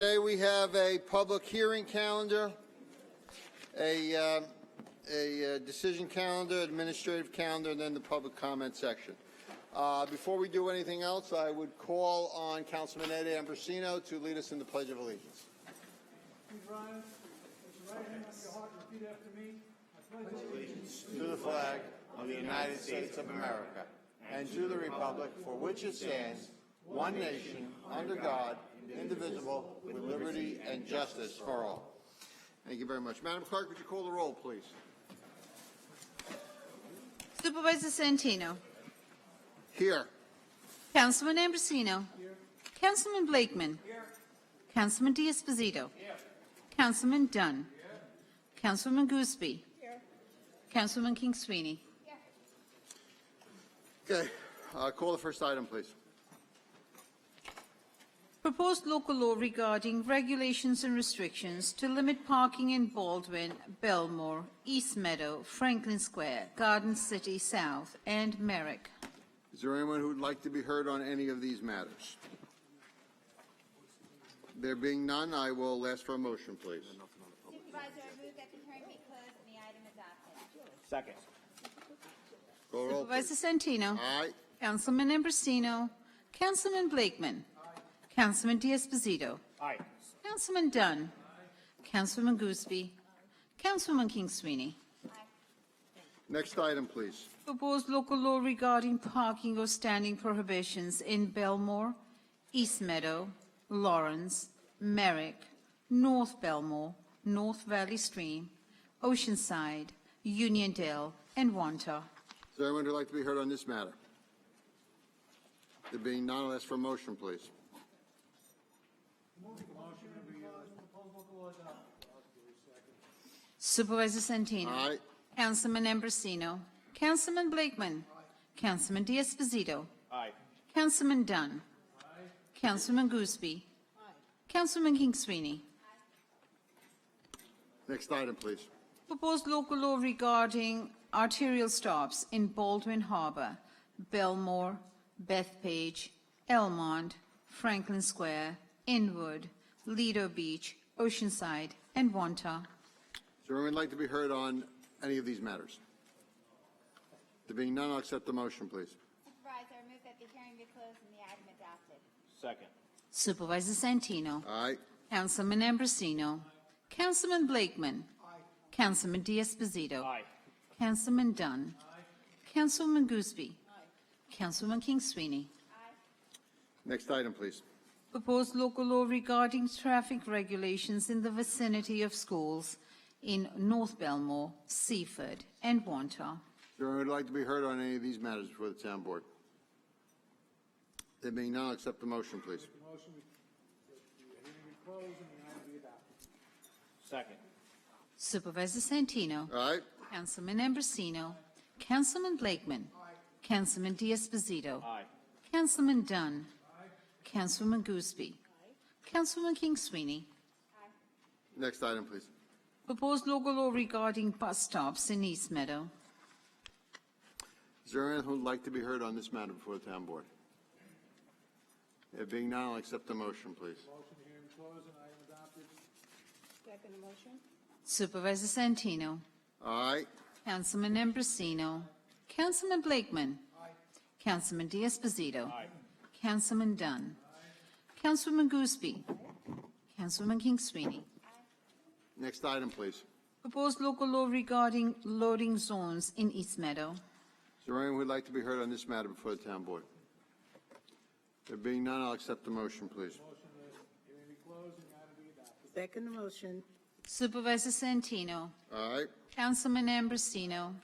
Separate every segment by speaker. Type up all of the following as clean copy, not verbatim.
Speaker 1: Today we have a public hearing calendar, a decision calendar, administrative calendar, and then the public comment section. Before we do anything else, I would call on Councilman Ed Ambrosino to lead us in the Pledge of Allegiance.
Speaker 2: Please rise. Put your right hand on your heart and repeat after me. I pledge allegiance
Speaker 1: To the flag of the United States of America and to the republic for which it stands, one nation, under God, indivisible, with liberty and justice for all. Thank you very much. Madam Clerk, would you call the roll, please?
Speaker 3: Supervisor Santino.
Speaker 1: Here.
Speaker 3: Councilman Ambrosino. Here. Councilman Blakeman. Here. Councilman D'Esposito. Here. Councilman Dunn. Here. Councilman Gooseby. Here. Councilman King Sweeney.
Speaker 1: Here. Okay. Call the first item, please.
Speaker 3: Proposed local law regarding regulations and restrictions to limit parking in Baldwin, Belmore, East Meadow, Franklin Square, Garden City South, and Merrick.
Speaker 1: Is there anyone who would like to be heard on any of these matters? There being none, I will ask for a motion, please.
Speaker 4: Supervisor, I move that the hearing be closed and the item adopted.
Speaker 5: Second.
Speaker 1: Call roll,
Speaker 3: Supervisor
Speaker 1: please.
Speaker 3: Santino.
Speaker 1: Aye.
Speaker 3: Councilman Ambrosino. Councilman Blakeman. Councilman D'Esposito.
Speaker 5: Aye.
Speaker 3: Councilman Dunn. Councilman Gooseby. Councilman King Sweeney.
Speaker 1: Next item, please.
Speaker 3: Proposed local law regarding parking or standing prohibitions in Belmore, East Meadow, Lawrence, Merrick, North Belmore, North Valley Stream, Oceanside, Uniondale, and Wantagh.
Speaker 1: Is there anyone who would like to be heard on this matter? There being none, I'll ask for a motion, please.
Speaker 3: Supervisor Santino.
Speaker 1: Aye.
Speaker 3: Councilman Ambrosino. Councilman Blakeman. Councilman D'Esposito.
Speaker 5: Aye.
Speaker 3: Councilman Dunn. Councilman Gooseby. Councilman King Sweeney.
Speaker 1: Next item, please.
Speaker 3: Proposed local law regarding arterial stops in Baldwin Harbor, Belmore, Bethpage, Elmont, Franklin Square, Inwood, Lido Beach, Oceanside, and Wantagh.
Speaker 1: Is there anyone who would like to be heard on any of these matters? There being none, I'll accept the motion, please.
Speaker 4: Supervisor, I move that the hearing be closed and the item adopted.
Speaker 5: Second.
Speaker 3: Supervisor Santino.
Speaker 1: Aye.
Speaker 3: Councilman Ambrosino. Councilman Blakeman. Councilman D'Esposito.
Speaker 5: Aye.
Speaker 3: Councilman Dunn. Councilman Gooseby. Councilman King Sweeney.
Speaker 1: Next item, please.
Speaker 3: Proposed local law regarding traffic regulations in the vicinity of schools in North Belmore, Seaford, and Wantagh.
Speaker 1: Is there anyone who would like to be heard on any of these matters before the town board? There being none, I'll accept the motion, please.
Speaker 2: motion that the hearing be closed and the item be adopted.
Speaker 5: Second.
Speaker 3: Supervisor Santino.
Speaker 1: Aye.
Speaker 3: Councilman Ambrosino. Councilman Blakeman. Councilman D'Esposito.
Speaker 5: Aye.
Speaker 3: Councilman Dunn. Councilman Gooseby. Councilman King Sweeney.
Speaker 1: Next item, please.
Speaker 3: Proposed local law regarding bus stops in East Meadow.
Speaker 1: Is there anyone who would like to be heard on this matter before the town board? There being none, I'll accept the motion, please.
Speaker 2: Motion the hearing be closed and item adopted.
Speaker 4: Second motion.
Speaker 3: Supervisor Santino.
Speaker 1: Aye.
Speaker 3: Councilman Ambrosino. Councilman Blakeman. Councilman D'Esposito.
Speaker 5: Aye.
Speaker 3: Councilman Dunn. Councilman Gooseby. Councilman King Sweeney.
Speaker 1: Next item, please.
Speaker 3: Proposed local law regarding loading zones in East Meadow.
Speaker 1: Is there anyone who would like to be heard on this matter before the town board? There being none, I'll accept the motion, please.
Speaker 2: Motion the hearing be closed and the item be adopted.
Speaker 6: Second motion.
Speaker 3: Supervisor Santino.
Speaker 1: Aye.
Speaker 3: Councilman Ambrosino.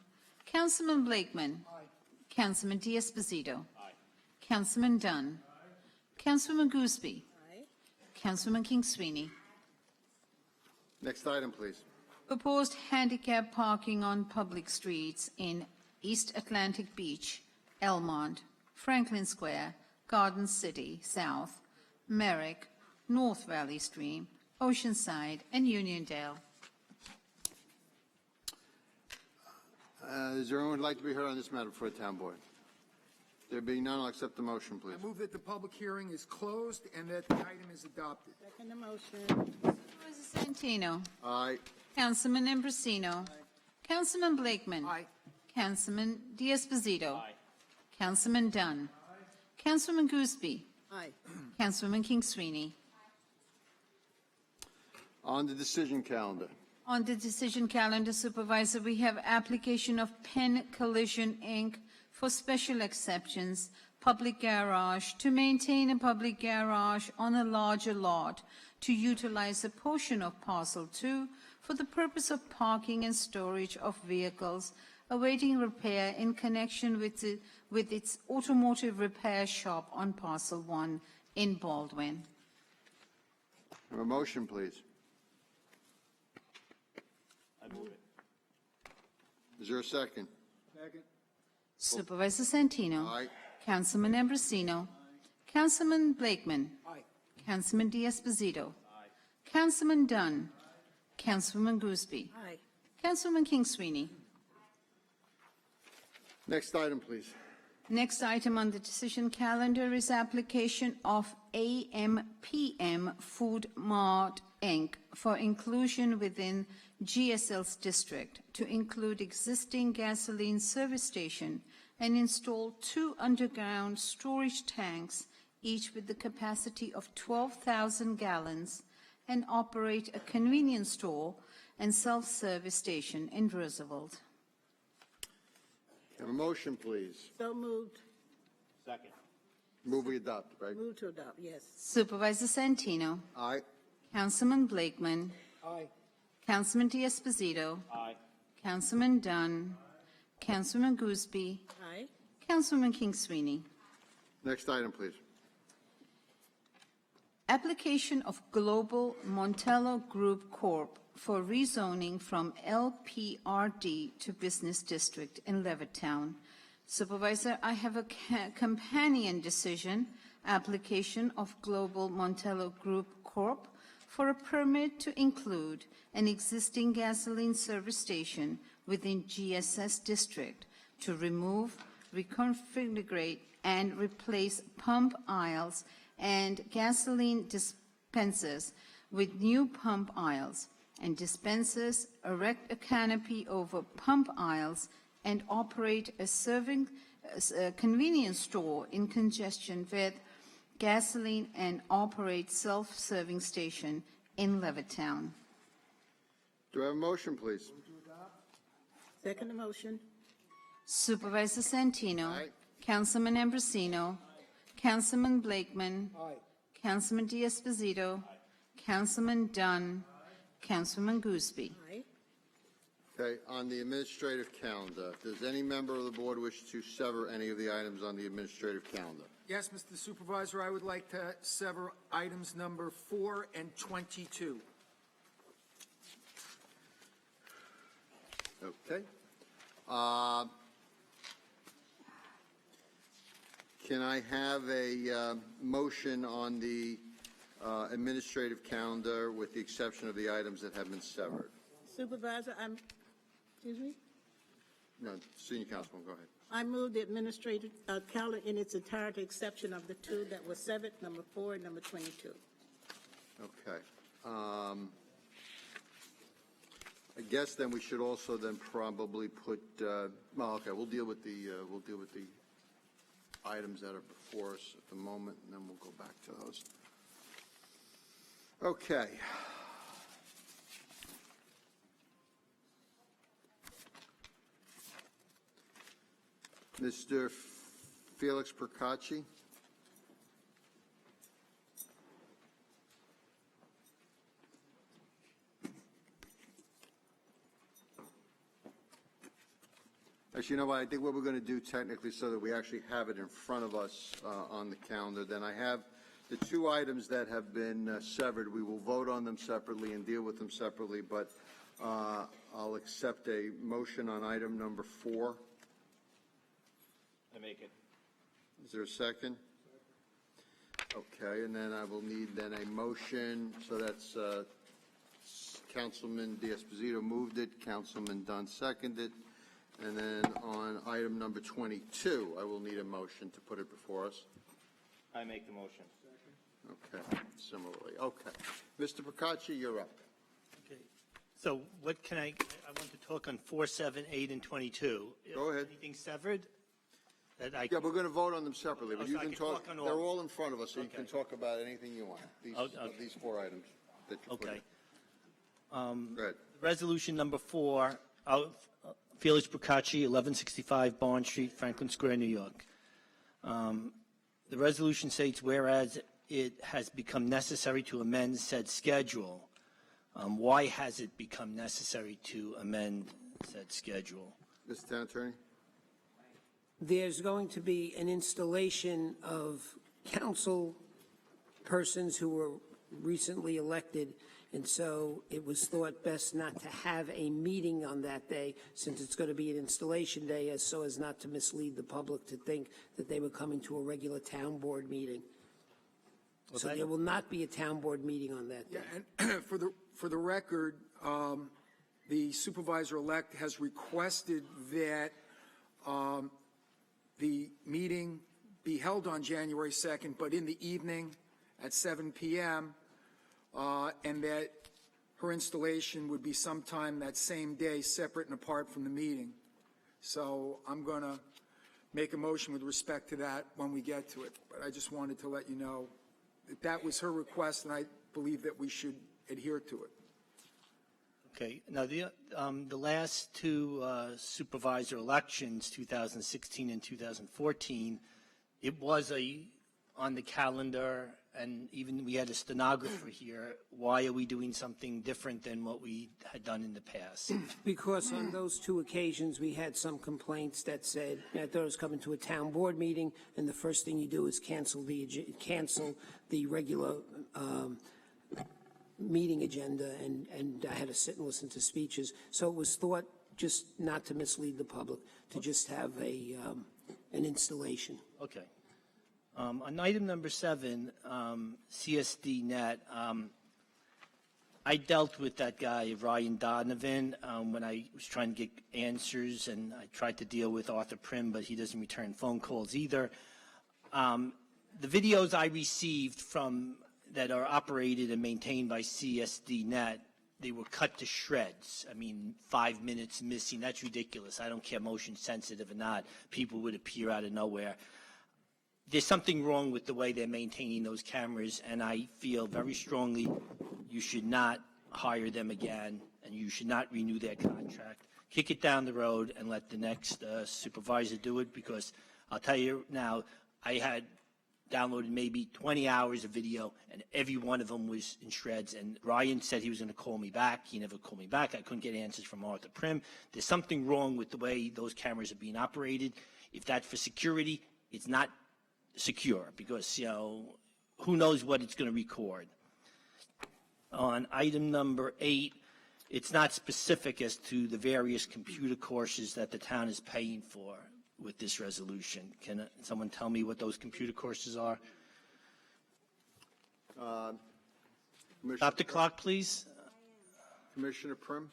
Speaker 3: Councilman Blakeman. Councilman D'Esposito.
Speaker 5: Aye.
Speaker 3: Councilman Dunn. Councilman Gooseby.
Speaker 6: Aye.
Speaker 3: Councilman King Sweeney.
Speaker 1: Next item, please.
Speaker 3: Proposed handicap parking on public streets in East Atlantic Beach, Elmont, Franklin Square, Garden City South, Merrick, North Valley Stream, Oceanside, and Uniondale.
Speaker 1: Is there anyone who would like to be heard on this matter before the town board? There being none, I'll accept the motion, please.
Speaker 5: I move that the public hearing is closed and that the item is adopted.
Speaker 6: Second the motion.
Speaker 3: Supervisor Santino.
Speaker 1: Aye.
Speaker 3: Councilman Ambrosino. Councilman Blakeman.
Speaker 5: Aye.
Speaker 3: Councilman Diaz-Bazito. Councilman Dunn. Councilwoman Gooseby.
Speaker 6: Aye.
Speaker 3: Councilwoman King Sweeney.
Speaker 1: On the decision calendar.
Speaker 3: On the decision calendar, Supervisor, we have application of Penn Collision, Inc. for special exceptions, public garage, to maintain a public garage on a larger lot, to utilize a portion of parcel 2 for the purpose of parking and storage of vehicles awaiting repair in connection with its automotive repair shop on parcel 1 in Baldwin.
Speaker 1: Have a motion, please.
Speaker 7: I move it.
Speaker 1: Is there a second?
Speaker 5: Second.
Speaker 3: Supervisor Santino.
Speaker 1: Aye.
Speaker 3: Councilman Ambrosino. Councilman Blakeman.
Speaker 5: Aye.
Speaker 3: Councilman Diaz-Bazito. Councilman Dunn. Councilwoman Gooseby.
Speaker 6: Aye.
Speaker 3: Councilwoman King Sweeney.
Speaker 1: Next item, please.
Speaker 3: Next item on the decision calendar is application of AMPM Food Mart, Inc. for inclusion within GSL's district to include existing gasoline service station and install 2 underground storage tanks, each with the capacity of 12,000 gallons, and operate a convenience store and self-service station in Roosevelt.
Speaker 1: Have a motion, please.
Speaker 6: So moved.
Speaker 7: Second.
Speaker 1: Move we adopt, right?
Speaker 6: Move to adopt, yes.
Speaker 3: Supervisor Santino.
Speaker 1: Aye.
Speaker 3: Councilman Blakeman.
Speaker 5: Aye.
Speaker 3: Councilman Diaz-Bazito.
Speaker 7: Aye.
Speaker 3: Councilman Dunn. Councilman Gooseby.
Speaker 6: Aye.
Speaker 3: Councilwoman King Sweeney.
Speaker 1: Next item, please.
Speaker 3: Application of Global Montello Group Corp. for rezoning from LPRD to Business District in Levittown. Supervisor, I have a companion decision, application of Global Montello Group Corp. for a permit to include an existing gasoline service station within GSS District to remove, reconfigure, and replace pump aisles and gasoline dispensers with new pump aisles and dispensers, erect a canopy over pump aisles, and operate a convenience store in congestion with gasoline and operate self-serving station in Levittown.
Speaker 1: Do I have a motion, please?
Speaker 6: Second the motion.
Speaker 3: Supervisor Santino.
Speaker 1: Aye.
Speaker 3: Councilman Ambrosino. Councilman Blakeman.
Speaker 5: Aye.
Speaker 3: Councilman Diaz-Bazito. Councilman Dunn. Councilwoman Gooseby.
Speaker 6: Aye.
Speaker 1: Okay, on the administrative calendar, does any member of the board wish to sever any of the items on the administrative calendar?
Speaker 5: Yes, Mr. Supervisor, I would like to sever items number 4 and 22.
Speaker 1: Okay. Can I have a motion on the administrative calendar with the exception of the items that have been severed?
Speaker 6: Supervisor, excuse me?
Speaker 1: No, Senior Councilman, go ahead.
Speaker 6: I move the administrative calendar in its entirety, exception of the 2 that were severed, number 4 and number 22.
Speaker 1: Okay. I guess then we should also then probably put, well, okay, we'll deal with the items that are before us at the moment, and then we'll go back to those. Okay. Mr. Felix Procacci. Actually, you know what, I think what we're going to do technically so that we actually have it in front of us on the calendar, then I have the 2 items that have been severed. We will vote on them separately and deal with them separately, but I'll accept a motion on item number 4.
Speaker 7: I make it.
Speaker 1: Is there a second? Okay, and then I will need then a motion, so that's Councilman Diaz-Bazito moved it, Councilman Dunn seconded, And then on item number 22, I will need a motion to put it before us.
Speaker 7: I make the motion.
Speaker 1: Okay, similarly. Okay. Mr. Procacci, you're up.
Speaker 8: Okay. So what can I want to talk on 4, 7, 8, and 22.
Speaker 1: Go ahead.
Speaker 8: Anything severed? That I
Speaker 1: Yeah, we're going to vote on them separately, but
Speaker 8: Oh,
Speaker 1: you
Speaker 8: so I
Speaker 1: can
Speaker 8: can
Speaker 1: talk,
Speaker 8: talk on all-
Speaker 1: they're all in front of us, so you
Speaker 8: Okay.
Speaker 1: can talk about anything you want,
Speaker 8: Oh, okay.
Speaker 1: these 4 items that you put
Speaker 8: Okay.
Speaker 1: in. Go ahead.
Speaker 8: Resolution number 4, Felix Procacci, 1165 Barnes Street, Franklin Square, New York. The resolution states, whereas it has become necessary to amend said schedule. Why has it become necessary to amend said schedule?
Speaker 1: Mr. Town Attorney?
Speaker 9: There's going to be an installation of council persons who were recently elected, and so it was thought best not to have a meeting on that day, since it's going to be an installation day, so as not to mislead the public to think that they were coming to a regular town board meeting. So there will not be a town board meeting on that day.
Speaker 5: Yeah, and for the record, the supervisor-elect has requested that the meeting be held on January 2nd, but in the evening at 7 p.m., and that her installation would be sometime that same day, separate and apart from the meeting. So I'm going to make a motion with respect to that when we get to it. But I just wanted to let you know that that was her request, and I believe that we should adhere to it.
Speaker 8: Okay. Now, the last 2 supervisor elections, 2016 and 2014, it was on the calendar, and even we had a stenographer here. Why are we doing something different than what we had done in the past?
Speaker 9: Because on those 2 occasions, we had some complaints that said, I thought it was coming to a town board meeting, and the first thing you do is cancel the regular meeting agenda, and I had to sit and listen to speeches. So it was thought, just not to mislead the public, to just have an installation.
Speaker 8: Okay. On item number 7, CSD Net, I dealt with that guy, Ryan Donovan, when I was trying to get answers, and I tried to deal with Arthur Prim, but he doesn't return phone calls either. The videos I received from that are operated and maintained by CSD Net, they were cut to shreds. I mean, 5 minutes missing. That's ridiculous. I don't care motion sensitive or not. People would appear out of nowhere. There's something wrong with the way they're maintaining those cameras, and I feel very strongly you should not hire them again, and you should not renew their contract. Kick it down the road and let the next supervisor do it, because I'll tell you now, I had downloaded maybe 20 hours of video, and every one of them was in shreds. And Ryan said he was going to call me back. He never called me back. I couldn't get answers from Arthur Prim. There's something wrong with the way those cameras are being operated. If that's for security, it's not secure, because, you know, who knows what it's going to record. On item number 8, it's not specific as to the various computer courses that the town is paying for with this resolution. Can someone tell me what those computer courses are? Stop the clock, please.
Speaker 1: Commissioner Prim,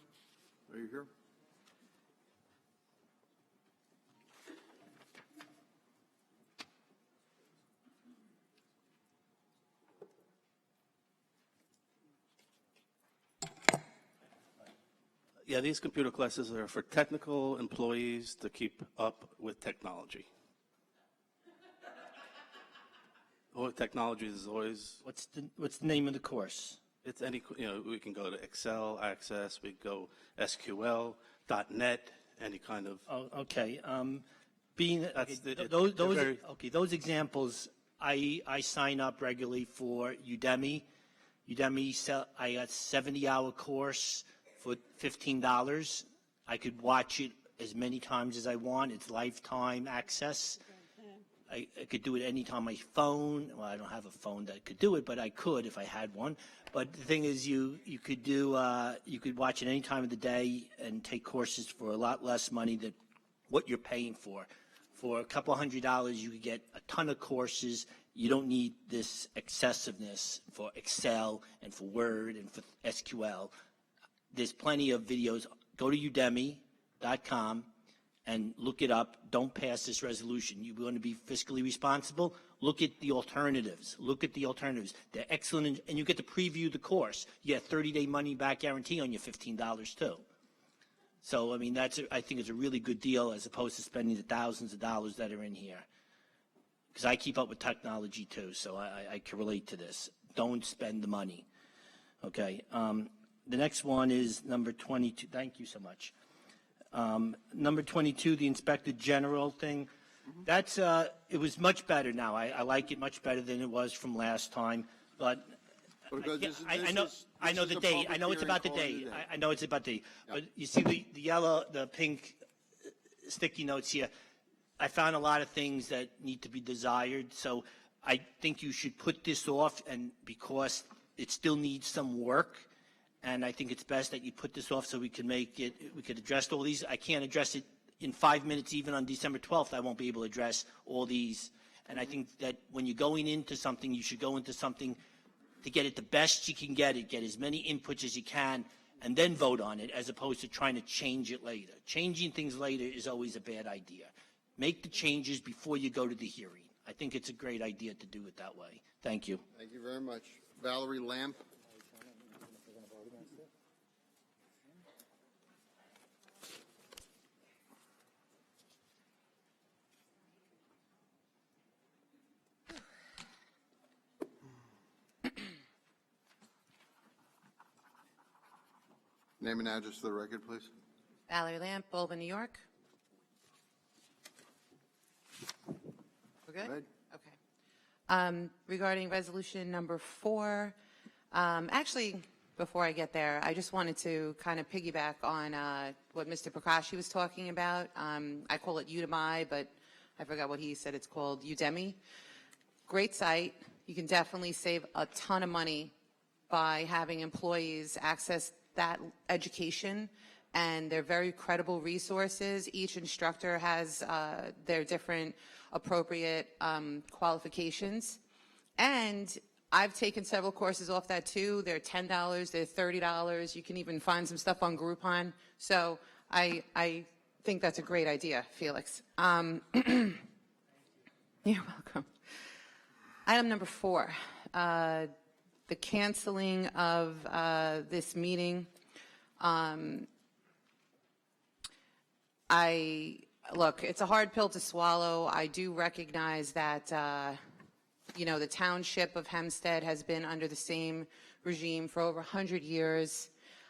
Speaker 1: are you here?
Speaker 10: Yeah, these computer classes are for technical employees to keep up with technology. Well, technology is always,
Speaker 8: What's the name of the course?
Speaker 10: it's any, you know, we can go to Excel, Access, we go SQL, .NET, any kind of.
Speaker 8: Oh, okay. Being
Speaker 10: That's the-
Speaker 8: those
Speaker 10: they're very-
Speaker 8: okay, those examples, I sign up regularly for Udemy. I got 70-hour course for $15. I could watch it as many times as I want. It's lifetime access. I could do it anytime on my phone. Well, I don't have a phone that could do it, but I could if I had one. But the thing is, you could do you could watch it any time of the day and take courses for a lot less money than what you're paying for. For a couple $100, you could get a ton of courses. You don't need this excessiveness for Excel and for Word and for SQL. There's plenty of videos. Go to udemy.com, and look it up. Don't pass this resolution. You want to be fiscally responsible? Look at the alternatives. Look at the alternatives. They're excellent, and you get to preview the course. You get 30-day money-back guarantee on your $15 too. So, I mean, I think it's a really good deal as opposed to spending the thousands of dollars that are in here. Because I keep up with technology too, so I can relate to this. Don't spend the money. Okay. The next one is number 22. Thank you so much. Number 22, the Inspector General thing. That's it was much better now. I like it much better than it was from last time. But I know the date. I know it's about the date. I know it's about the date. But you see the yellow, the pink sticky notes here. I found a lot of things that need to be desired. So I think you should put this off, and because it still needs some work. And I think it's best that you put this off so we can make it, we could address all these. I can't address it in 5 minutes, even on December 12th. I won't be able to address all these. And I think that when you're going into something, you should go into something to get it the best you can get as many inputs as you can, and then vote on it, as opposed to trying to change it later. Changing things later is always a bad idea. Make the changes before you go to the hearing. I think it's a great idea to do it that way. Thank you.
Speaker 1: Thank you very much. Valerie Lamp. Name and address for the record, please.
Speaker 11: Valerie Lamp, Bulba, New York. We're good?
Speaker 1: Good.
Speaker 11: Okay. Regarding resolution number 4, actually, before I get there, I just wanted to kind of piggyback on what Mr. Prakashi was talking about. I call it Udemy, but I forgot what he said it's called, Udemy. Great site. You can definitely save a ton of money by having employees access that education, and they're very credible resources. Each instructor has their different appropriate qualifications. And I've taken several courses off that too. They're $10, they're $30. You can even find some stuff on Groupon. So I think that's a great idea, Felix. You're welcome. Item number 4. The canceling of this meeting. Look, it's a hard pill to swallow. I do recognize that, the township of Hempstead has been under the same regime for over 100 years.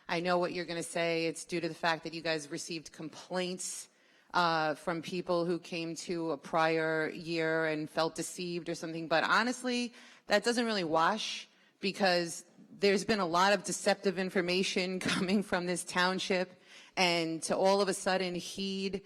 Speaker 11: I know what you're going to say. It's due to the fact that you guys received complaints from people who came to a prior year and felt deceived or something. But honestly, that doesn't really wash, because there's been a lot of deceptive information coming from this township, and to all of a sudden heed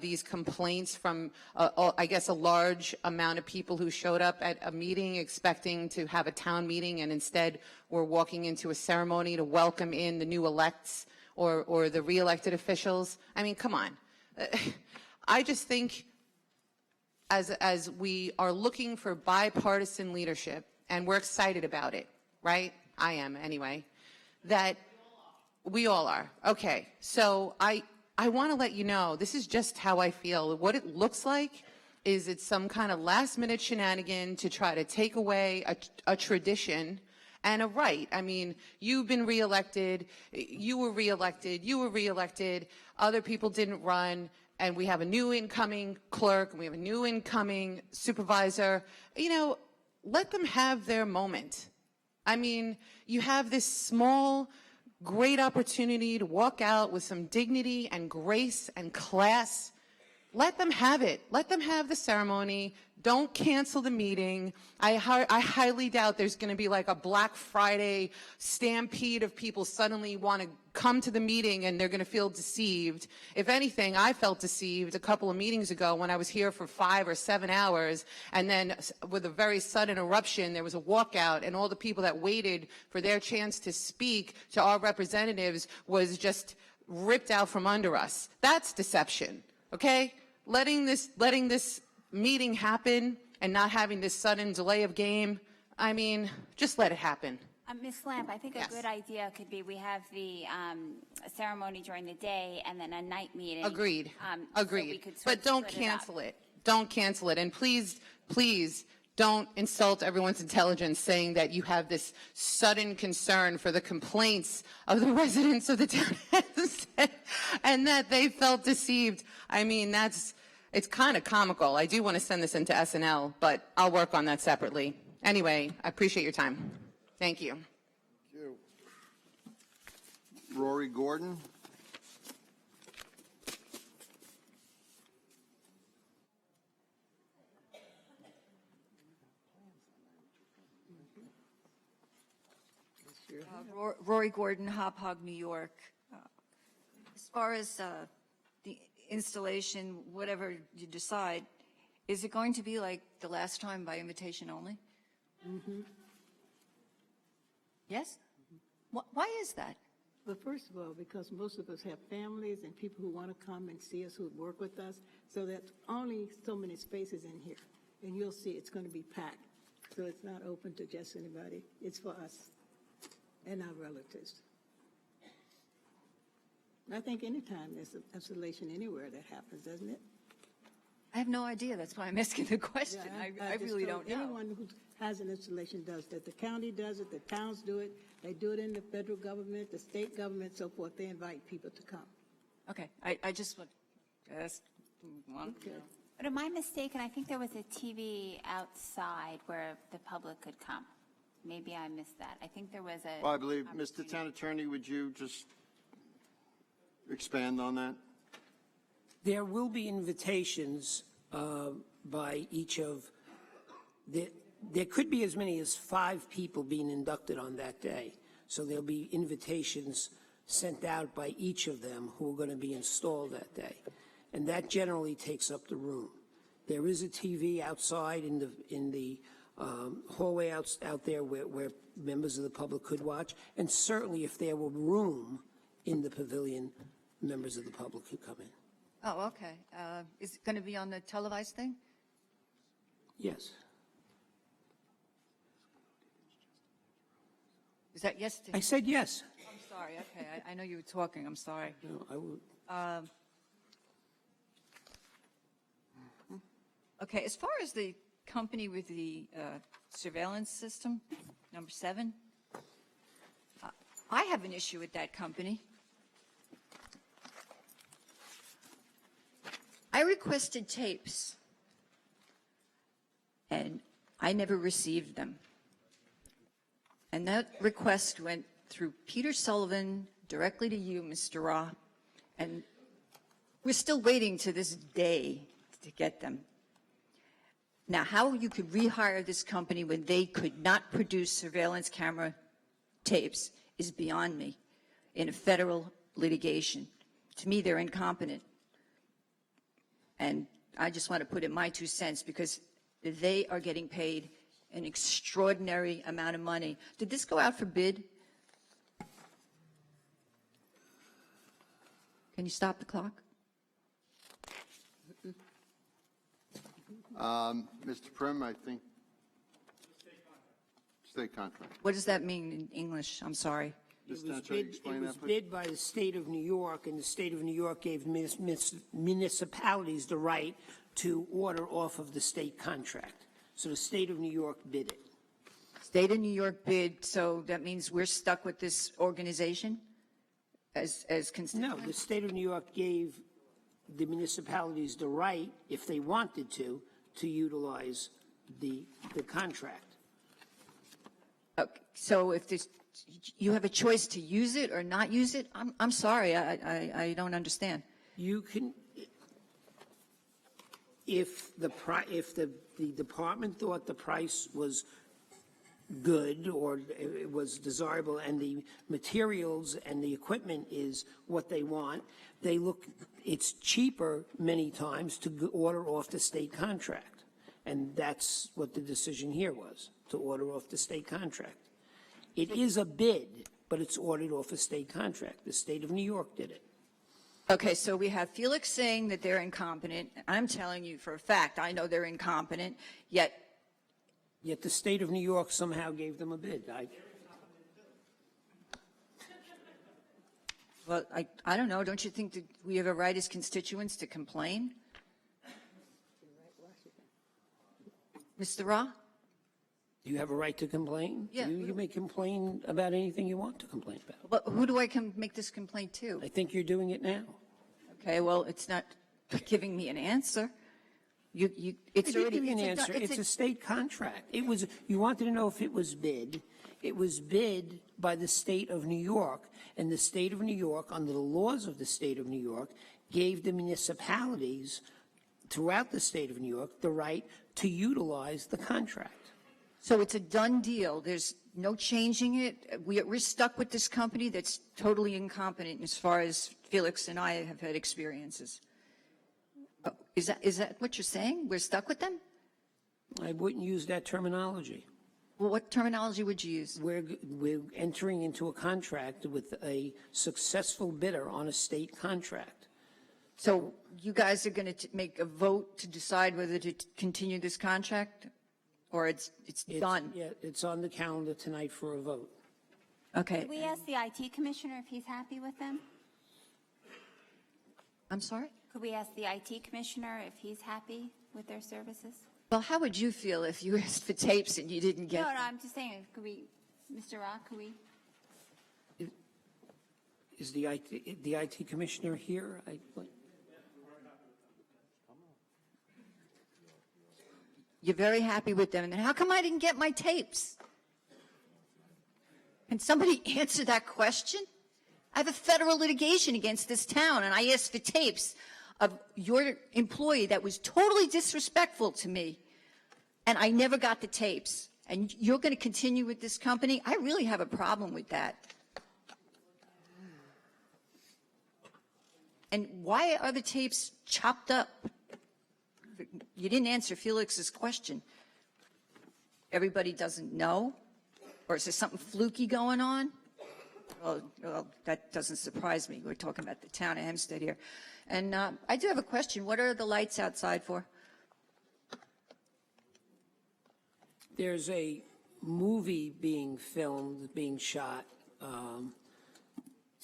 Speaker 11: these complaints from, I guess, a large amount of people who showed up at a meeting expecting to have a town meeting, and instead were walking into a ceremony to welcome in the new elects or the re-elected officials. I mean, come on. I just think as we are looking for bipartisan leadership, and we're excited about it, right? I am anyway, that we all are. Okay, so I want to let you know, this is just how I feel. What it looks like is it's some kind of last-minute shenanigan to try to take away a tradition and a right. I mean, you've been reelected, you were reelected, other people didn't run, and we have a new incoming clerk, and we have a new incoming supervisor. Let them have their moment. I mean, you have this small, great opportunity to walk out with some dignity and grace and class. Let them have it. Let them have the ceremony. Don't cancel the meeting. I highly doubt there's going to be like a Black Friday stampede of people suddenly want to come to the meeting and they're going to feel deceived. If anything, I felt deceived a couple of meetings ago when I was here for 5 or 7 hours, and then with a very sudden eruption, there was a walkout, and all the people that waited for their chance to speak to our representatives was just ripped out from under us. That's deception, okay? Letting this meeting happen and not having this sudden delay of game, I mean, just let it happen.
Speaker 4: Ms. Lamp, I think
Speaker 11: Yes.
Speaker 4: a good idea could be we have the ceremony during the day and then a night meeting.
Speaker 11: Agreed.
Speaker 4: So we
Speaker 11: Agreed.
Speaker 4: could sort
Speaker 11: But
Speaker 4: of
Speaker 11: don't
Speaker 4: split it up.
Speaker 11: cancel it. Don't cancel it. And please, please don't insult everyone's intelligence saying that you have this sudden concern for the complaints of the residents of the town and that they felt deceived. I mean, it's kind of comical. I do want to send this into SNL, but I'll work on that separately. Anyway, I appreciate your time. Thank you.
Speaker 1: Thank you. Rory Gordon.
Speaker 12: Rory Gordon, Hop Hog, New York. As far as the installation, whatever you decide, is it going to be like the last time by invitation only?
Speaker 6: Mm-hmm.
Speaker 12: Yes? Why is that?
Speaker 6: Well, first of all, because most of us have families and people who want to come and see us, who work with us, so that's only so many spaces in here. And you'll see it's going to be packed. So it's not open to just anybody. It's for us and our relatives. I think anytime there's an installation anywhere that happens, doesn't it?
Speaker 12: I have no idea. That's why I'm asking the question.
Speaker 6: Yeah,
Speaker 12: I
Speaker 6: just
Speaker 12: really
Speaker 6: told
Speaker 12: don't know.
Speaker 6: Anyone who has an installation does that. The county does it, the towns do it, they do it in the federal government, the state government, so forth. They invite people to come.
Speaker 12: Okay, I just want to ask one.
Speaker 6: Okay.
Speaker 4: But am I mistaken? I think there was a TV outside where the public could come. Maybe I missed that. I think there was a.
Speaker 1: Well, I believe, Mr. Town Attorney, would you just expand on that?
Speaker 9: There will be invitations by each of, there could be as many as 5 people being inducted on that day. So there'll be invitations sent out by each of them who are going to be installed that day. And that generally takes up the room. There is a TV outside in the hallway out there where members of the public could watch. And certainly if there were room in the pavilion, members of the public could come in.
Speaker 12: Oh, okay. Is it going to be on the televised thing?
Speaker 9: Yes.
Speaker 12: Is that yes?
Speaker 9: I said yes.
Speaker 12: I'm sorry. Okay, I know you were talking. I'm sorry.
Speaker 9: No, I would.
Speaker 12: Okay, as far as the company with the surveillance system, number 7, I have an issue with that company. I requested tapes, and I never received them. And that request went through Peter Sullivan directly to you, Mr. Ra, and we're still waiting to this day to get them. Now, how you could rehire this company when they could not produce surveillance camera tapes is beyond me in a federal litigation. To me, they're incompetent. And I just want to put in my 2 cents because they are getting paid an extraordinary amount of money. Did this go out for bid? Can you stop the clock?
Speaker 1: Mr. Prim, I think. State contract.
Speaker 12: What does that mean in English? I'm sorry.
Speaker 1: Mr. Town Attorney, explain
Speaker 9: It was
Speaker 1: that, please.
Speaker 9: bid by the state of New York, and the state of New York gave municipalities the right to order off of the state contract. So the state of New York bid it.
Speaker 12: State of New York bid, so that means we're stuck with this organization as
Speaker 9: No,
Speaker 12: constituents?
Speaker 9: the state of New York gave the municipalities the right, if they wanted to utilize the contract.
Speaker 12: Okay, so if this, you have a choice to use it or not use it? I'm sorry, I don't understand.
Speaker 9: You can, if the department thought the price was good or it was desirable and the materials and the equipment is what they want, they look, it's cheaper many times to order off the state contract. And that's what the decision here was, to order off the state contract. It is a bid, but it's ordered off a state contract. The state of New York did it.
Speaker 12: Okay, so we have Felix saying that they're incompetent. I'm telling you for a fact, I know they're incompetent, yet
Speaker 9: Yet the state of New York somehow gave them a bid.
Speaker 12: Well, I don't know. Don't you think that we have a right as constituents to complain? Mr. Ra?
Speaker 9: You have a right to complain?
Speaker 12: Yeah.
Speaker 9: You may complain about anything you want to complain about.
Speaker 12: But who do I make this complaint to?
Speaker 9: I think you're doing it now.
Speaker 12: Okay, well, it's not giving me an answer. It's
Speaker 9: I did
Speaker 12: already
Speaker 9: give you an answer. It's a state contract. It was, you wanted to know if it was bid. It was bid by the state of New York, and the state of New York, under the laws of the state of New York, gave the municipalities throughout the state of New York the right to utilize the contract.
Speaker 12: So it's a done deal. There's no changing it. We're stuck with this company that's totally incompetent as far as Felix and I have had experiences. Is that what you're saying? We're stuck with them?
Speaker 9: I wouldn't use that terminology.
Speaker 12: Well, what terminology would you use?
Speaker 9: We're entering into a contract with a successful bidder on a state contract.
Speaker 12: So you guys are going to make a vote to decide whether to continue this contract, or it's done?
Speaker 9: Yeah, it's on the calendar tonight for a vote.
Speaker 12: Okay.
Speaker 4: Could we ask the IT commissioner if he's happy with them?
Speaker 12: I'm sorry?
Speaker 4: Could we ask the IT commissioner if he's happy with their services?
Speaker 12: Well, how would you feel if you asked for tapes and you didn't get
Speaker 4: No,
Speaker 12: them?
Speaker 4: I'm just saying, could we, Mr. Rock, could we?
Speaker 9: Is the IT commissioner here?
Speaker 12: You're very happy with them. And then how come I didn't get my tapes? Can somebody answer that question? I have a federal litigation against this town, and I asked for tapes of your employee that was totally disrespectful to me, and I never got the tapes. And you're going to continue with this company? I really have a problem with that. And why are the tapes chopped up? You didn't answer Felix's question. Everybody doesn't know? Or is there something fluky going on? Well, that doesn't surprise me. We're talking about the town of Hempstead here. And I do have a question. What are the lights outside for?
Speaker 9: There's a movie being filmed, being shot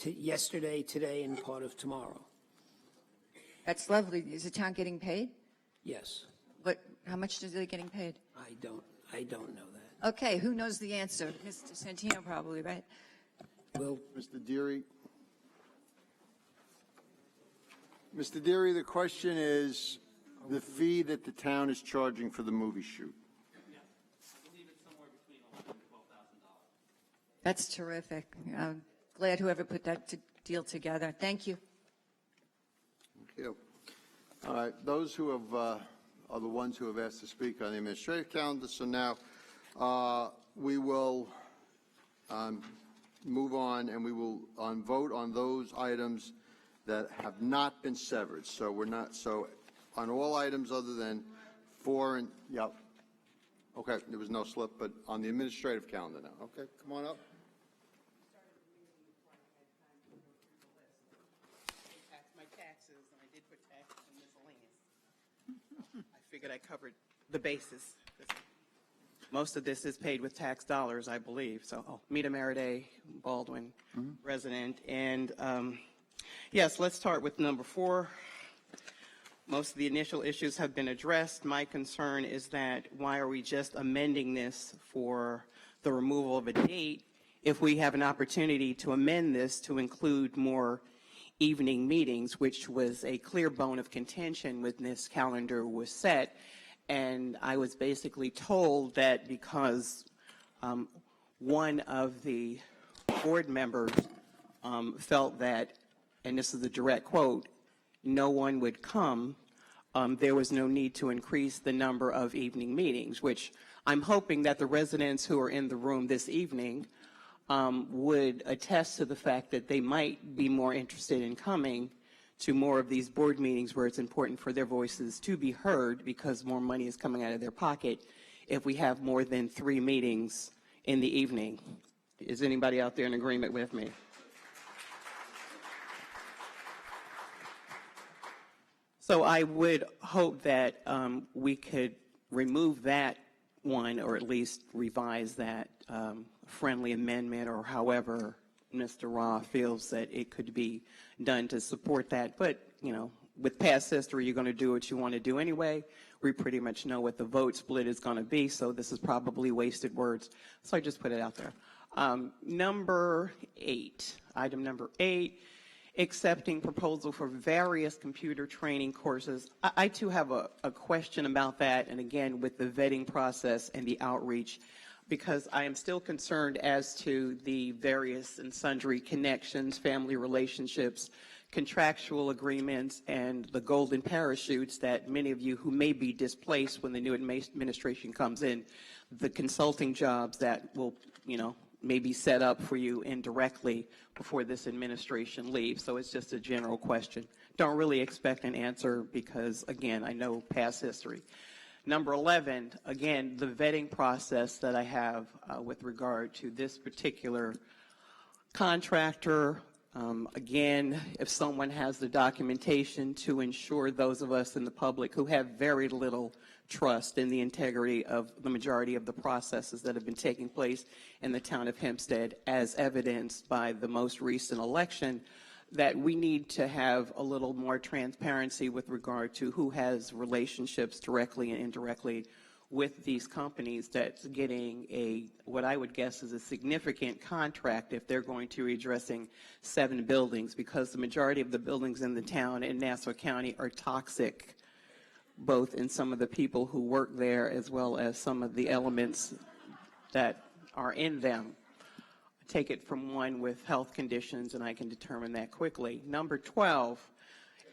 Speaker 9: yesterday, today, and part of tomorrow.
Speaker 12: That's lovely. Is the town getting paid?
Speaker 9: Yes.
Speaker 12: But how much are they getting paid?
Speaker 9: I don't know that.
Speaker 12: Okay, who knows the answer? Mr. Santino probably, right?
Speaker 9: Well,
Speaker 1: Mr. Deary? Mr. Deary, the question is the fee that the town is charging for the movie shoot.
Speaker 12: That's terrific. I'm glad whoever put that deal together. Thank you.
Speaker 1: Thank you. All right, those who have are the ones who have asked to speak on the administrative calendar. So now we will move on, and we will vote on those items that have not been severed. So we're not, so on all items other than 4 and, yep. Okay, there was no slip, but on the administrative calendar now. Okay, come on up.
Speaker 13: My taxes, and I did put taxes and miscellaneous. I figured I covered the bases. Most of this is paid with tax dollars, I believe. So, Mita Meriday, Baldwin, resident. And yes, let's start with number 4. Most of the initial issues have been addressed. My concern is that why are we just amending this for the removal of a date if we have an opportunity to amend this to include more evening meetings, which was a clear bone of contention when this calendar was set. And I was basically told that because one of the board members felt that, and this is a direct quote, no one would come, there was no need to increase the number of evening meetings, which I'm hoping that the residents who are in the room this evening would attest to the fact that they might be more interested in coming to more of these board meetings where it's important for their voices to be heard because more money is coming out of their pocket if we have more than 3 meetings in the evening. Is anybody out there in agreement with me? So I would hope that we could remove that one, or at least revise that friendly amendment, or however Mr. Ra feels that it could be done to support that. But, you know, with past history, you're going to do what you want to do anyway. We pretty much know what the vote split is going to be, so this is probably wasted words. So I just put it out there. Number 8, item number 8, accepting proposal for various computer training courses. I too have a question about that, and again, with the vetting process and the outreach, because I am still concerned as to the various and sundry connections, family relationships, contractual agreements, and the golden parachutes that many of you who may be displaced when the new administration comes in, the consulting jobs that will, you know, may be set up for you indirectly before this administration leaves. So it's just a general question. Don't really expect an answer because, again, I know past history. Number 11, again, the vetting process that I have with regard to this particular contractor. Again, if someone has the documentation to ensure those of us in the public who have very little trust in the integrity of the majority of the processes that have been taking place in the town of Hempstead, as evidenced by the most recent election, that we need to have a little more transparency with regard to who has relationships directly and indirectly with these companies that's getting a, what I would guess is a significant contract if they're going to be addressing 7 buildings, because the majority of the buildings in the town in Nassau County are toxic, both in some of the people who work there as well as some of the elements that are in them. Take it from one with health conditions, and I can determine that quickly. Number 12,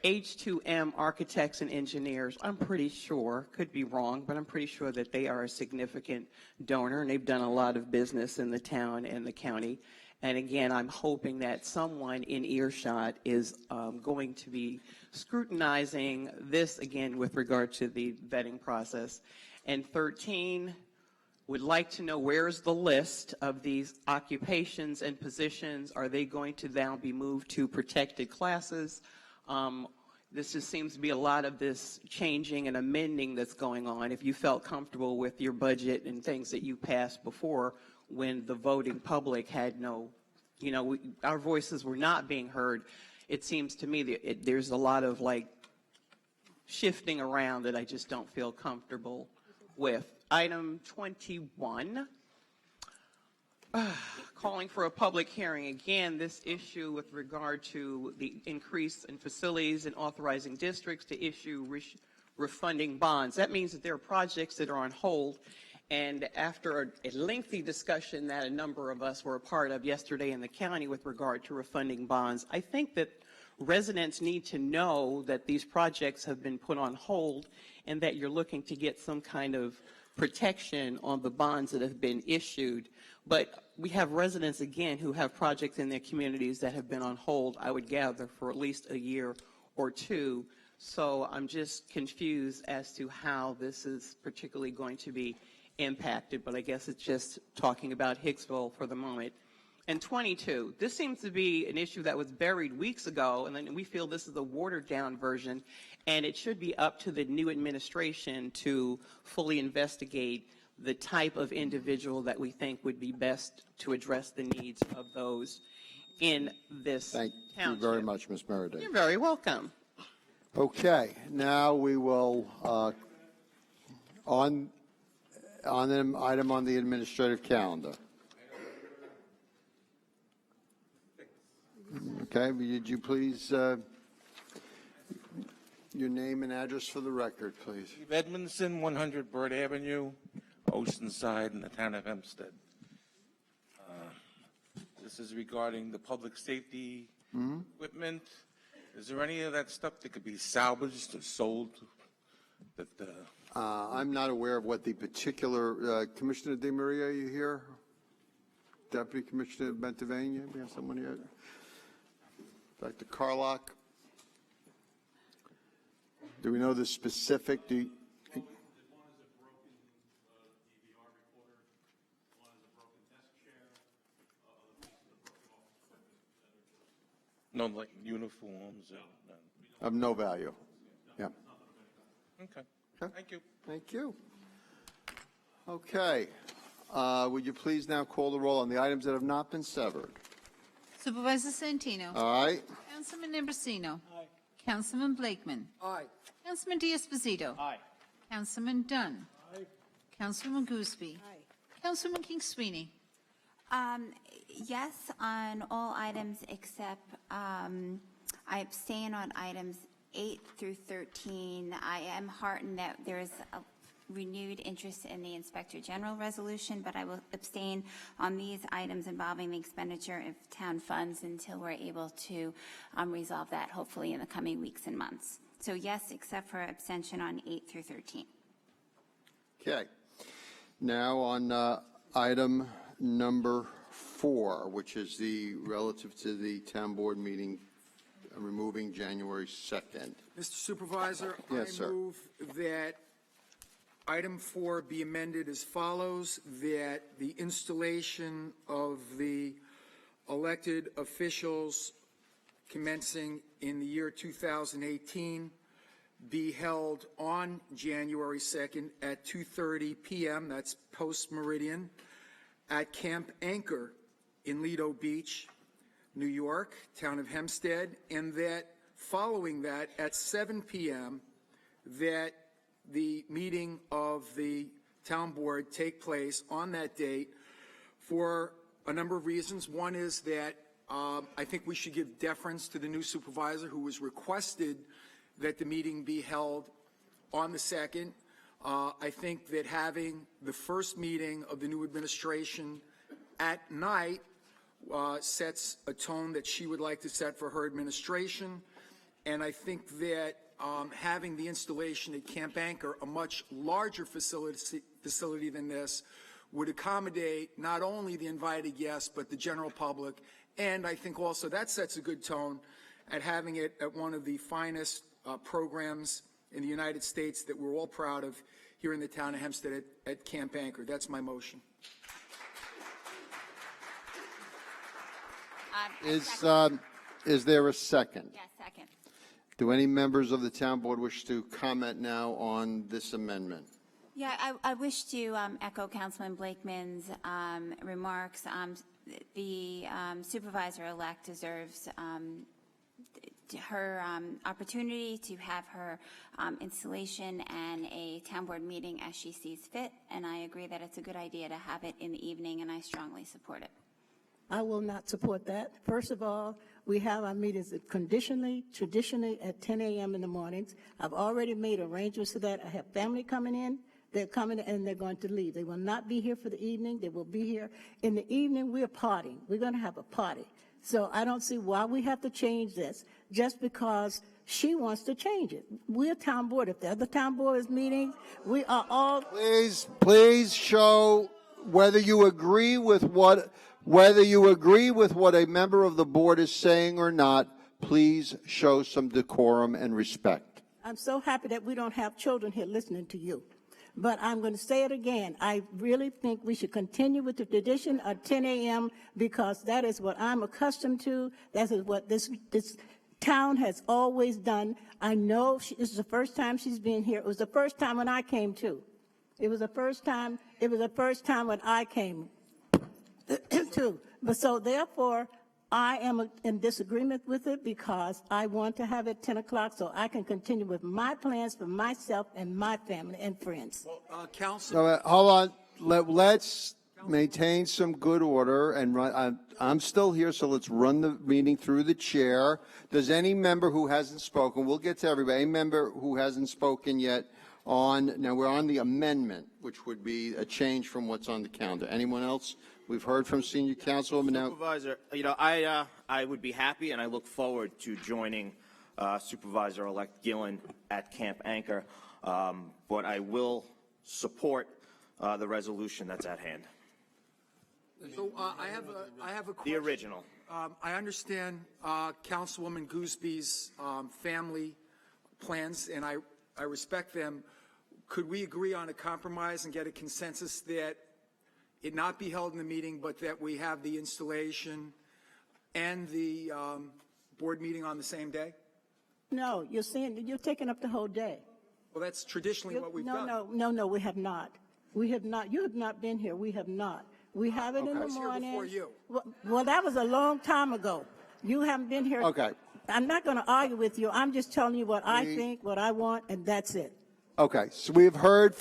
Speaker 13: H2M Architects and Engineers. I'm pretty sure, could be wrong, but I'm pretty sure that they are a significant donor, and they've done a lot of business in the town and the county. And again, I'm hoping that someone in earshot is going to be scrutinizing this again with regard to the vetting process. And 13, would like to know where's the list of these occupations and positions. Are they going to now be moved to protected classes? This just seems to be a lot of this changing and amending that's going on. If you felt comfortable with your budget and things that you passed before when the voting public had no, you know, our voices were not being heard, it seems to me that there's a lot of like shifting around that I just don't feel comfortable with. Item 21, calling for a public hearing. Again, this issue with regard to the increase in facilities and authorizing districts to issue refunding bonds. That means that there are projects that are on hold. And after a lengthy discussion that a number of us were a part of yesterday in the county with regard to refunding bonds, I think that residents need to know that these projects have been put on hold and that you're looking to get some kind of protection on the bonds that have been issued. But we have residents, again, who have projects in their communities that have been on hold, I would gather, for at least a year or two. So I'm just confused as to how this is particularly going to be impacted, but I guess it's just talking about Hicksville for the moment. And 22, this seems to be an issue that was buried weeks ago, and then we feel this is a watered-down version, and it should be up to the new administration to fully investigate the type of individual that we think would be best to address the needs of those in this township.
Speaker 1: Thank you very much, Ms. Meredith.
Speaker 13: You're very welcome.
Speaker 1: Okay, now we will, on an item on the administrative calendar. Okay, would you please, your name and address for the record, please?
Speaker 14: Steve Edmondson, 100 Bird Avenue, Oceanside, in the town of Hempstead. This is regarding the public safety equipment. Is there any of that stuff that could be salvaged or sold?
Speaker 1: I'm not aware of what the particular, Commissioner DeMaria, are you here? Deputy Commissioner of Pennsylvania, we have someone here? Dr. Carlock? Do we know the specific?
Speaker 14: No, like uniforms?
Speaker 1: Of no value. Yeah.
Speaker 14: Okay. Thank you.
Speaker 1: Thank you. Okay. Would you please now call the roll on the items that have not been severed?
Speaker 3: Supervisor Santino.
Speaker 1: Aye.
Speaker 3: Councilman Ambrosino. Councilman Blakeman.
Speaker 5: Aye.
Speaker 3: Councilman Diaz-Bazito.
Speaker 7: Aye.
Speaker 3: Councilman Dunn. Councilwoman Gooseby. Councilman King Sweeney.
Speaker 4: Yes, on all items except I abstain on items 8 through 13. I am heartened that there is a renewed interest in the Inspector General resolution, but I will abstain on these items involving the expenditure of town funds until we're able to resolve that, hopefully in the coming weeks and months. So yes, except for abstention on 8 through 13.
Speaker 1: Okay. Now on item number 4, which is the relative to the town board meeting removing January 2nd.
Speaker 5: Mr. Supervisor,
Speaker 1: Yes,
Speaker 5: I
Speaker 1: sir.
Speaker 5: move that item 4 be amended as follows, that the installation of the elected officials commencing in the year 2018 be held on January 2nd at 2:30 p.m., that's post-meridian, at Camp Anchor in Lido Beach, New York, town of Hempstead, and that following that at 7 p.m., that the meeting of the town board take place on that date for a number of reasons. One is that I think we should give deference to the new supervisor who was requested that the meeting be held on the 2nd. I think that having the first meeting of the new administration at night sets a tone that she would like to set for her administration. And I think that having the installation at Camp Anchor, a much larger facility than this, would accommodate not only the invited guests, but the general public. And I think also that sets a good tone at having it at one of the finest programs in the United States that we're all proud of here in the town of Hempstead at Camp Anchor. That's my motion.
Speaker 1: Is there a second?
Speaker 4: Yes, second.
Speaker 1: Do any members of the town board wish to comment now on this amendment?
Speaker 4: Yeah, I wish to echo Councilman Blakeman's remarks. The supervisor-elect deserves her opportunity to have her installation and a town board meeting as she sees fit, and I agree that it's a good idea to have it in the evening, and I strongly support it.
Speaker 6: I will not support that. First of all, we have our meetings traditionally at 10 a.m. in the mornings. I've already made arrangements for that. I have family coming in. They're coming and they're going to leave. They will not be here for the evening. They will be here. In the evening, we're partying. We're going to have a party. So I don't see why we have to change this just because she wants to change it. We're a town board. If the other town board is meeting, we are all.
Speaker 1: Please show whether you agree with what a member of the board is saying or not. Please show some decorum and respect.
Speaker 6: I'm so happy that we don't have children here listening to you. But I'm going to say it again. I really think we should continue with the tradition of 10 a.m. because that is what I'm accustomed to. That is what this town has always done. I know this is the first time she's been here. It was the first time when I came too. It was the first time when I came too. But so therefore, I am in disagreement with it because I want to have it 10 o'clock so I can continue with my plans for myself and my family and friends.
Speaker 5: Council.
Speaker 1: Hold on. Let's maintain some good order and run. I'm still here, so let's run the meeting through the chair. Does any member who hasn't spoken, we'll get to everybody, any member who hasn't spoken yet now we're on the amendment, which would be a change from what's on the calendar. Anyone else? We've heard from senior councilwoman now.
Speaker 7: Supervisor, I would be happy and I look forward to joining Supervisor-elect Gillen at Camp Anchor, but I will support the resolution that's at hand.
Speaker 5: So I have a question.
Speaker 7: The original.
Speaker 5: I understand Councilwoman Gooseby's family plans, and I respect them. Could we agree on a compromise and get a consensus that it not be held in the meeting, but that we have the installation and the board meeting on the same day?
Speaker 6: No, you're taking up the whole day.
Speaker 5: Well, that's traditionally what we've done.
Speaker 6: No, we have not. We have not. You have not been here. We have not. We have it in the
Speaker 5: was here
Speaker 6: morning.
Speaker 5: before you.
Speaker 6: Well, that was a long time ago. You haven't been here.
Speaker 1: Okay.
Speaker 6: I'm not going to argue with you. I'm just telling you what I think, what I want, and that's it.
Speaker 1: Okay, so we have heard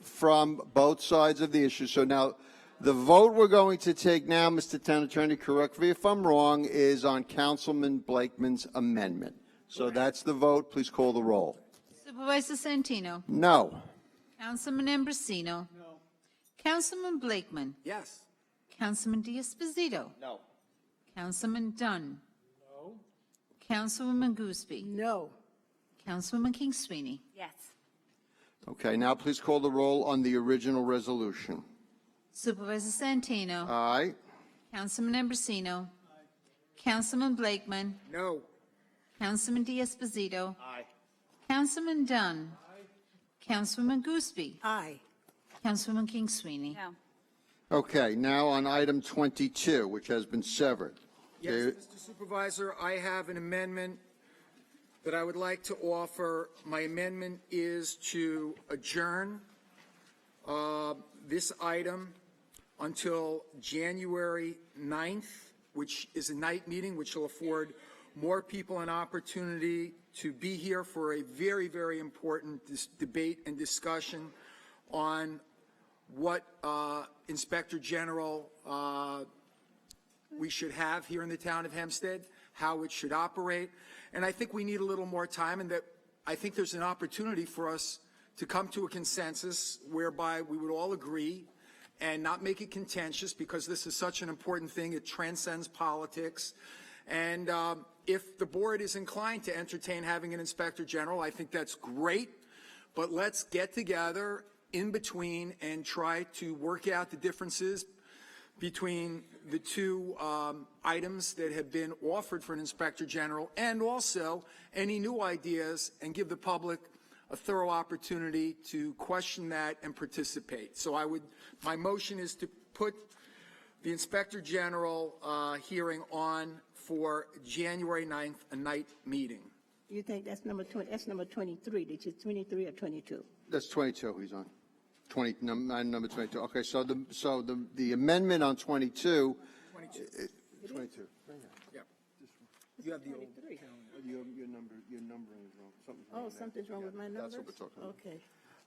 Speaker 1: from both sides of the issue. So now, the vote we're going to take now, Mr. Town Attorney, correct me if I'm wrong, is on Councilman Blakeman's amendment. So that's the vote. Please call the roll.
Speaker 3: Supervisor Santino.
Speaker 1: No.
Speaker 3: Councilman Ambrosino.
Speaker 2: No.
Speaker 3: Councilman Blakeman.
Speaker 5: Yes.
Speaker 3: Councilman D'Esposito.
Speaker 7: No.
Speaker 3: Councilman Dunn.
Speaker 2: No.
Speaker 3: Councilwoman Gooseby.
Speaker 6: No.
Speaker 3: Councilwoman King Sweeney.
Speaker 4: Yes.
Speaker 1: Okay, now please call the roll on the original resolution.
Speaker 3: Supervisor Santino.
Speaker 1: Aye.
Speaker 3: Councilman Ambrosino. Councilman Blakeman.
Speaker 5: No.
Speaker 3: Councilman D'Esposito.
Speaker 7: Aye.
Speaker 3: Councilman Dunn. Councilwoman Gooseby.
Speaker 6: Aye.
Speaker 3: Councilwoman King Sweeney.
Speaker 4: No.
Speaker 1: Okay, now on item 22, which has been severed.
Speaker 5: Yes,
Speaker 1: There-
Speaker 5: Mr. Supervisor, I have an amendment that I would like to offer. My amendment is to adjourn this item until January 9th, which is a night meeting, which will afford more people an opportunity to be here for a very, very important debate and discussion on what Inspector General we should have here in the town of Hempstead, how it should operate. And I think we need a little more time, and that I think there's an opportunity for us to come to a consensus whereby we would all agree and not make it contentious, because this is such an important thing. It transcends politics. And if the board is inclined to entertain having an Inspector General, I think that's great. But let's get together in between and try to work out the differences between the two items that have been offered for an Inspector General, and also any new ideas, and give the public a thorough opportunity to question that and participate. So my motion is to put the Inspector General hearing on for January 9th, a night meeting.
Speaker 6: You think that's number 20? That's number 23. Did you 23 or 22?
Speaker 1: That's 22 he's on. Number 22. Okay, so the amendment on 22. 22.
Speaker 5: Yep. You have the old.
Speaker 1: Your numbering is wrong. Something's wrong.
Speaker 6: Oh, something's wrong with my numbers?
Speaker 1: That's what we're talking about.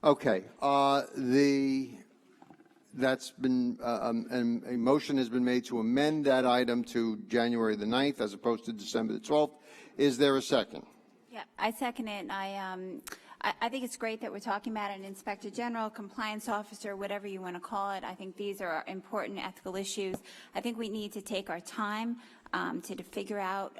Speaker 6: Okay.
Speaker 1: Okay, that's been, a motion has been made to amend that item to January the 9th as opposed to December the 12th. Is there a second?
Speaker 4: Yeah, I second it. I think it's great that we're talking about an Inspector General, compliance officer, whatever you want to call it. I think these are important ethical issues. I think we need to take our time to figure out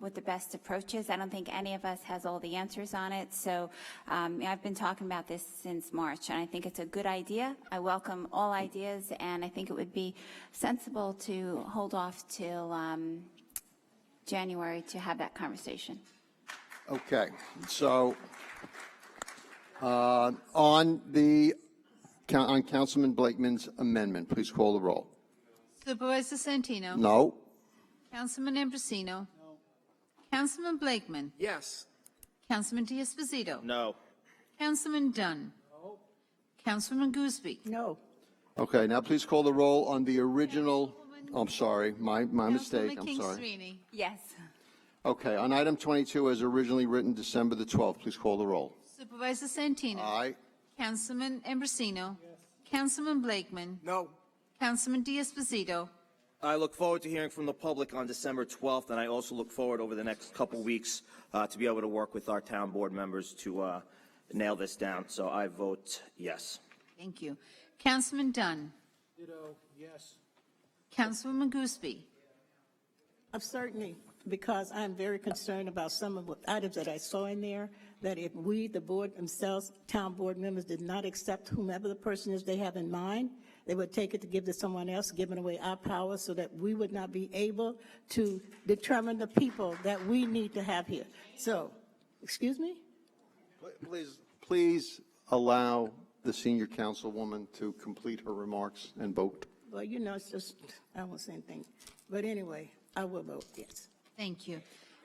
Speaker 4: what the best approach is. I don't think any of us has all the answers on it. So I've been talking about this since March, and I think it's a good idea. I welcome all ideas, and I think it would be sensible to hold off till January to have that conversation.
Speaker 1: Okay, so on Councilman Blakeman's amendment, please call the roll.
Speaker 3: Supervisor Santino.
Speaker 1: No.
Speaker 3: Councilman Ambrosino. No. Councilman Blakeman.
Speaker 5: Yes.
Speaker 3: Councilman D'Esposito.
Speaker 7: No.
Speaker 3: Councilman Dunn.
Speaker 2: No.
Speaker 3: Councilwoman Gooseby.
Speaker 6: No.
Speaker 1: Okay, now please call the roll on the original. I'm sorry, my mistake.
Speaker 3: Councilwoman
Speaker 1: I'm
Speaker 3: King
Speaker 1: sorry.
Speaker 3: Sweeney.
Speaker 4: Yes.
Speaker 1: Okay, on item 22 as originally written December the 12th, please call the roll.
Speaker 3: Supervisor Santino.
Speaker 1: Aye.
Speaker 3: Councilman Ambrosino. Yes. Councilman Blakeman.
Speaker 5: No.
Speaker 3: Councilman D'Esposito.
Speaker 7: I look forward to hearing from the public on December 12th, and I also look forward over the next couple weeks to be able to work with our town board members to nail this down. So I vote yes.
Speaker 3: Thank you. Councilman Dunn.
Speaker 2: Ditto, yes.
Speaker 3: Councilwoman Gooseby.
Speaker 6: Certainly, because I'm very concerned about some of the items that I saw in there, that if we, the board themselves, town board members, did not accept whomever the person is they have in mind, they would take it to give to someone else, giving away our power so that we would not be able to determine the people that we need to have here. So, excuse me?
Speaker 1: Please allow the senior councilwoman to complete her remarks and vote.
Speaker 6: Well, you know, it's just, I won't say anything. But anyway, I will vote yes.
Speaker 3: Thank you.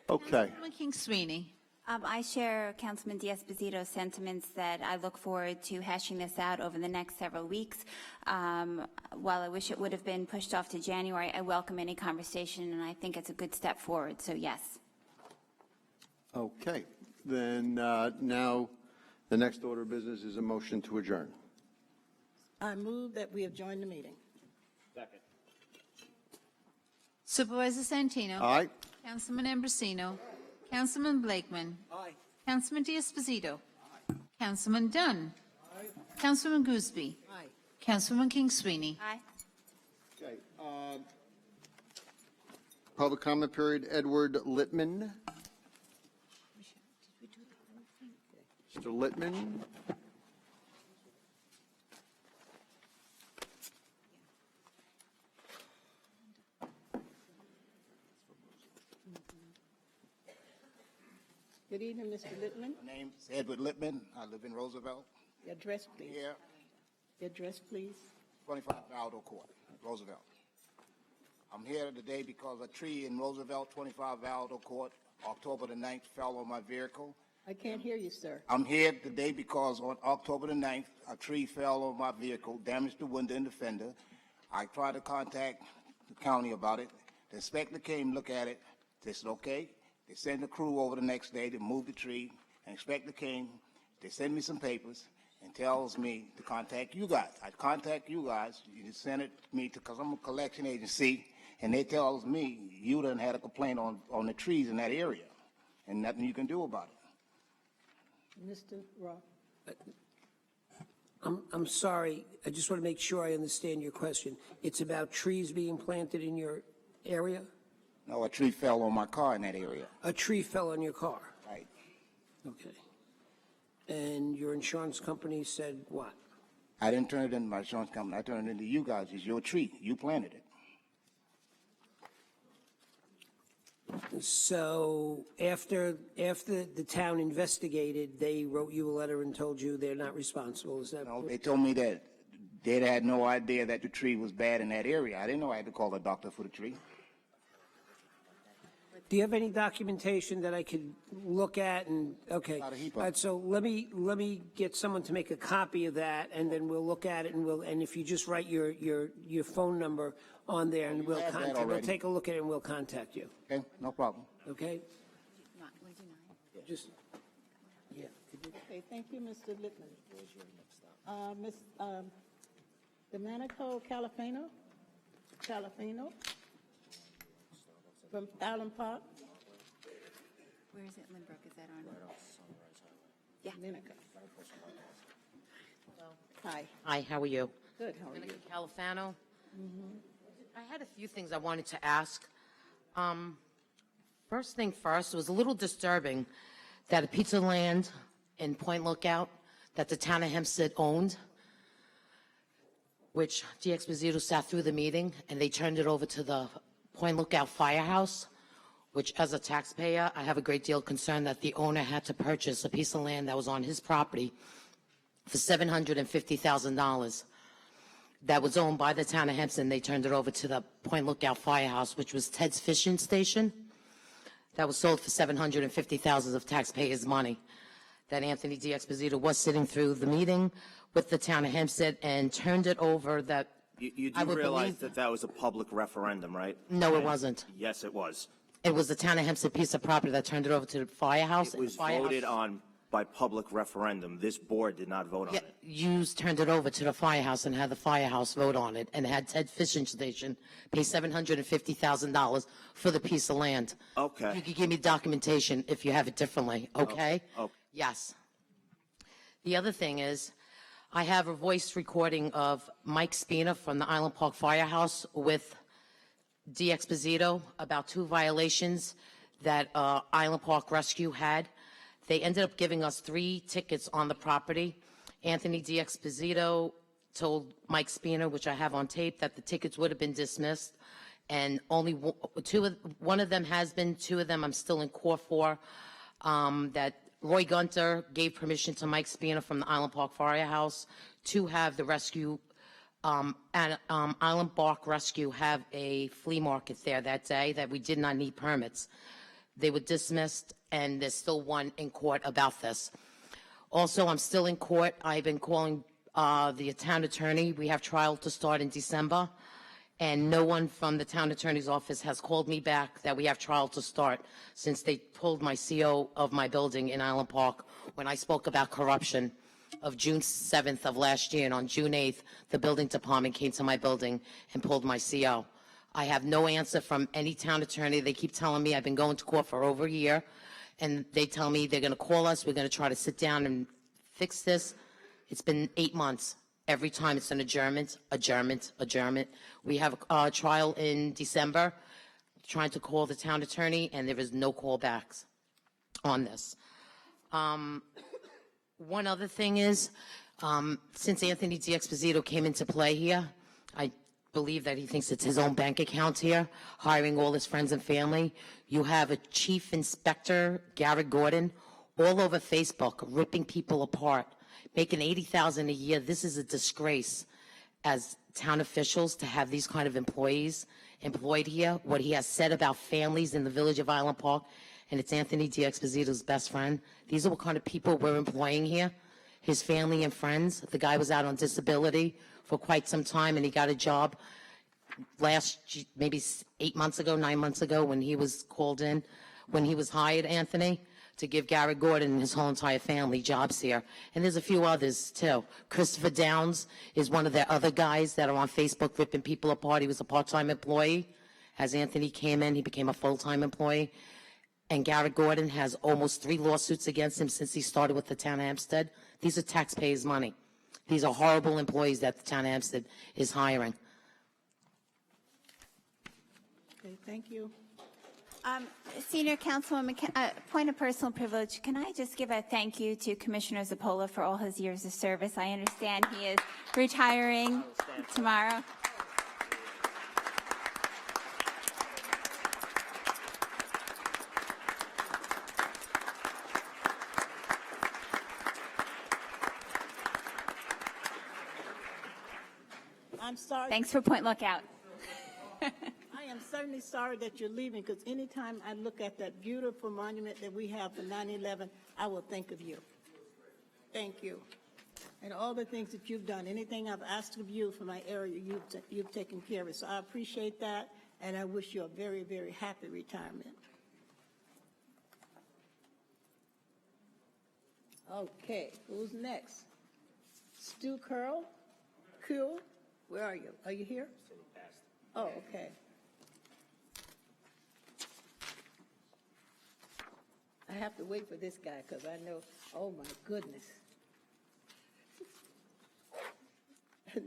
Speaker 1: Okay.
Speaker 3: Councilwoman King Sweeney.
Speaker 4: I share Councilman D'Esposito's sentiments that I look forward to hashing this out over the next several weeks. While I wish it would have been pushed off to January, I welcome any conversation, and I think it's a good step forward, so yes.
Speaker 1: Okay, then now the next order of business is a motion to adjourn.
Speaker 6: I move that we have joined the meeting.
Speaker 7: Second.
Speaker 3: Supervisor Santino.
Speaker 1: Aye.
Speaker 3: Councilman Ambrosino. Councilman Blakeman.
Speaker 5: Aye.
Speaker 3: Councilman D'Esposito. Councilman Dunn. Councilman Gooseby.
Speaker 6: Aye.
Speaker 3: Councilman King Sweeney.
Speaker 4: Aye.
Speaker 1: Okay. Public comment period, Edward Littman. Mr. Littman.
Speaker 6: Good evening, Mr. Littman.
Speaker 15: My name's Edward Lippman. I live in Roosevelt.
Speaker 6: Your address, please.
Speaker 15: Here,
Speaker 6: Your address, please.
Speaker 15: 25 Valdo Court, Roosevelt. I'm here today because a tree in Roosevelt, 25 Valdo Court, October the 9th, fell on my vehicle.
Speaker 6: I can't hear you, sir.
Speaker 15: I'm here today because on October the 9th, a tree fell on my vehicle, damaged the window and the fender. I tried to contact the county about it. The inspector came, look at it. They said, okay. They sent the crew over the next day to move the tree. An inspector came. They sent me some papers and tells me to contact you guys. I contact you guys. You send it to me because I'm a collection agency, and they tells me you done had a complaint on the trees in that area, and nothing you can do about it.
Speaker 6: Mr. Roth.
Speaker 9: I'm sorry. I just want to make sure I understand your question. It's about trees being planted in your area?
Speaker 15: No, a tree fell on my car in that area.
Speaker 9: A tree fell on your car?
Speaker 15: Right.
Speaker 9: Okay. And your insurance company said what?
Speaker 15: I didn't turn it into my insurance company. I turned it into you guys. It's your tree. You planted it.
Speaker 9: So after the town investigated, they wrote you a letter and told you they're not responsible. Is that?
Speaker 15: No, they told me that they had no idea that the tree was bad in that area. I didn't know I had to call a doctor for the tree.
Speaker 9: Do you have any documentation that I could look at and, okay.
Speaker 15: About a heap of
Speaker 9: All right, so let me get someone to make a copy of that, and then we'll look at it, and if you just write your phone number on there, and we'll
Speaker 15: have that
Speaker 9: contact, we'll
Speaker 15: already.
Speaker 9: take a look at it and we'll contact you,
Speaker 15: Okay, no problem.
Speaker 9: okay? Just, yeah.
Speaker 6: Okay, thank you, Mr. Littman. Ms. Domenico Calafano? Calafano? From Allen Park?
Speaker 4: Where is it, Lynbrook? Is that on? Yeah.
Speaker 6: Domenico. Hi.
Speaker 16: Hi, how are you?
Speaker 6: Good, how are you?
Speaker 16: Califano. I had a few things I wanted to ask. First thing first, it was a little disturbing that a pizza land in Point Lookout that the town of Hempstead owned, which D'Esposito sat through the meeting, and they turned it over to the Point Lookout Firehouse, which as a taxpayer, I have a great deal of concern that the owner had to purchase a piece of land that was on his property for $750,000 that was owned by the town of Hempstead. They turned it over to the Point Lookout Firehouse, which was Ted's Fishing Station. That was sold for $750,000 of taxpayers' money. That Anthony D'Esposito was sitting through the meeting with the town of Hempstead and turned it over that
Speaker 7: You
Speaker 16: I
Speaker 7: do
Speaker 16: would
Speaker 7: realize
Speaker 16: believe-
Speaker 7: that that was a public referendum, right?
Speaker 16: No, it wasn't.
Speaker 7: Yes, it was.
Speaker 16: It was the town of Hempstead piece of property that turned it over to the firehouse.
Speaker 7: It was voted on by public referendum. This board did not vote on
Speaker 16: Yeah,
Speaker 7: it.
Speaker 16: you turned it over to the firehouse and had the firehouse vote on it, and had Ted Fishing Station pay $750,000 for the piece of land.
Speaker 7: Okay.
Speaker 16: You could give me documentation if you have it differently, okay?
Speaker 7: Okay.
Speaker 16: Yes. The other thing is, I have a voice recording of Mike Spina from the Island Park Firehouse with D'Esposito about 2 violations that Island Park Rescue had. They ended up giving us 3 tickets on the property. Anthony D'Esposito told Mike Spina, which I have on tape, that the tickets would have been dismissed, and only one of them has been, 2 of them I'm still in court for, that Roy Gunter gave permission to Mike Spina from the Island Park Firehouse to have the rescue, Island Park Rescue have a flea market there that day, that we did not need permits. They were dismissed, and there's still one in court about this. Also, I'm still in court. I've been calling the town attorney. We have trial to start in December, and no one from the town attorney's office has called me back that we have trial to start since they pulled my CO of my building in Island Park when I spoke about corruption of June 7th of last year. And on June 8th, the building department came to my building and pulled my CO. I have no answer from any town attorney. They keep telling me I've been going to court for over a year, and they tell me they're going to call us. We're going to try to sit down and fix this. It's been 8 months. Every time it's an adjournment, adjournment, adjournment. We have a trial in December, trying to call the town attorney, and there is no callbacks on this. One other thing is, since Anthony D'Exposito came into play here, I believe that he thinks it's his own bank account here, hiring all his friends and family. You have a chief inspector, Garrett Gordon, all over Facebook, ripping people apart, making $80,000 a year. This is a disgrace as town officials to have these kind of employees employed here. What he has said about families in the village of Island Park, and it's Anthony D'Exposito's best friend. These are what kind of people we're employing here, his family and friends. The guy was out on disability for quite some time, and he got a job maybe 8 months ago, 9 months ago, when he was called in, when he was hired, Anthony, to give Garrett Gordon and his whole entire family jobs here. And there's a few others, too. Christopher Downs is one of the other guys that are on Facebook ripping people apart. He was a part-time employee. As Anthony came in, he became a full-time employee. And Garrett Gordon has almost 3 lawsuits against him since he started with the town of Hempstead. These are taxpayers' money. These are horrible employees that the town of Hempstead is hiring.
Speaker 6: Okay, thank you.
Speaker 4: Senior Councilwoman, point of personal privilege, can I just give a thank you to Commissioner Zappola for all his years of service? I understand he is retiring tomorrow.
Speaker 6: I'm sorry.
Speaker 4: Thanks for Point Lookout.
Speaker 6: I am certainly sorry that you're leaving, because anytime I look at that beautiful monument that we have for 9/11, I will think of you. Thank you. And all the things that you've done, anything I've asked of you for my area, you've taken care of it. So I appreciate that, and I wish you a very, very happy retirement. Okay, who's next? Stu Curl? Where are you? Are you here? Oh, okay. I have to wait for this guy because I know, oh my goodness.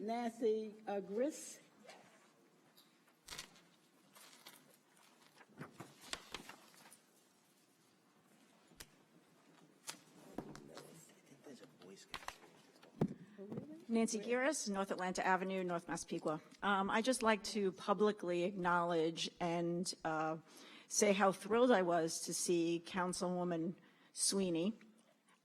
Speaker 6: Nancy Gris.
Speaker 17: Nancy Giras, North Atlanta Avenue, North Massapequa. I'd just like to publicly acknowledge and say how thrilled I was to see Councilwoman Sweeney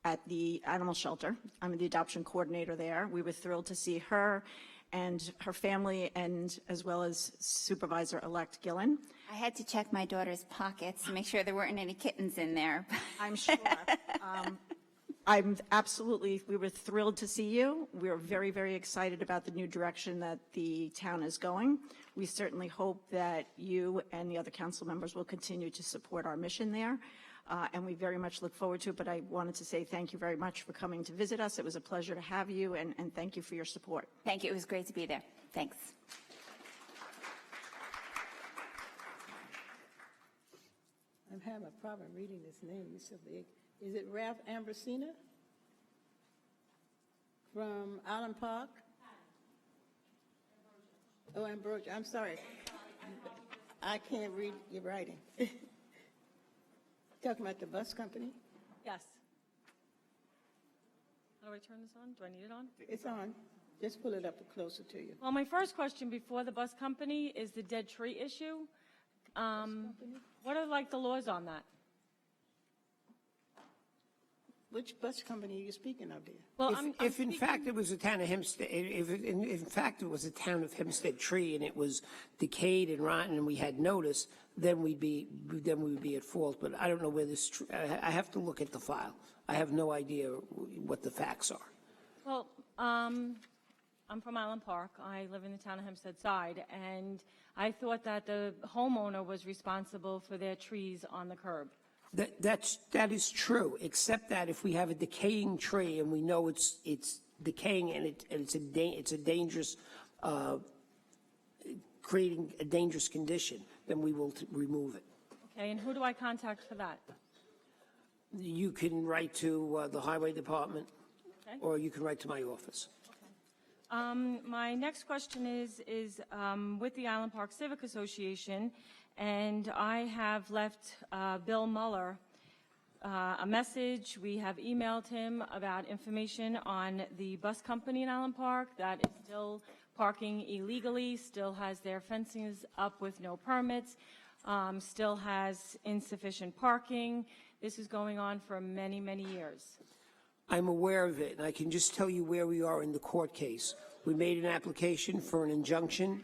Speaker 17: at the animal shelter. I'm the adoption coordinator there. We were thrilled to see her and her family, and as well as Supervisor-elect Gillen.
Speaker 4: I had to check my daughter's pockets to make sure there weren't any kittens in there.
Speaker 17: I'm sure. We were thrilled to see you. We are very, very excited about the new direction that the town is going. We certainly hope that you and the other council members will continue to support our mission there. And we very much look forward to it. But I wanted to say thank you very much for coming to visit us. It was a pleasure to have you, and thank you for your support.
Speaker 4: Thank you. It was great to be there. Thanks.
Speaker 6: I'm having a problem reading this name. It's so big. Is it Ralph Ambrosina from Island Park? Oh, Ambrosia. I'm sorry. I can't read your writing. Talking about the bus company?
Speaker 18: Yes. How do I turn this on? Do I need it on?
Speaker 6: It's on. Just pull it up closer to you.
Speaker 18: Well, my first question before the bus company is the dead tree issue. What are like the laws on that?
Speaker 6: Which bus company are you speaking of there?
Speaker 18: Well,
Speaker 9: If in fact it was a town of Hempstead, if in fact it was a town of Hempstead tree and it was decayed and rotten and we had notice, then we'd be at fault. But I don't know where this. I have to look at the file. I have no idea what the facts are.
Speaker 18: Well, I'm from Island Park. I live in the town of Hempstead side, and I thought that the homeowner was responsible for their trees on the curb.
Speaker 9: That is true, except that if we have a decaying tree and we know it's decaying and it's a dangerous, creating a dangerous condition, then we will remove it.
Speaker 18: Okay, and who do I contact for that?
Speaker 9: You can write to the highway department,
Speaker 18: Okay.
Speaker 9: or you can write to my office.
Speaker 18: My next question is with the Island Park Civic Association, and I have left Bill Muller a message. We have emailed him about information on the bus company in Island Park that is still parking illegally, still has their fences up with no permits, still has insufficient parking. This is going on for many, many years.
Speaker 9: I'm aware of it, and I can just tell you where we are in the court case. We made an application for an injunction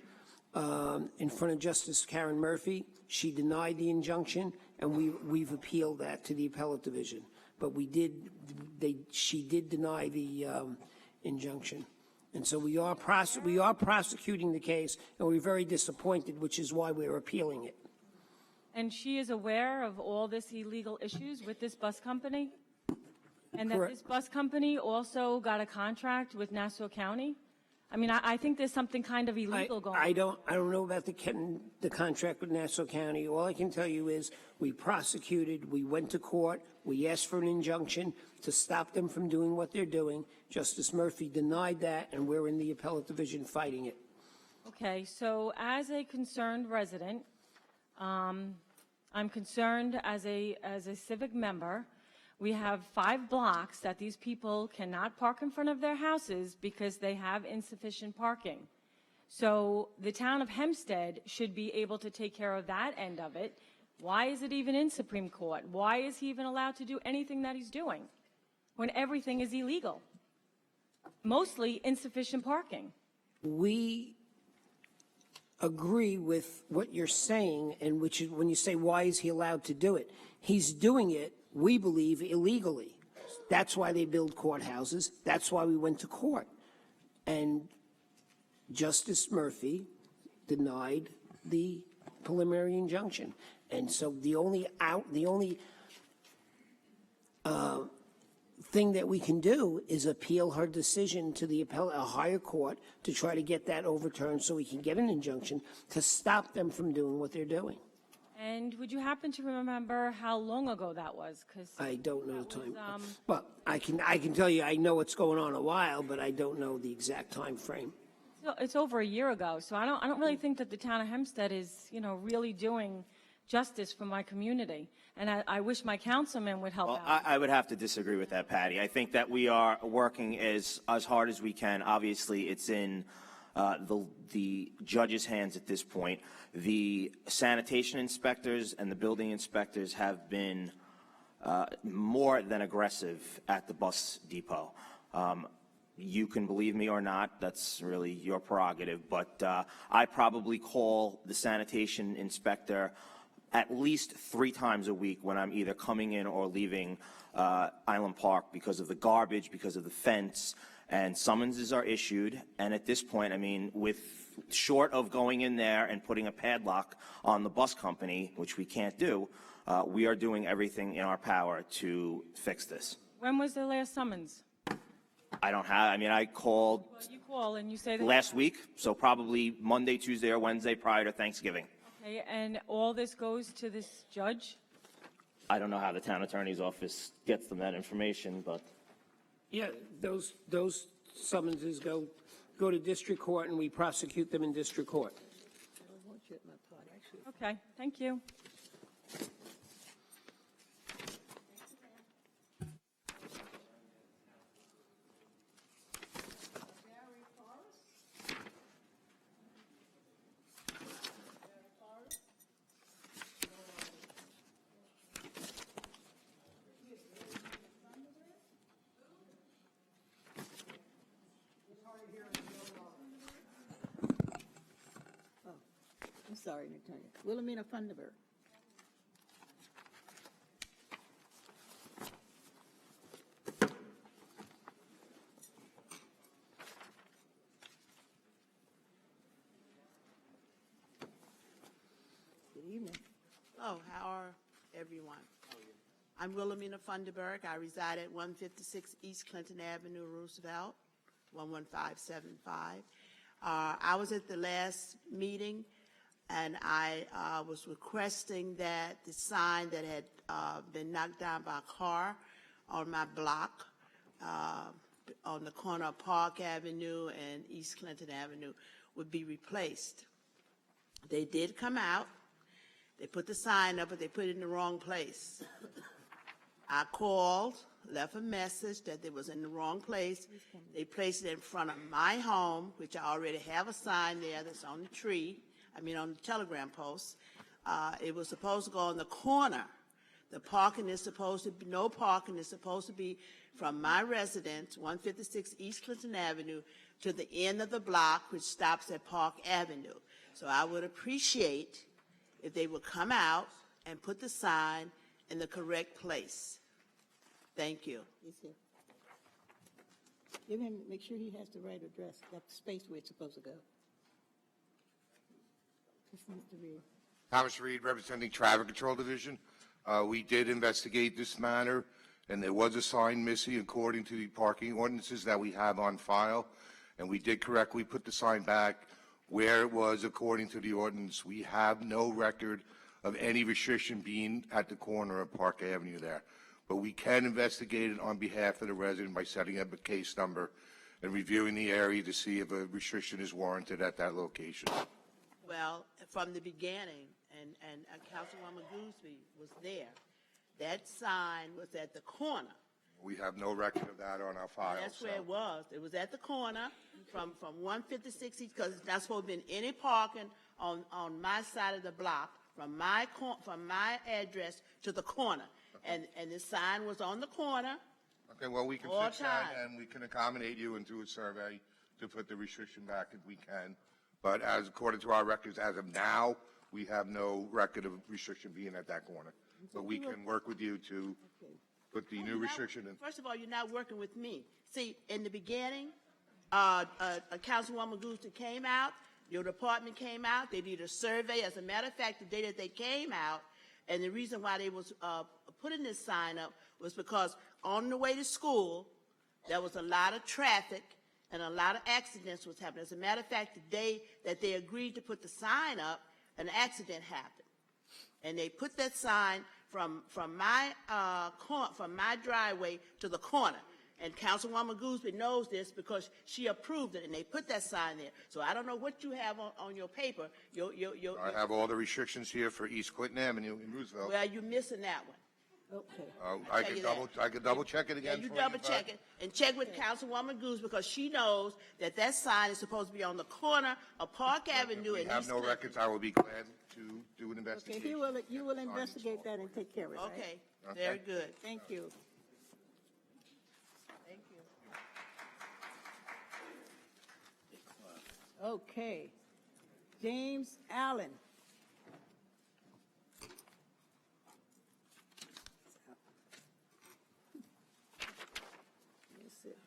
Speaker 9: in front of Justice Karen Murphy. She denied the injunction, and we've appealed that to the appellate division. But she did deny the injunction. And so we are prosecuting the case, and we're very disappointed, which is why we're appealing it.
Speaker 18: And she is aware of all this illegal issues with this bus company? And that
Speaker 9: Correct.
Speaker 18: this bus company also got a contract with Nassau County? I mean, I think there's something kind of illegal going on.
Speaker 9: I don't know about the contract with Nassau County. All I can tell you is we prosecuted, we went to court, we asked for an injunction to stop them from doing what they're doing. Justice Murphy denied that, and we're in the appellate division fighting it.
Speaker 18: Okay, so as a concerned resident, I'm concerned as a civic member. We have 5 blocks that these people cannot park in front of their houses because they have insufficient parking. So the town of Hempstead should be able to take care of that end of it. Why is it even in Supreme Court? Why is he even allowed to do anything that he's doing when everything is illegal? Mostly insufficient parking.
Speaker 9: We agree with what you're saying, and which is when you say, why is he allowed to do it? He's doing it, we believe, illegally. That's why they build courthouses. That's why we went to court. And Justice Murphy denied the preliminary injunction. And so the only thing that we can do is appeal her decision to the a higher court to try to get that overturned so we can get an injunction to stop them from doing what they're doing.
Speaker 18: And would you happen to remember how long ago that was? Because
Speaker 9: I don't know the time. Well, I can tell you I know what's going on a while, but I don't know the exact time frame.
Speaker 18: It's over a year ago, so I don't really think that the town of Hempstead is, really doing justice for my community. And I wish my councilman would help
Speaker 7: Well,
Speaker 18: out.
Speaker 7: I would have to disagree with that, Patty. I think that we are working as hard as we can. Obviously, it's in the judge's hands at this point. The sanitation inspectors and the building inspectors have been more than aggressive at the bus depot. You can believe me or not, that's really your prerogative, but I probably call the sanitation inspector at least 3 times a week when I'm either coming in or leaving Island Park because of the garbage, because of the fence, and summonses are issued. And at this point, I mean, short of going in there and putting a padlock on the bus company, which we can't do, we are doing everything in our power to fix this.
Speaker 18: When was the last summons?
Speaker 7: I called
Speaker 18: Well, you call and you say that.
Speaker 7: last week, so probably Monday, Tuesday, or Wednesday prior to Thanksgiving.
Speaker 18: Okay, and all this goes to this judge?
Speaker 7: I don't know how the town attorney's office gets them that information, but
Speaker 9: Yeah, those summonses go to district court, and we prosecute them in district court.
Speaker 18: Okay, thank you.
Speaker 6: sorry, Attorney. Wilhelmina Funderburg. Good evening.
Speaker 19: Hello, how are everyone? I'm Wilhelmina Funderburg. I reside at 156 East Clinton Avenue, Roosevelt, 11575. I was at the last meeting, and I was requesting that the sign that had been knocked down by a car on my block on the corner of Park Avenue and East Clinton Avenue would be replaced. They did come out. They put the sign up, but they put it in the wrong place. I called, left a message that it was in the wrong place. They placed it in front of my home, which I already have a sign there that's on the tree, on the telegram post. It was supposed to go on the corner. The parking is supposed to be, no parking is supposed to be from my residence, 156 East Clinton Avenue, to the end of the block, which stops at Park Avenue. So I would appreciate if they would come out and put the sign in the correct place. Thank you.
Speaker 6: Yes, sir. Give him, make sure he has the right address, that space where it's supposed to go. This is Mr. Reed.
Speaker 20: Thomas Reed, representing Traffic Control Division. We did investigate this matter, and there was a sign missing according to the parking ordinances that we have on file, and we did correctly put the sign back where it was according to the ordinance. We have no record of any restriction being at the corner of Park Avenue there, but we can investigate it on behalf of the resident by setting up a case number and reviewing the area to see if a restriction is warranted at that location.
Speaker 19: Well, from the beginning, and Councilwoman Gooseby was there, that sign was at the corner.
Speaker 20: We have no record of that on our file.
Speaker 19: That's where it was. It was at the corner from 156 East, because it's not supposed to be any parking on my side of the block from my address to the corner. And the sign was on the corner.
Speaker 20: Okay, well, we can
Speaker 19: All
Speaker 20: fix that,
Speaker 19: time.
Speaker 20: and we can accommodate you and do a survey to put the restriction back if we can. But as according to our records, as of now, we have no record of restriction being at that corner. But we can work with you to put the new restriction in.
Speaker 19: First of all, you're not working with me. See, in the beginning, Councilwoman Gooster came out, your department came out, they did a survey. As a matter of fact, the day that they came out, and the reason why they was putting this sign up was because on the way to school, there was a lot of traffic and a lot of accidents was happening. As a matter of fact, the day that they agreed to put the sign up, an accident happened. And they put that sign from my driveway to the corner. And Councilwoman Gooseby knows this because she approved it, and they put that sign there. So I don't know what you have on your paper.
Speaker 20: I have all the restrictions here for East Clinton Avenue in Roosevelt.
Speaker 19: Well, you're missing that one.
Speaker 6: Okay.
Speaker 20: I could double check it again.
Speaker 19: Yeah, you
Speaker 20: for
Speaker 19: double check it and check with Councilwoman Goose because she knows that sign is supposed to be on the corner of Park Avenue
Speaker 20: We
Speaker 19: and
Speaker 20: have
Speaker 19: East
Speaker 20: no
Speaker 19: Clinton.
Speaker 20: records. I will be glad to do an
Speaker 6: Okay,
Speaker 20: investigation.
Speaker 6: you will investigate that and take care of it, right?
Speaker 19: Okay, very good.
Speaker 6: Thank you.
Speaker 19: Thank you.
Speaker 6: Okay. James Allen. That's it.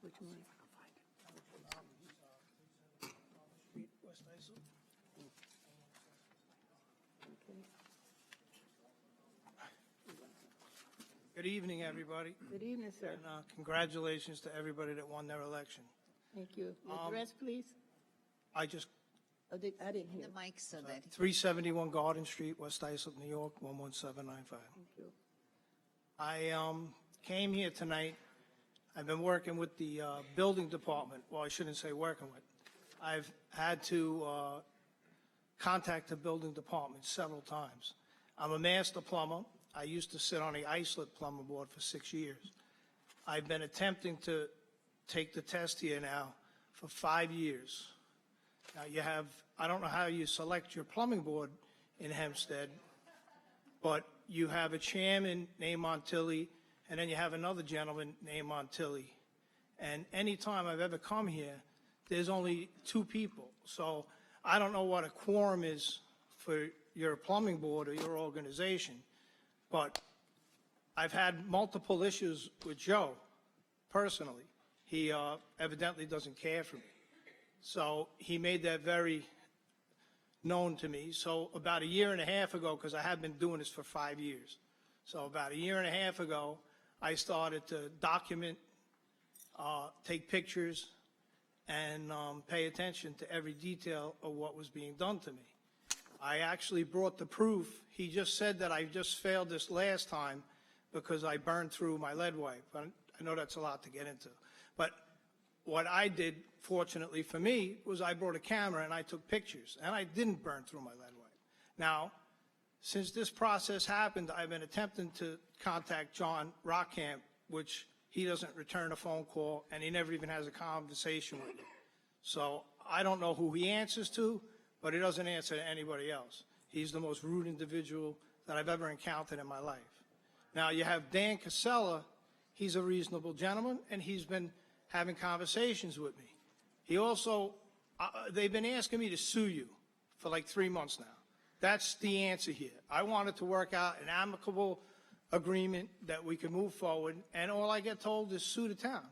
Speaker 6: Which one?
Speaker 2: West Isle.
Speaker 6: Okay.
Speaker 2: Good evening, everybody.
Speaker 6: Good evening, sir.
Speaker 2: And congratulations to everybody that won their election.
Speaker 6: Thank you. Your address, please?
Speaker 2: I just,
Speaker 6: I didn't hear.
Speaker 3: The mic so that.
Speaker 2: 371 Garden Street, West Islip, New York, 11795.
Speaker 6: Thank you.
Speaker 2: I came here tonight. I've been working with the building department. Well, I shouldn't say working with. I've had to contact the building department several times. I'm a master plumber. I used to sit on the Islip plumber board for 6 years. I've been attempting to take the test here now for 5 years. Now you have, I don't know how you select your plumbing board in Hempstead, but you have a chairman named Montilli, and then you have another gentleman named Montilli. And any time I've ever come here, there's only 2 people. So I don't know what a quorum is for your plumbing board or your organization, but I've had multiple issues with Joe personally. He evidently doesn't care for me. So he made that very known to me. So about a year and a half ago, because I have been doing this for 5 years, so about a year and a half ago, I started to document, take pictures, and pay attention to every detail of what was being done to me. I actually brought the proof. He just said that I just failed this last time because I burned through my lead wipe. I know that's a lot to get into. But what I did, fortunately for me, was I brought a camera and I took pictures, and I didn't burn through my lead wipe. Now, since this process happened, I've been attempting to contact John Rockcamp, which he doesn't return a phone call, and he never even has a conversation with me. So I don't know who he answers to, but he doesn't answer to anybody else. He's the most rude individual that I've ever encountered in my life. Now, you have Dan Casella. He's a reasonable gentleman, and he's been having conversations with me. He also, they've been asking me to sue you for like 3 months now. That's the answer here. I wanted to work out an amicable agreement that we could move forward, and all I get told is sue the town.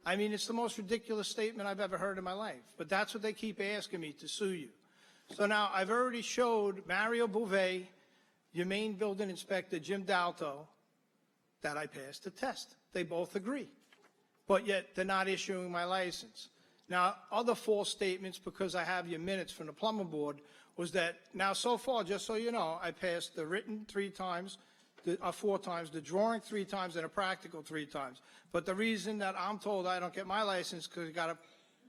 Speaker 2: I mean, it's the most ridiculous statement I've ever heard in my life, but that's what they keep asking me, to sue you. So now I've already showed Mario Bouvet, your main building inspector, Jim Dalto, that I passed the test. They both agree, but yet they're not issuing my license. Now, other false statements, because I have your minutes from the plumbing board, was that now so far, just so you know, I passed the written 3 times, 4 times, the drawing 3 times, and a practical 3 times. But the reason that I'm told I don't get my license because I got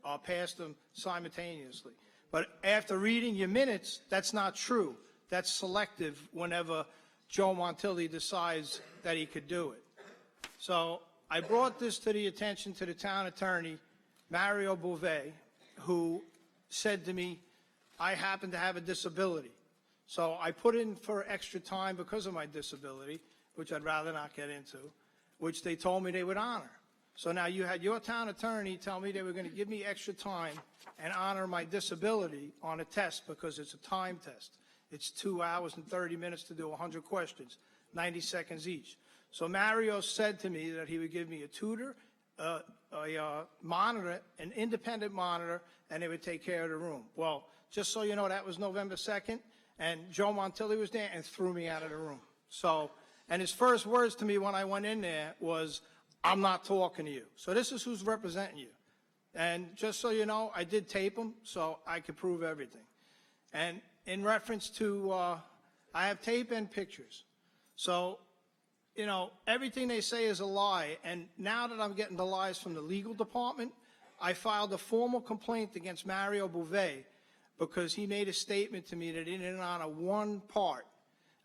Speaker 2: to pass them simultaneously. But after reading your minutes, that's not true. That's selective whenever Joe Montilli decides that he could do it. So I brought this to the attention to the town attorney, Mario Bouvet, who said to me, I happen to have a disability. So I put in for extra time because of my disability, which I'd rather not get into, which they told me they would honor. So now you had your town attorney tell me they were going to give me extra time and honor my disability on a test because it's a time test. It's 2 hours and 30 minutes to do 100 questions, 90 seconds each. So Mario said to me that he would give me a tutor, a monitor, an independent monitor, and they would take care of the room. Well, just so you know, that was November 2nd, and Joe Montilli was there and threw me out of the room. So, and his first words to me when I went in there was, I'm not talking to you. So this is who's representing you. And just so you know, I did tape them so I could prove everything. And in reference to, I have tape and pictures. So, you know, everything they say is a lie. And now that I'm getting the lies from the legal department, I filed a formal complaint against Mario Bouvet because he made a statement to me that he didn't honor one part.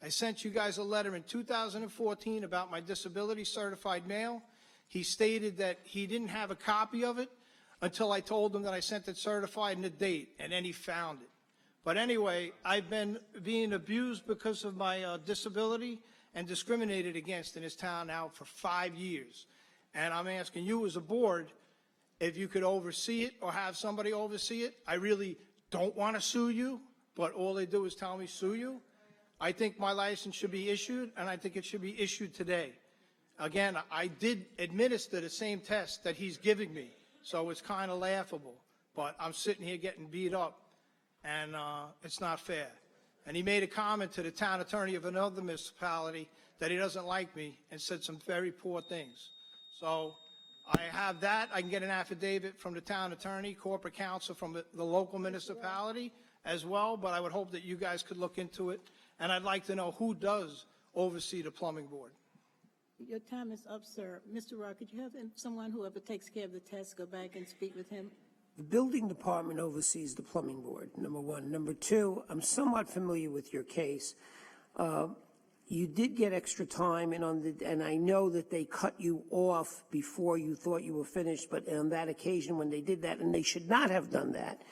Speaker 2: I sent you guys a letter in 2014 about my disability certified mail. He stated that he didn't have a copy of it until I told him that I sent it certified and the date, and then he found it. But anyway, I've been being abused because of my disability and discriminated against in this town now for 5 years. And I'm asking you as a board if you could oversee it or have somebody oversee it. I really don't want to sue you, but all they do is tell me sue you. I think my license should be issued, and I think it should be issued today. Again, I did administer the same test that he's giving me, so it's kind of laughable. But I'm sitting here getting beat up, and it's not fair. And he made a comment to the town attorney of another municipality that he doesn't like me and said some very poor things. So I have that. I can get an affidavit from the town attorney, corporate counsel from the local municipality as well, but I would hope that you guys could look into it. And I'd like to know who does oversee the plumbing board.
Speaker 6: Your time is up, sir. Mr. Rock, could you have someone, whoever takes care of the test, go back and speak with him?
Speaker 9: The building department oversees the plumbing board, number one. Number two, I'm somewhat familiar with your case. You did get extra time, and I know that they cut you off before you thought you were finished, but on that occasion when they did that, and they should not have done that,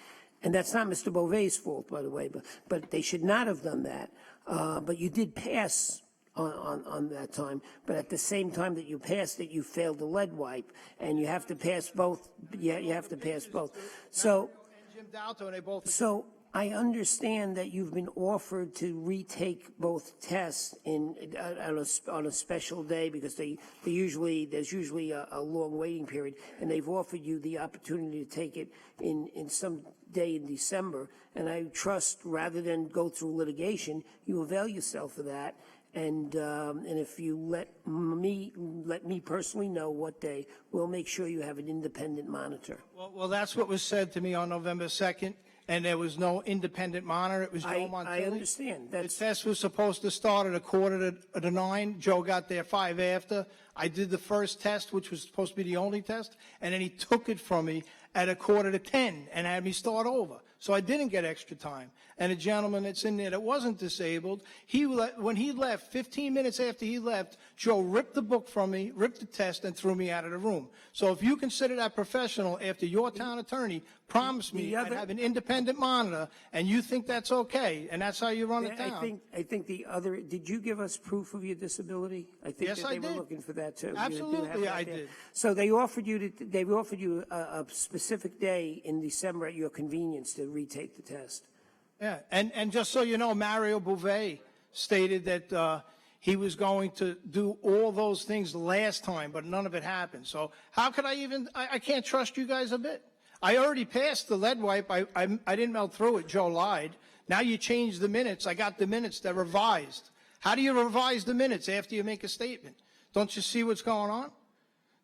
Speaker 9: and that's not Mr. Beauvais' fault, by the way, but they should not have done that. But you did pass on that time. But at the same time that you passed it, you failed the lead wipe, and you have to pass both. Yeah, you have to pass both. So,
Speaker 2: Jim Dalto, and they both.
Speaker 9: so I understand that you've been offered to retake both tests on a special day because there's usually a long waiting period, and they've offered you the opportunity to take it in some day in December. And I trust, rather than go through litigation, you avail yourself of that. And if you let me personally know what day, we'll make sure you have an independent monitor.
Speaker 2: Well, that's what was said to me on November 2nd, and there was no independent monitor. It was Joe Montilli.
Speaker 9: I understand.
Speaker 2: The test was supposed to start at 8:45. Joe got there 5 after. I did the first test, which was supposed to be the only test, and then he took it from me at 9:45 and had me start over. So I didn't get extra time. And a gentleman that's in there that wasn't disabled, when he left, 15 minutes after he left, Joe ripped the book from me, ripped the test, and threw me out of the room. So if you consider that professional after your town attorney promised me I'd have an independent monitor, and you think that's okay, and that's how you run the town.
Speaker 9: I think the other, did you give us proof of your disability? I think
Speaker 2: Yes,
Speaker 9: that
Speaker 2: I
Speaker 9: they were
Speaker 2: did.
Speaker 9: looking for that too.
Speaker 2: Absolutely, I did.
Speaker 9: So they offered you a specific day in December at your convenience to retake the test.
Speaker 2: Yeah, and just so you know, Mario Bouvet stated that he was going to do all those things last time, but none of it happened. So how could I can't trust you guys a bit. I already passed the lead wipe. I didn't melt through it. Joe lied. Now you changed the minutes. I got the minutes. They're revised. How do you revise the minutes after you make a statement? Don't you see what's going on?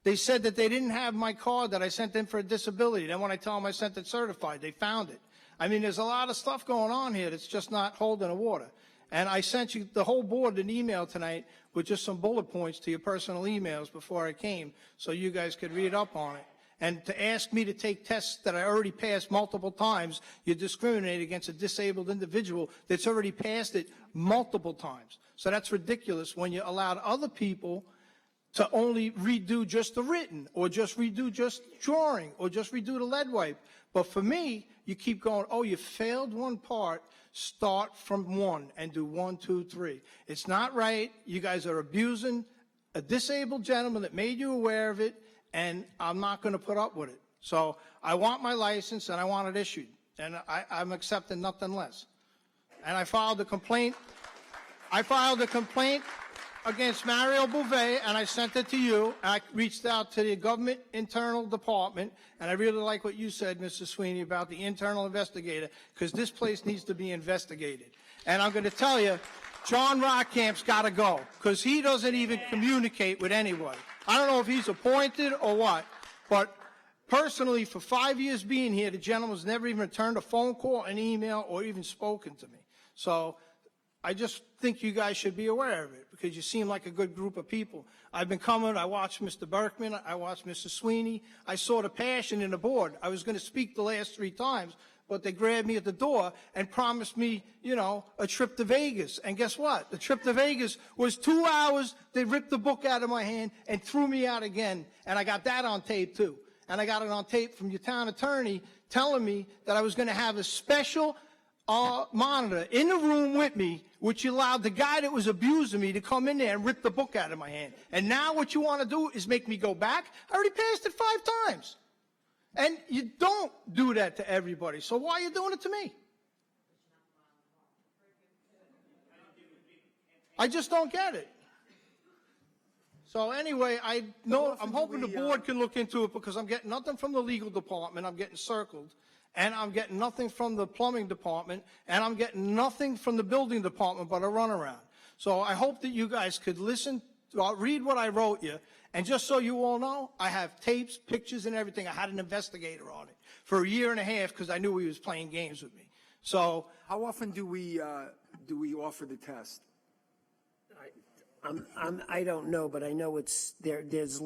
Speaker 2: They said that they didn't have my card that I sent in for a disability. Then when I tell them I sent it certified, they found it. I mean, there's a lot of stuff going on here that's just not holding the water. And I sent you, the whole board, an email tonight with just some bullet points to your personal emails before I came so you guys could read up on it. And to ask me to take tests that I already passed multiple times, you discriminate against a disabled individual that's already passed it multiple times. So that's ridiculous when you allowed other people to only redo just the written, or just redo just drawing, or just redo the lead wipe. But for me, you keep going, oh, you failed one part, start from 1 and do 1, 2, 3. It's not right. You guys are abusing a disabled gentleman that made you aware of it, and I'm not going to put up with it. So I want my license, and I want it issued, and I'm accepting nothing less. And I filed a complaint. Against Mario Bouvet, and I sent it to you. I reached out to the government internal department, and I really like what you said, Mr. Sweeney, about the internal investigator, because this place needs to be investigated. And I'm going to tell you, John Rockcamp's got to go, because he doesn't even communicate with anybody. I don't know if he's appointed or what, but personally, for 5 years being here, the gentleman's never even returned a phone call, an email, or even spoken to me. So I just think you guys should be aware of it, because you seem like a good group of people. I've been coming, I watched Mr. Berkman, I watched Mr. Sweeney. I saw the passion in the board. I was going to speak the last 3 times, but they grabbed me at the door and promised me, you know, a trip to Vegas. And guess what? The trip to Vegas was 2 hours. They ripped the book out of my hand and threw me out again. And I got that on tape, too. And I got it on tape from your town attorney telling me that I was going to have a special monitor in the room with me, which allowed the guy that was abusing me to come in there and rip the book out of my hand. And now what you want to do is make me go back? I already passed it 5 times. And you don't do that to everybody. So why are you doing it to me? I just don't get it. So anyway, I'm hoping the board can look into it, because I'm getting nothing from the legal department. I'm getting circled. And I'm getting nothing from the plumbing department, and I'm getting nothing from the building department but a runaround. So I hope that you guys could listen, read what I wrote you, and just so you all know, I have tapes, pictures, and everything. I had an investigator on it for 1.5 years because I knew he was playing games with me. So
Speaker 5: how often do we offer the test?
Speaker 9: I don't know, but I know it's there. There's a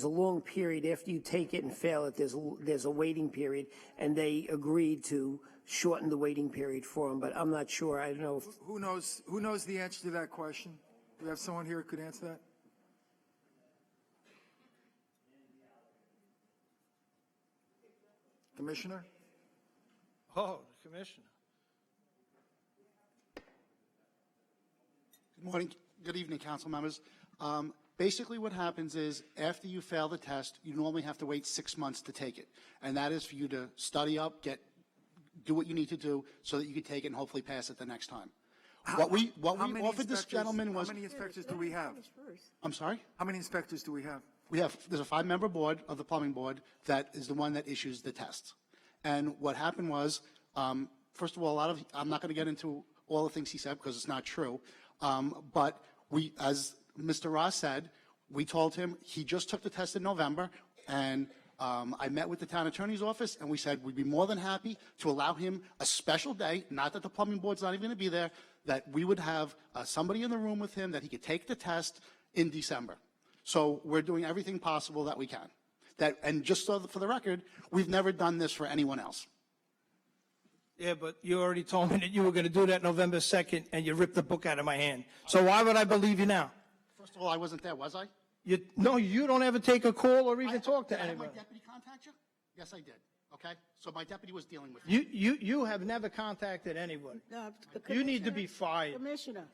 Speaker 9: long period after you take it and fail it. There's a waiting period, and they agreed to shorten the waiting period for them. But I'm not sure. I don't know.
Speaker 5: Who knows the answer to that question? Do we have someone here who could answer that? Commissioner?
Speaker 2: Oh, the commissioner.
Speaker 21: Good morning. Good evening, council members. Basically, what happens is after you fail the test, you normally have to wait 6 months to take it. And that is for you to study up, do what you need to do so that you can take it and hopefully pass it the next time. What we offered this gentleman was.
Speaker 5: How many inspectors do we have?
Speaker 21: I'm sorry?
Speaker 5: How many inspectors do we have?
Speaker 21: There's a 5-member board of the plumbing board that is the one that issues the tests. And what happened was, first of all, I'm not going to get into all the things he said because it's not true. But as Mr. Ross said, we told him he just took the test in November, and I met with the town attorney's office, and we said we'd be more than happy to allow him a special day, not that the plumbing board's not even going to be there, that we would have somebody in the room with him that he could take the test in December. So we're doing everything possible that we can. And just so for the record, we've never done this for anyone else.
Speaker 2: Yeah, but you already told me that you were going to do that November 2nd, and you ripped the book out of my hand. So why would I believe you now?
Speaker 21: First of all, I wasn't there, was I?
Speaker 2: No, you don't ever take a call or even talk to
Speaker 21: Did I have
Speaker 2: anybody.
Speaker 21: my deputy contact you? Yes, I did. Okay? So my deputy was dealing with you.
Speaker 2: You have never contacted anybody.
Speaker 6: No,
Speaker 2: You need to be fired.
Speaker 6: Commissioner.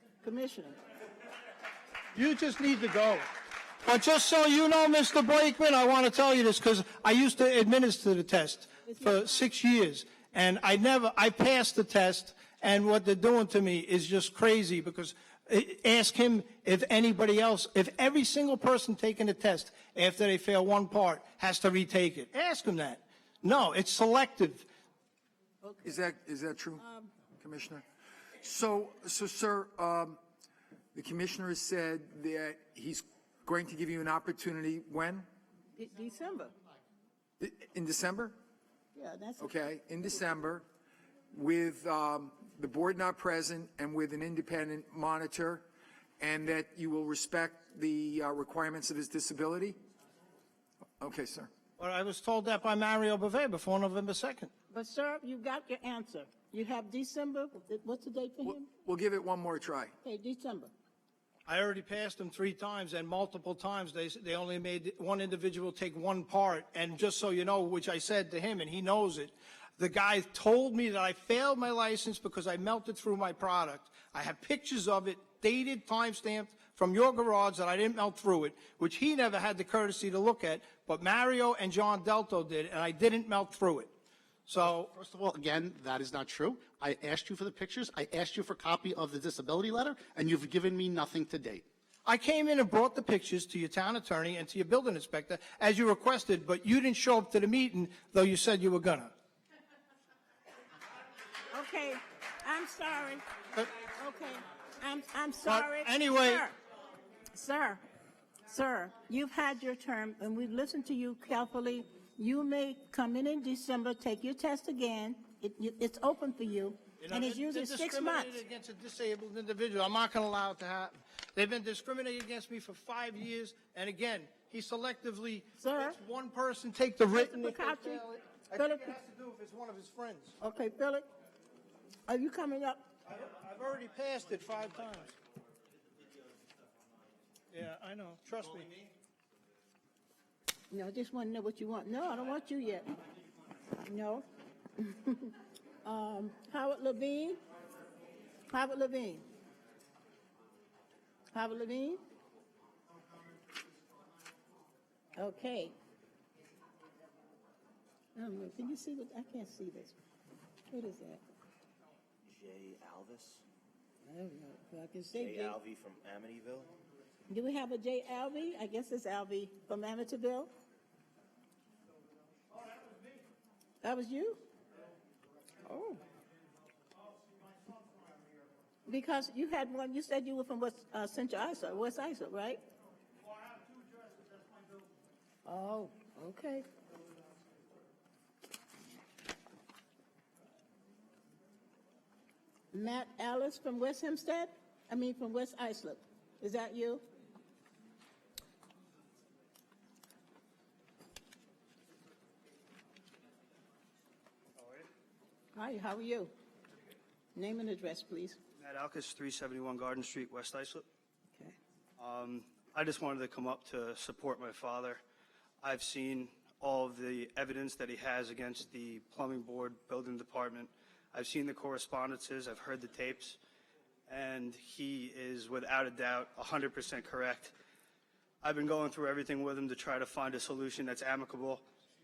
Speaker 2: You just need to go. But just so you know, Mr. Blakeman, I want to tell you this because I used to administer the test for 6 years, and I passed the test, and what they're doing to me is just crazy because ask him if anybody else, if every single person taking the test after they fail one part has to retake it. Ask him that. No, it's selective.
Speaker 5: Is that true, Commissioner? So, sir, the commissioner has said that he's going to give you an opportunity when?
Speaker 6: December.
Speaker 5: In December?
Speaker 6: Yeah, that's
Speaker 5: Okay, in December, with the board not present and with an independent monitor, and that you will respect the requirements of his disability? Okay, sir.
Speaker 2: Well, I was told that by Mario Bove before November 2nd.
Speaker 6: But, sir, you got your answer. You have December. What's the date for him?
Speaker 5: We'll give it one more try.
Speaker 6: Okay, December.
Speaker 2: I already passed them 3 times, and multiple times they only made one individual take one part. And just so you know, which I said to him, and he knows it, the guy told me that I failed my license because I melted through my product. I have pictures of it, dated, time-stamped, from your garage that I didn't melt through it, which he never had the courtesy to look at, but Mario and John Delto did, and I didn't melt through it. So,
Speaker 21: first of all, again, that is not true. I asked you for the pictures. I asked you for a copy of the disability letter, and you've given me nothing to date.
Speaker 2: I came in and brought the pictures to your town attorney and to your building inspector, as you requested, but you didn't show up to the meeting, though you said you were gonna.
Speaker 6: Okay, I'm sorry. Okay, I'm sorry.
Speaker 2: Anyway.
Speaker 6: Sir, you've had your term, and we've listened to you carefully. You may come in December, take your test again. It's open for you, and it's usually 6 months.
Speaker 2: Discriminated against a disabled individual. I'm not going to allow it to happen. They've been discriminating against me for 5 years, and again, he selectively lets one person take the written. If they fail it. I think it has to do if it's one of his friends.
Speaker 6: Okay, Philip, are you coming up?
Speaker 2: I've already passed it 5 times. Yeah, I know. Trust me.
Speaker 6: No, I just want to know what you want. No, I don't want you yet. No. Howard Levine? Howard Levine? Howard Levine? Okay. Can you see what? I can't see this. What is that?
Speaker 7: Jay Alvis.
Speaker 6: I don't know. I can say
Speaker 7: Jay Alvey from Amityville.
Speaker 6: Do we have a J. Alvey? I guess it's Alvey from Amityville.
Speaker 2: Oh, that was me.
Speaker 6: That was you? Oh. Because you had one, you said you were from West Central Islip, West Islip, right?
Speaker 2: Well, I have 2 addresses. That's my building.
Speaker 6: Oh, okay. Matt Ellis from West Hempstead? From West Islip. Is that you? Hi, how are you? Name and address, please.
Speaker 22: Matt Alkus, 371 Garden Street, West Islip.
Speaker 6: Okay.
Speaker 22: I just wanted to come up to support my father. I've seen all of the evidence that he has against the plumbing board, building department. I've seen the correspondences, I've heard the tapes, and he is without a doubt 100% correct. I've been going through everything with him to try to find a solution that's amicable,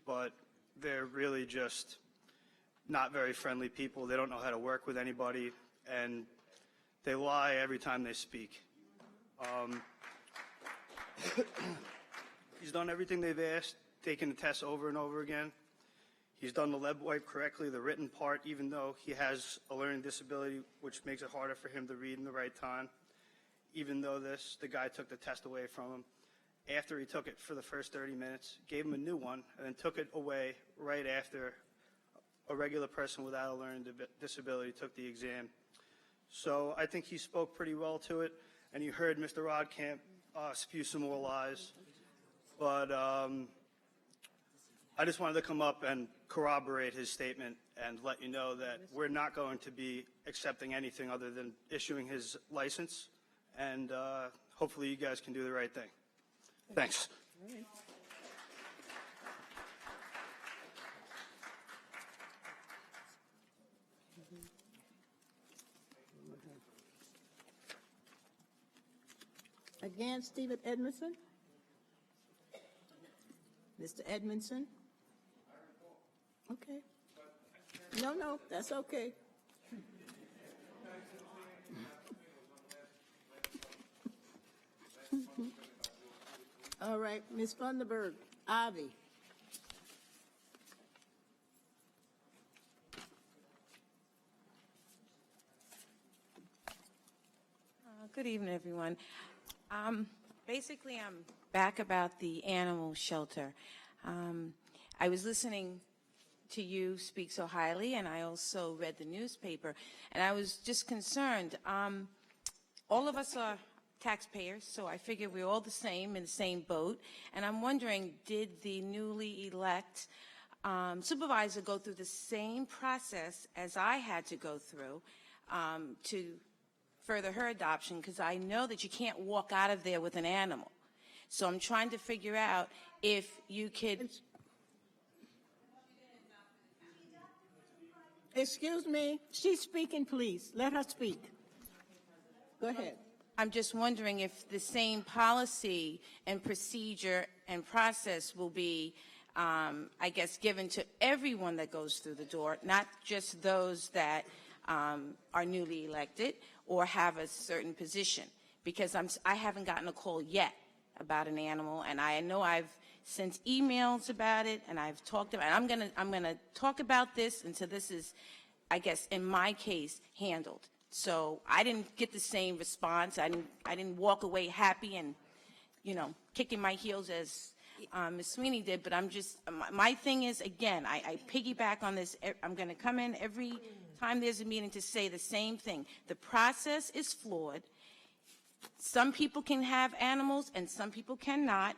Speaker 22: but they're really just not very friendly people. They don't know how to work with anybody, and they lie every time they speak. He's done everything they've asked, taken the tests over and over again. He's done the lead wipe correctly, the written part, even though he has a learning disability, which makes it harder for him to read in the right time. Even though the guy took the test away from him. After he took it for the first 30 minutes, gave him a new one, and then took it away right after a regular person without a learning disability took the exam. So I think he spoke pretty well to it, and you heard Mr. Rodkamp spew some more lies. But I just wanted to come up and corroborate his statement and let you know that we're not going to be accepting anything other than issuing his license, and hopefully you guys can do the right thing. Thanks.
Speaker 6: Again, Stephen Edmondson? Mr. Edmondson? Okay. No, that's okay. All right, Ms. Funderburg, Avi.
Speaker 8: Good evening, everyone. Basically, I'm back about the animal shelter. I was listening to you speak so highly, and I also read the newspaper, and I was just concerned. All of us are taxpayers, so I figure we're all the same, in the same boat, and I'm wondering, did the newly elect supervisor go through the same process as I had to go through to further her adoption? Because I know that you can't walk out of there with an animal. So I'm trying to figure out if you could...
Speaker 6: Excuse me, she's speaking, please. Let her speak. Go ahead.
Speaker 8: I'm just wondering if the same policy and procedure and process will be, I guess, given to everyone that goes through the door, not just those that are newly elected or have a certain position. Because I haven't gotten a call yet about an animal, and I know I've sent emails about it, and I've talked about it. I'm gonna talk about this until this is, I guess, in my case, handled. So I didn't get the same response. I didn't walk away happy and, kicking my heels as Ms. Sweeney did. But I'm just, my thing is, again, I piggyback on this. I'm going to come in every time there's a meeting to say the same thing. The process is flawed. Some people can have animals and some people cannot.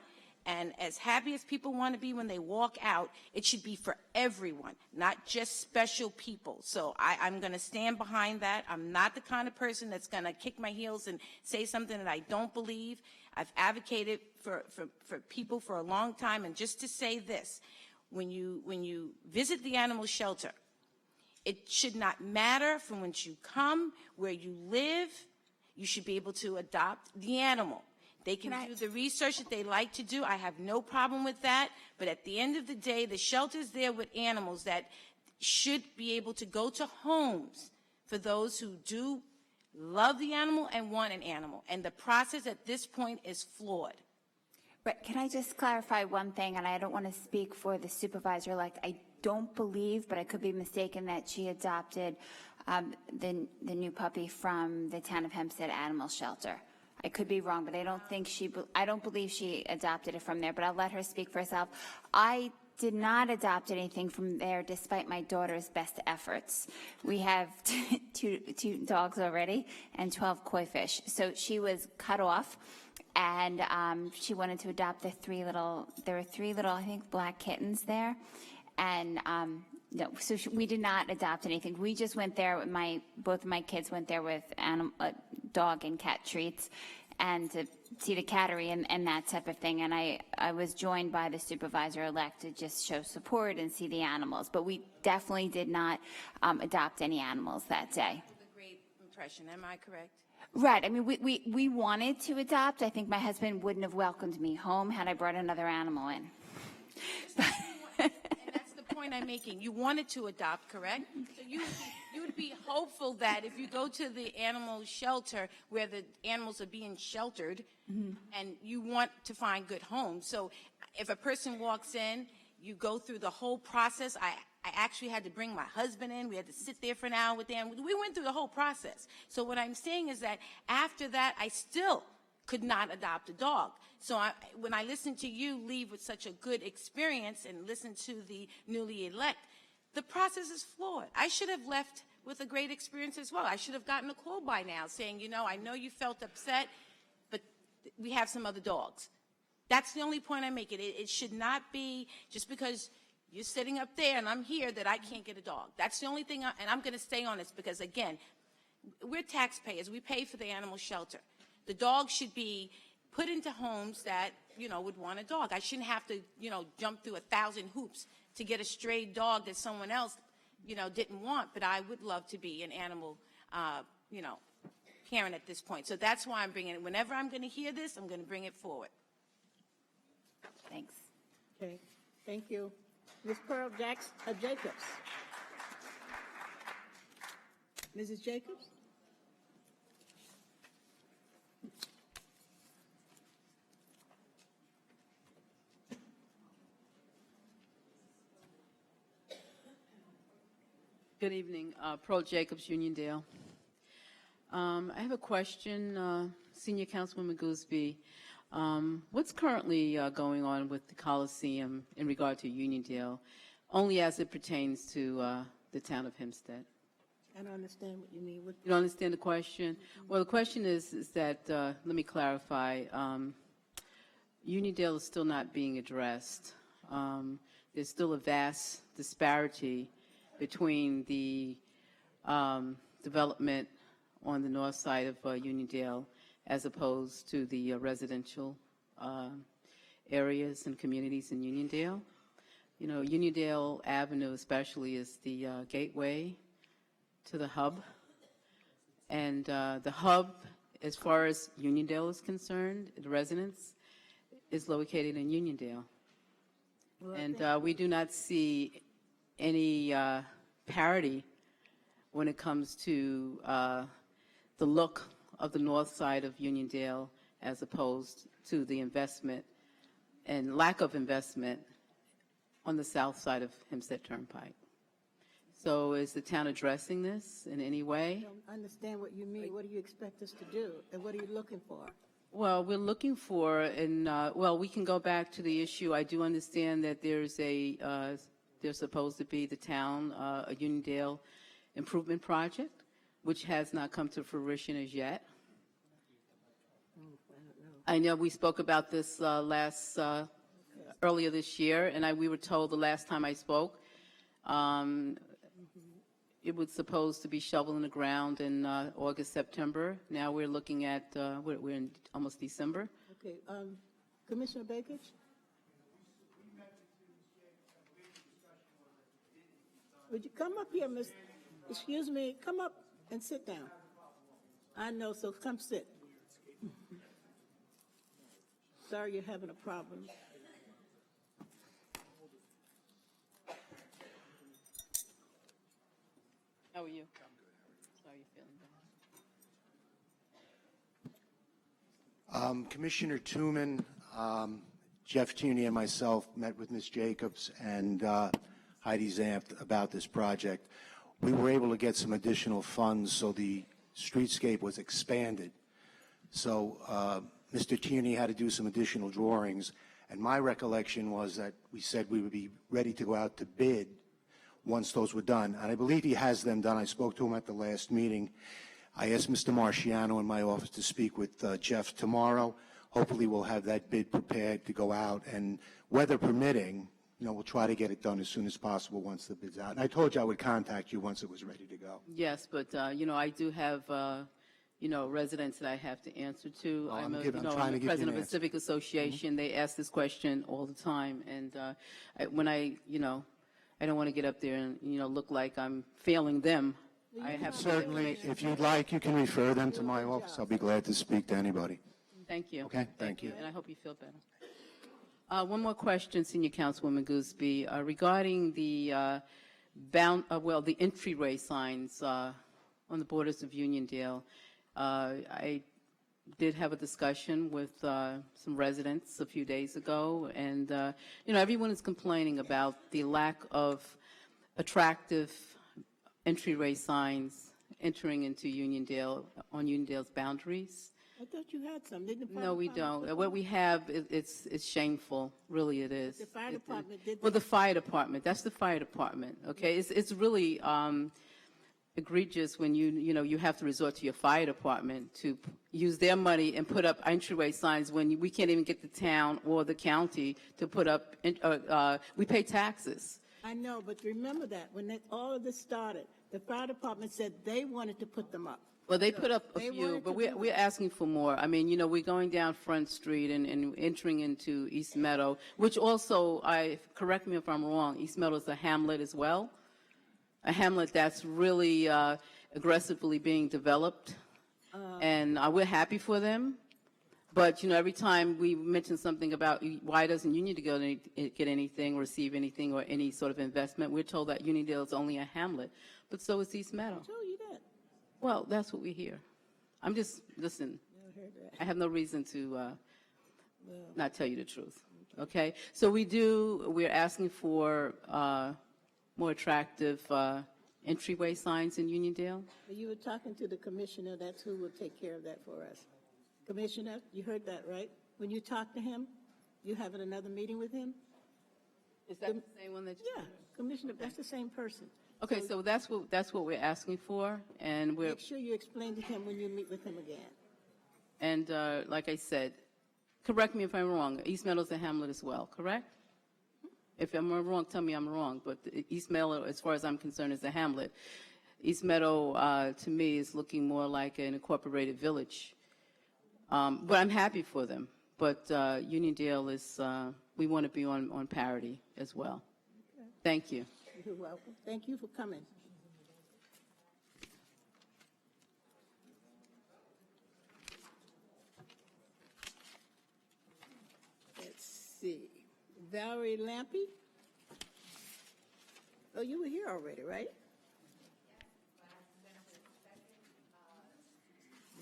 Speaker 8: And as happy as people want to be when they walk out, it should be for everyone, not just special people. So I'm going to stand behind that. I'm not the kind of person that's going to kick my heels and say something that I don't believe. I've advocated for people for a long time. And just to say this, when you visit the animal shelter, it should not matter from whence you come, where you live. You should be able to adopt the animal. They can do the research that they like to do. I have no problem with that. But at the end of the day, the shelter's there with animals that should be able to go to homes for those who do love the animal and want an animal. And the process at this point is flawed.
Speaker 4: But can I just clarify one thing, and I don't want to speak for the supervisor-elect. I don't believe, but I could be mistaken, that she adopted the new puppy from the town of Hempstead Animal Shelter. I could be wrong, but I don't believe she adopted it from there, but I'll let her speak for herself. I did not adopt anything from there despite my daughter's best efforts. We have two dogs already and 12 koi fish. So she was cut off, and she wanted to adopt there were three little, I think, black kittens there. And no, so we did not adopt anything. We just went there with both of my kids went there with dog and cat treats and to see the cattery and that type of thing. And I was joined by the supervisor-elect to just show support and see the animals. But we definitely did not adopt any animals that day.
Speaker 8: The great impression. Am I correct?
Speaker 4: Right. I mean, we wanted to adopt. I think my husband wouldn't have welcomed me home had I brought another animal in.
Speaker 8: And that's the point I'm making. You wanted to adopt, correct? So you would be hopeful that if you go to the animal shelter where the animals are being sheltered, and you want to find good homes. So if a person walks in, you go through the whole process. I actually had to bring my husband in. We had to sit there for an hour with them. We went through the whole process. So what I'm saying is that after that, I still could not adopt a dog. So when I listen to you leave with such a good experience and listen to the newly elect, the process is flawed. I should have left with a great experience as well. I should have gotten a call by now saying, you know, I know you felt upset, but we have some other dogs. That's the only point I'm making. It should not be just because you're sitting up there and I'm here that I can't get a dog. That's the only thing, and I'm going to stay on this because, again, we're taxpayers. We pay for the animal shelter. The dog should be put into homes that, you know, would want a dog. I shouldn't have to, you know, jump through 1,000 hoops to get a stray dog that someone else, you know, didn't want. But I would love to be an animal, you know, parent at this point. So that's why I'm bringing it. Whenever I'm going to hear this, I'm going to bring it forward.
Speaker 4: Thanks.
Speaker 6: Okay, thank you. Ms. Pearl Jacobs. Mrs. Jacobs?
Speaker 10: Good evening, Pearl Jacobs, Uniondale. I have a question, Senior Councilwoman Gooseby. What's currently going on with the Coliseum in regard to Uniondale, only as it pertains to the town of Hempstead?
Speaker 6: I don't understand what you mean.
Speaker 10: You don't understand the question? Well, the question is that, let me clarify, Uniondale is still not being addressed. There's still a vast disparity between the development on the north side of Uniondale as opposed to the residential areas and communities in Uniondale. You know, Uniondale Avenue especially is the gateway to the hub. And the hub, as far as Uniondale is concerned, the residence, is located in Uniondale. And we do not see any parity when it comes to the look of the north side of Uniondale as opposed to the investment and lack of investment on the south side of Hempstead Turnpike. So is the town addressing this in any way?
Speaker 6: I don't understand what you mean. What do you expect us to do, and what are you looking for?
Speaker 10: Well, we're looking for, and well, we can go back to the issue. I do understand that there's supposed to be the town, a Uniondale improvement project, which has not come to fruition as yet. I know we spoke about this earlier this year, and we were told the last time I spoke, it was supposed to be shoveled in the ground in August, September. Now we're looking at, we're in almost December.
Speaker 6: Okay, Commissioner Bakich? Would you come up here, Miss? Excuse me, come up and sit down. I know, so come sit. Sorry you're having a problem.
Speaker 10: How are you? How are you feeling?
Speaker 11: Commissioner Tooman, Jeff Tierney, and myself met with Ms. Jacobs and Heidi Zampt about this project. We were able to get some additional funds, so the streetscape was expanded. So Mr. Tierney had to do some additional drawings, and my recollection was that we said we would be ready to go out to bid once those were done. And I believe he has them done. I spoke to him at the last meeting. I asked Mr. Marciano in my office to speak with Jeff tomorrow. Hopefully we'll have that bid prepared to go out, and weather permitting, you know, we'll try to get it done as soon as possible once the bid's out. And I told you I would contact you once it was ready to go.
Speaker 10: Yes, but, you know, I do have, you know, residents that I have to answer to.
Speaker 11: Oh,
Speaker 10: I'm
Speaker 11: trying to give you
Speaker 10: president
Speaker 11: an
Speaker 10: of a
Speaker 11: answer.
Speaker 10: civic association. They ask this question all the time. And when you know, I don't want to get up there and, you know, look like I'm failing them I have
Speaker 21: Certainly, if you'd like, you can refer them to my office. I'll be glad to speak to anybody.
Speaker 10: Thank you.
Speaker 21: Okay, thank you.
Speaker 10: And I hope you feel better. One more question, Senior Councilwoman Gooseby, regarding the the entryway signs on the borders of Uniondale. I did have a discussion with some residents a few days ago, and everyone is complaining about the lack of attractive entryway signs entering into Uniondale on Uniondale's boundaries.
Speaker 6: I thought you had some, didn't the fire
Speaker 10: No, we
Speaker 6: department
Speaker 10: don't.
Speaker 6: put
Speaker 10: What
Speaker 6: them?
Speaker 10: we have, it's shameful. Really, it is.
Speaker 6: The fire department did
Speaker 10: Well,
Speaker 6: that.
Speaker 10: the fire department. That's the fire department. Okay, it's really egregious when you have to resort to your fire department to use their money and put up entryway signs when we can't even get the town or the county to put up. We pay taxes.
Speaker 6: I know, but remember that when all of this started, the fire department said they wanted to put them up.
Speaker 10: Well, they put up a
Speaker 6: They
Speaker 10: few,
Speaker 6: wanted
Speaker 10: but
Speaker 6: to do
Speaker 10: we're asking for more. I mean, we're going down Front Street and entering into East Meadow, which also, correct me if I'm wrong, East Meadow is a hamlet as well, a hamlet that's really aggressively being developed, and we're happy for them. But, every time we mention something about why doesn't Uniondale get anything, receive anything, or any sort of investment, we're told that Uniondale is only a hamlet, but so is East Meadow.
Speaker 6: I told you that.
Speaker 10: Well, that's what we hear. I'm just, listen, I have no reason to not tell you the truth, okay? So we're asking for more attractive entryway signs in Uniondale.
Speaker 6: You were talking to the commissioner, that's who will take care of that for us. Commissioner, you heard that, right? When you talk to him, you having another meeting with him?
Speaker 10: Is that the same one that you?
Speaker 6: Yeah, Commissioner, that's the same person.
Speaker 10: Okay, so that's what we're asking for, and
Speaker 6: Make sure you explain to him when you meet with him again.
Speaker 10: and like I said, correct me if I'm wrong, East Meadow's a hamlet as well, correct? If I'm wrong, tell me I'm wrong, but East Meadow, as far as I'm concerned, is a hamlet. East Meadow, to me, is looking more like an incorporated village. But I'm happy for them. But Uniondale is, we want to be on parity as well.
Speaker 6: Okay.
Speaker 10: Thank you.
Speaker 6: You're welcome. Thank you for coming. Let's see. Valerie Lampy? Oh, you were here already, right?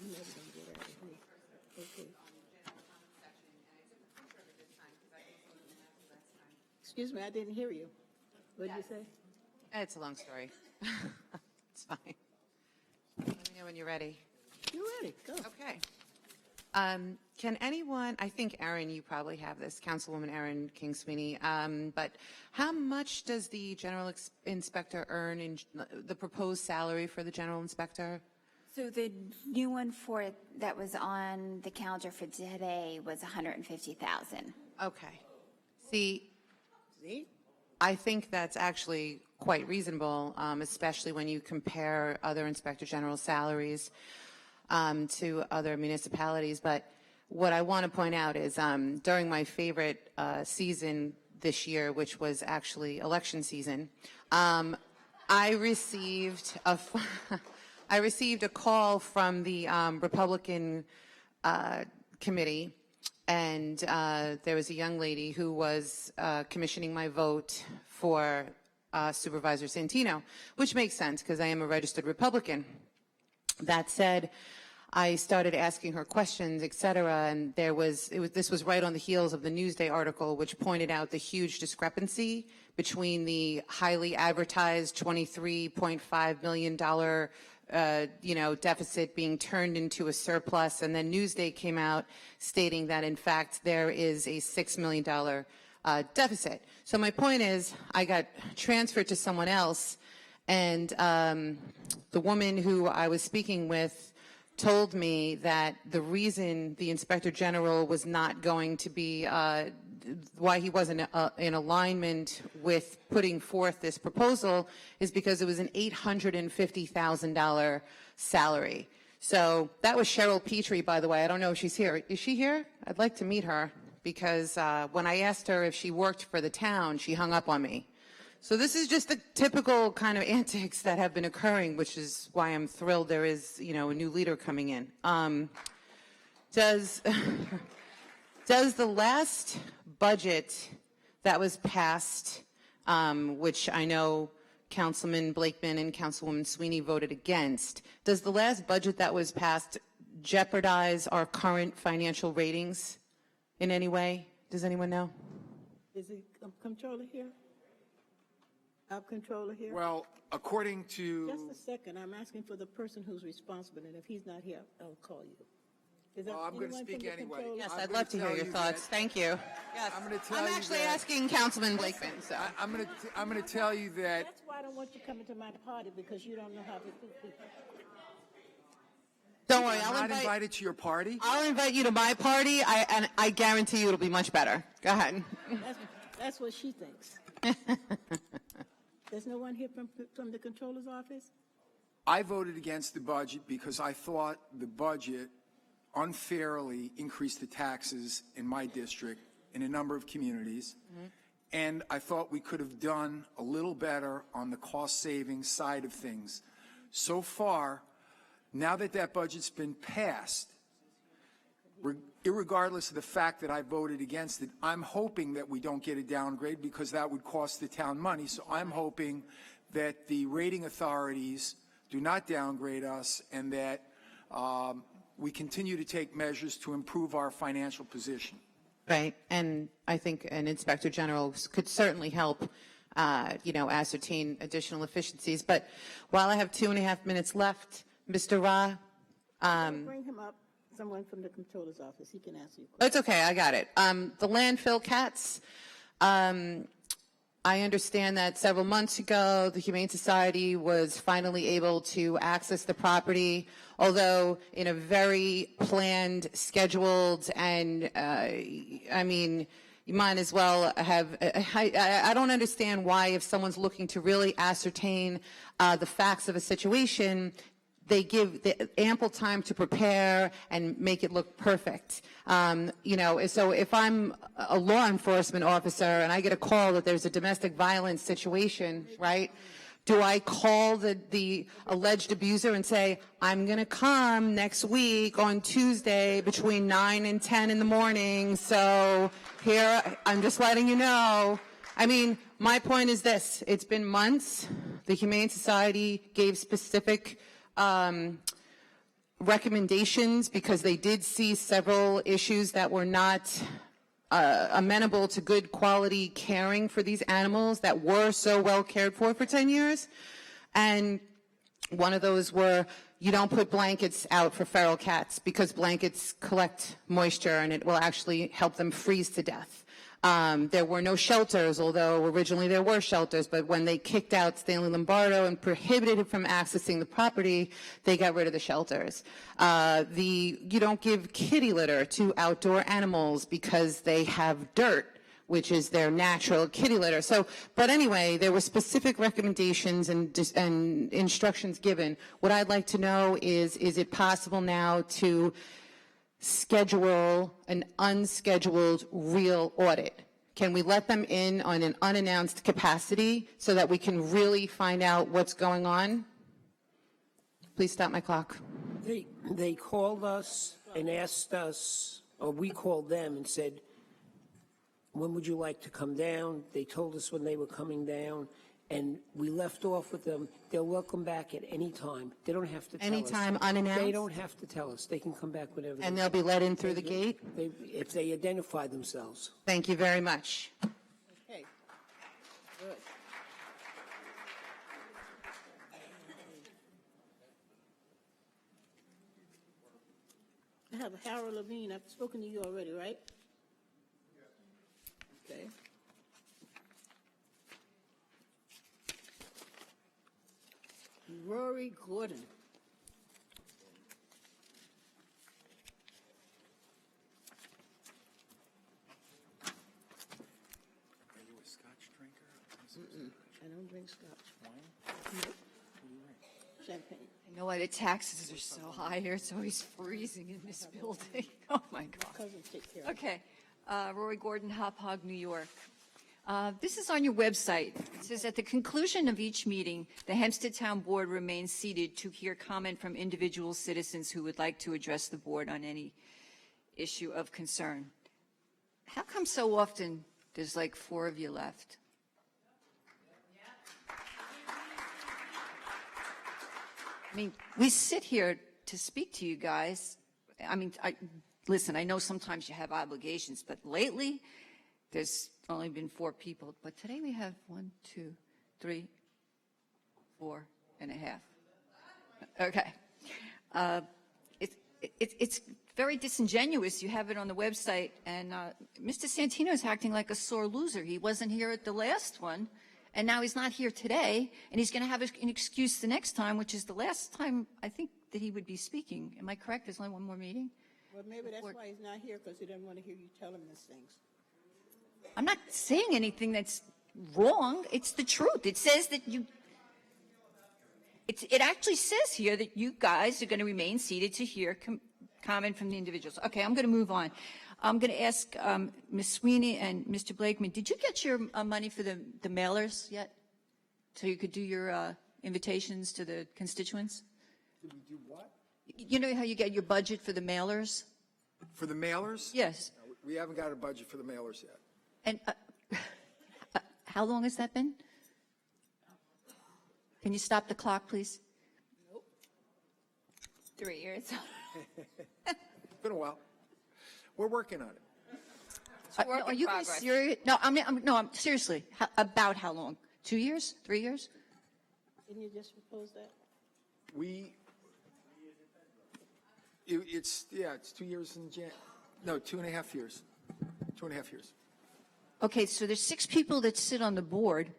Speaker 6: You're never gonna get out of here. Okay. Excuse me, I didn't hear you. What did you say?
Speaker 12: It's a long story. It's fine. Let me know when you're ready.
Speaker 6: You're ready, go.
Speaker 12: Okay. Can anyone, I think Erin, you probably have this, Councilwoman Erin King Sweeney, but how much does the general inspector earn in the proposed salary for the general inspector?
Speaker 4: So the new one that was on the calendar for today was $150,000.
Speaker 12: Okay. See, I think that's actually quite reasonable, especially when you compare other inspector general salaries to other municipalities. But what I want to point out is during my favorite season this year, which was actually election season, I received a call from the Republican committee, and there was a young lady who was commissioning my vote for Supervisor Santino, which makes sense because I am a registered Republican. That said, I started asking her questions, et cetera, and this was right on the heels of the Newsday article, which pointed out the huge discrepancy between the highly advertised $23.5 million deficit being turned into a surplus, and then Newsday came out stating that in fact there is a $6 million deficit. So my point is, I got transferred to someone else, and the woman who I was speaking with told me that the reason the Inspector General was not going to be, why he wasn't in alignment with putting forth this proposal is because it was an $850,000 salary. So that was Cheryl Petrie, by the way. I don't know if she's here. Is she here? I'd like to meet her because when I asked her if she worked for the town, she hung up on me. So this is just the typical kind of antics that have been occurring, which is why I'm thrilled there is, a new leader coming in. Does the last budget that was passed, which I know Councilman Blakeman and Councilwoman Sweeney voted against, does the last budget that was passed jeopardize our current financial ratings in any way? Does anyone know?
Speaker 6: Is the comptroller here? Our controller here?
Speaker 5: Well, according to...
Speaker 6: Just a second, I'm asking for the person who's responsible, and if he's not here, I'll call you. Is that
Speaker 5: Well, I'm going to
Speaker 6: anyone
Speaker 5: speak
Speaker 6: from the
Speaker 5: anyway.
Speaker 6: controller?
Speaker 12: Yes,
Speaker 5: I'm
Speaker 12: I'd
Speaker 5: gonna
Speaker 12: love to hear
Speaker 5: tell
Speaker 12: your
Speaker 5: you
Speaker 12: thoughts.
Speaker 5: that-
Speaker 12: Thank you. Yes.
Speaker 5: I'm going to tell
Speaker 12: I'm
Speaker 5: you
Speaker 12: actually
Speaker 5: that-
Speaker 12: asking Councilman Blakeman, so.
Speaker 5: I'm going to tell you that
Speaker 6: That's why I don't want you coming to my party, because you don't know how to do people.
Speaker 12: Don't worry,
Speaker 5: I'm not invited to your party.
Speaker 12: I'll invite you to my party, and I guarantee you it'll be much better. Go ahead.
Speaker 6: That's what she thinks. There's no one here from the controller's office?
Speaker 5: I voted against the budget because I thought the budget unfairly increased the taxes in my district in a number of communities. And I thought we could have done a little better on the cost savings side of things. So far, now that that budget's been passed, irregardless of the fact that I voted against it, I'm hoping that we don't get a downgrade because that would cost the town money. So I'm hoping that the rating authorities do not downgrade us and that we continue to take measures to improve our financial position.
Speaker 12: Right, and I think an Inspector General could certainly help, ascertain additional efficiencies. But while I have 2.5 minutes left, Mr. Ra,
Speaker 6: Bring him up, someone from the controller's office. He can answer you.
Speaker 12: it's okay, I got it. The landfill cats, I understand that several months ago, the Humane Society was finally able to access the property, although in a very planned, scheduled, and you might as well have, I don't understand why if someone's looking to really ascertain the facts of a situation, they give ample time to prepare and make it look perfect. So if I'm a law enforcement officer and I get a call that there's a domestic violence situation, right? Do I call the alleged abuser and say, I'm going to come next week on Tuesday between 9 and 10 in the morning, so here, I'm just letting you know. I mean, my point is this. It's been months. The Humane Society gave specific recommendations because they did see several issues that were not amenable to good quality caring for these animals that were so well cared for 10 years. And one of those were you don't put blankets out for feral cats because blankets collect moisture and it will actually help them freeze to death. There were no shelters, although originally there were shelters, but when they kicked out Stanley Lombardo and prohibited him from accessing the property, they got rid of the shelters. You don't give kitty litter to outdoor animals because they have dirt, which is their natural kitty litter. So, but anyway, there were specific recommendations and instructions given. What I'd like to know is it possible now to schedule an unscheduled real audit? Can we let them in on an unannounced capacity so that we can really find out what's going on? Please stop my clock.
Speaker 9: They called us and asked us, or we called them and said, when would you like to come down? They told us when they were coming down, and we left off with them. They're welcome back at any time. They don't have to tell us.
Speaker 12: Anytime unannounced?
Speaker 9: They don't have to tell us. They can come back whenever.
Speaker 12: And they'll be let in through the gate?
Speaker 9: If they identify themselves.
Speaker 12: Thank you very much.
Speaker 6: Okay, good. I have Harold Levine. I've spoken to you already, right? Okay. Rory Gordon.
Speaker 5: Are you a Scotch drinker?
Speaker 6: I don't drink Scotch. Wine? Champagne.
Speaker 13: You know what? The taxes are so high here. It's always freezing in this building. Oh, my God.
Speaker 6: Cousin take care of it.
Speaker 13: Okay. Rory Gordon, Hop Hog, New York. This is on your website. It says, at the conclusion of each meeting, the Hempstead Town Board remains seated to hear comment from individual citizens who would like to address the board on any issue of concern. How come so often there's like 4 of you left? I mean, we sit here to speak to you guys. I mean, listen, I know sometimes you have obligations, but lately there's only been 4 people. But today we have 1, 2, 3, 4 and a half. Okay. It's very disingenuous. You have it on the website, and Mr. Santino is acting like a sore loser. He wasn't here at the last one, and now he's not here today, and he's going to have an excuse the next time, which is the last time I think that he would be speaking. Am I correct? There's only one more meeting?
Speaker 6: Well, maybe that's why he's not here, because he doesn't want to hear you tell him these things.
Speaker 13: I'm not saying anything that's wrong. It's the truth. It says that you... It actually says here that you guys are going to remain seated to hear comment from the individuals. Okay, I'm going to move on. I'm going to ask Ms. Sweeney and Mr. Blakeman, did you get your money for the mailers yet? So you could do your invitations to the constituents?
Speaker 5: Did we do what?
Speaker 13: You know how you get your budget for the mailers?
Speaker 5: For the mailers?
Speaker 13: Yes.
Speaker 5: We haven't got a budget for the mailers yet.
Speaker 13: And how long has that been? Can you stop the clock, please?
Speaker 4: 3 years.
Speaker 5: It's been a while. We're working on it.
Speaker 13: Are you guys serious? No, I'm seriously. About how long? 2 years? 3 years?
Speaker 6: Didn't you just propose that?
Speaker 5: It's 2 years in no, 2.5 years. 2.5 years.
Speaker 13: Okay, so there's 6 people that sit on the board.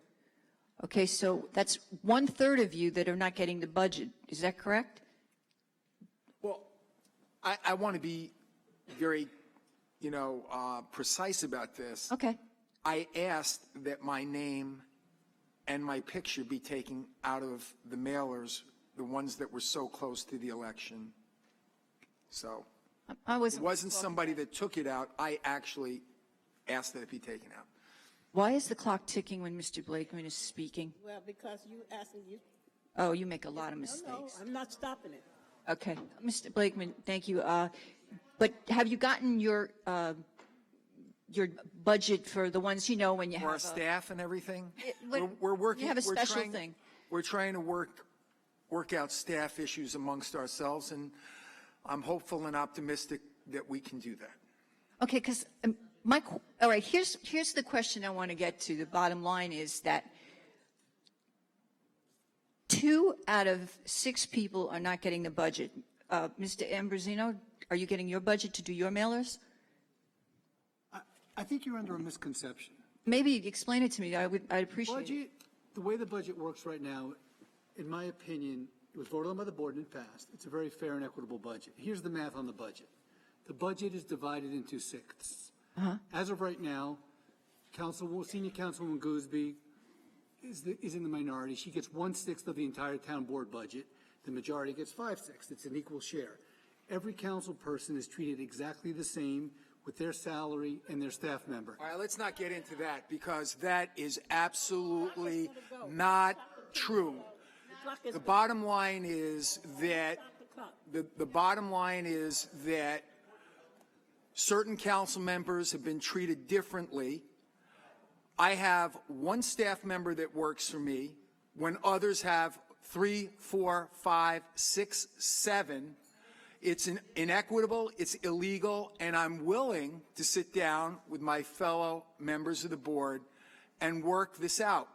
Speaker 13: Okay, so that's 1/3 of you that are not getting the budget. Is that correct?
Speaker 5: Well, I want to be very, precise about this.
Speaker 13: Okay.
Speaker 5: I asked that my name and my picture be taken out of the mailers, the ones that were so close to the election. So it wasn't somebody that took it out. I actually asked that it be taken out.
Speaker 13: Why is the clock ticking when Mr. Blakeman is speaking?
Speaker 6: Well, because you asking you.
Speaker 13: Oh, you make a lot of mistakes.
Speaker 6: No, I'm not stopping it.
Speaker 13: Okay, Mr. Blakeman, thank you. But have you gotten your budget for the ones when you
Speaker 5: For
Speaker 13: have
Speaker 5: our staff and everything?
Speaker 13: We're
Speaker 5: working.
Speaker 13: You have a special thing.
Speaker 5: We're trying to work out staff issues amongst ourselves, and I'm hopeful and optimistic that we can do that.
Speaker 13: Okay, because all right, here's the question I want to get to. The bottom line is that 2 out of 6 people are not getting the budget. Mr. Ambrosino, are you getting your budget to do your mailers?
Speaker 1: I think you're under a misconception.
Speaker 13: Maybe explain it to me. I'd appreciate it.
Speaker 1: The way the budget works right now, in my opinion, it was voted on by the board and it passed. It's a very fair and equitable budget. Here's the math on the budget. The budget is divided into 6ths. As of right now, Senior Councilwoman Gooseby is in the minority. She gets 1/6 of the entire town board budget. The majority gets 5/6. It's an equal share. Every council person is treated exactly the same with their salary and their staff member.
Speaker 5: All right, let's not get into that, because that is absolutely not true. The bottom line is that certain council members have been treated differently. I have 1 staff member that works for me when others have 3, 4, 5, 6, 7. It's inequitable, it's illegal, and I'm willing to sit down with my fellow members of the board and work this out.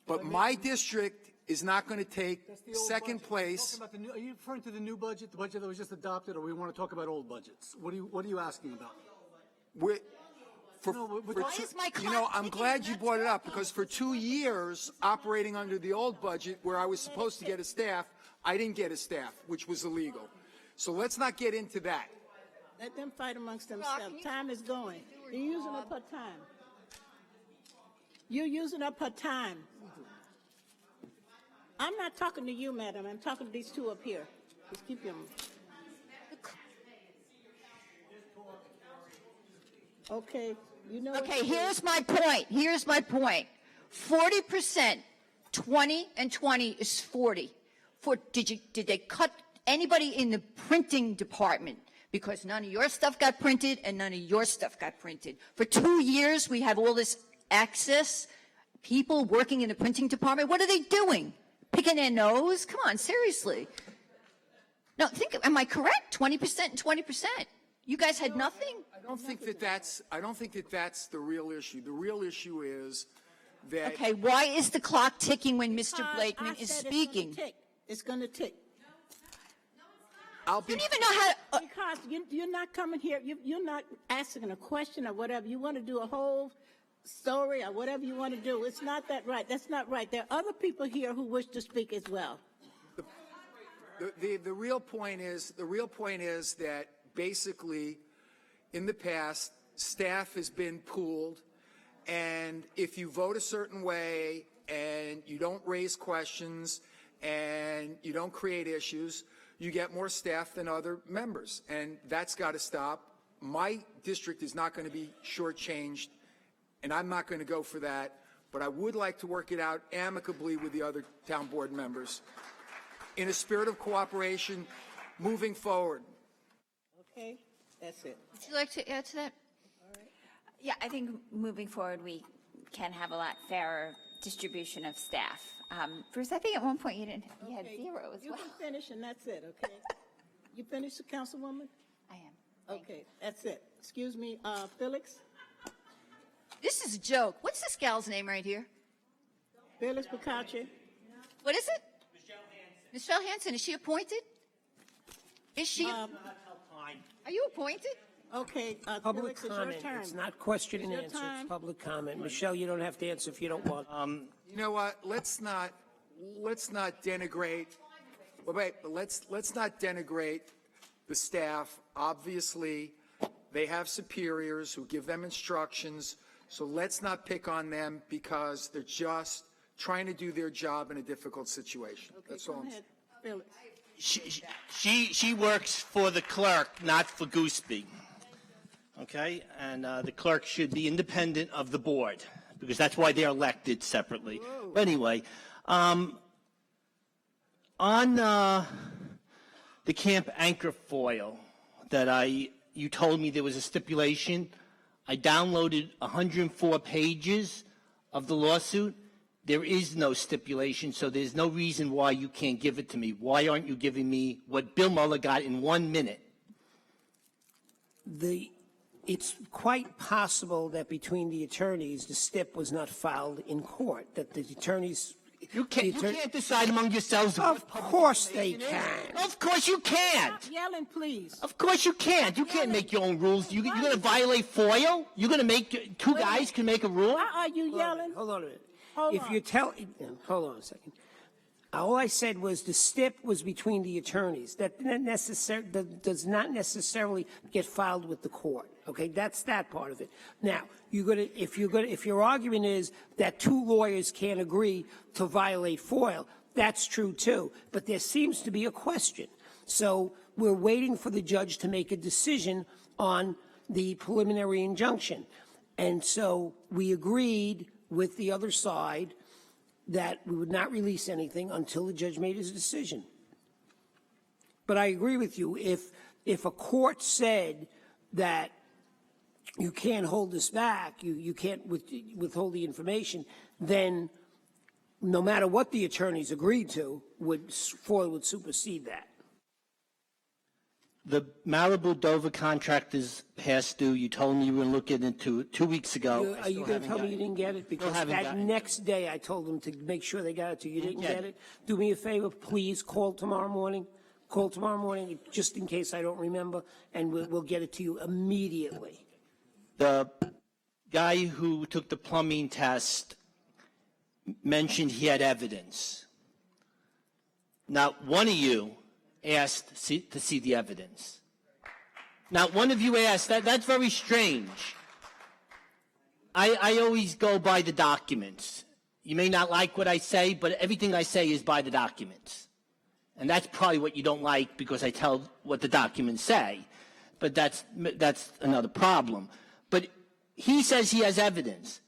Speaker 5: But my district is not going to take second place.
Speaker 1: Are you referring to the new budget, the budget that was just adopted, or we want to talk about old budgets? What are you asking about?
Speaker 5: I'm glad you brought it up, because for 2 years operating under the old budget where I was supposed to get a staff, I didn't get a staff, which was illegal. So let's not get into that.
Speaker 6: Let them fight amongst themselves. Time is going. You're using up her time. You're using up her time. I'm not talking to you, madam. I'm talking to these 2 up here. Just keep them. Okay, You know
Speaker 13: Okay, here's my point. Here's my point. 40%, 20 and 20 is 40. Did they cut anybody in the printing department? Because none of your stuff got printed and none of your stuff got printed. For 2 years, we have all this access. People working in the printing department, what are they doing? Picking their nose? Come on, seriously. No, am I correct? 20% and 20%. You guys had nothing?
Speaker 5: I don't think that that's the real issue. The real issue is that.
Speaker 13: Okay, why is the clock ticking when Mr. Blakeman is
Speaker 6: said
Speaker 13: speaking?
Speaker 6: It's going to tick.
Speaker 13: You don't even know how to.
Speaker 6: Because you're not coming here, you're not asking a question or whatever. You want to do a whole story or whatever you want to do. It's not that right. That's not right. There are other people here who wish to speak as well.
Speaker 5: The real point is that basically, in the past, staff has been pooled, and if you vote a certain way and you don't raise questions and you don't create issues, you get more staff than other members, and that's got to stop. My district is not going to be shortchanged, and I'm not going to go for that, but I would like to work it out amicably with the other town board members in a spirit of cooperation moving forward.
Speaker 6: Okay, that's it.
Speaker 13: Would you like to add to that?
Speaker 4: Yeah, I think moving forward, we can have a lot fairer distribution of staff. Bruce, I think at one point you had zero as well.
Speaker 6: You can finish and that's it, okay? You finished, Councilwoman?
Speaker 4: I am.
Speaker 6: Okay, that's it. Excuse me, Felix?
Speaker 13: This is a joke. What's this gal's name right here?
Speaker 6: Felix Picache.
Speaker 13: What is it? Michelle Hanson. Is she appointed? Is she? Are you appointed?
Speaker 6: Okay,
Speaker 9: Public
Speaker 6: Felix, it's your
Speaker 9: comment.
Speaker 6: turn.
Speaker 9: It's not question and
Speaker 6: It's your
Speaker 9: answer. It's
Speaker 6: time.
Speaker 9: public comment. Michelle, you don't have to answer if you don't want.
Speaker 5: You know what? Let's not denigrate. Well, wait, but let's not denigrate the staff. Obviously, they have superiors who give them instructions. So let's not pick on them because they're just trying to do their job in a difficult situation.
Speaker 6: Okay,
Speaker 5: That's
Speaker 6: go
Speaker 5: all.
Speaker 6: ahead, Felix.
Speaker 14: She works for the clerk, not for Gooseby. Okay, and the clerk should be independent of the board because that's why they're elected separately. But anyway, on the Camp Anchor foil that you told me there was a stipulation. I downloaded 104 pages of the lawsuit. There is no stipulation, so there's no reason why you can't give it to me. Why aren't you giving me what Bill Mueller got in 1 minute?
Speaker 9: It's quite possible that between the attorneys, the stip was not filed in court, that the attorneys...
Speaker 14: You can't decide among yourselves.
Speaker 9: Of course they can.
Speaker 14: Of course you can't.
Speaker 6: Stop yelling, please.
Speaker 14: Of course you can't. You can't make your own rules. You're going to violate FOIL? You're going to make two guys can make a rule?
Speaker 6: Why are you yelling?
Speaker 9: Hold on a minute.
Speaker 6: Hold
Speaker 9: on a second. All I said was the stip was between the attorneys. That does not necessarily get filed with the court. Okay, that's that part of it. Now, if your argument is that two lawyers can't agree to violate FOIL, that's true too. But there seems to be a question. So we're waiting for the judge to make a decision on the preliminary injunction. And so we agreed with the other side that we would not release anything until the judge made his decision. But I agree with you. If a court said that you can't hold this back, you can't withhold the information, then no matter what the attorneys agreed to, FOIL would supersede that.
Speaker 14: The Malibu Dover contract is past due. You told me you were looking into it 2 weeks ago.
Speaker 9: Are you going to tell me you didn't get it? Because that next day I told them to make sure they got it to you. You didn't get it? Do me a favor, please call tomorrow morning. Call tomorrow morning just in case I don't remember, and we'll get it to you immediately.
Speaker 14: The guy who took the plumbing test mentioned he had evidence. Not one of you asked to see the evidence. Not one of you asked. That's very strange. I always go by the documents. You may not like what I say, but everything I say is by the documents. And that's probably what you don't like because I tell what the documents say. But that's another problem. But he says he has evidence.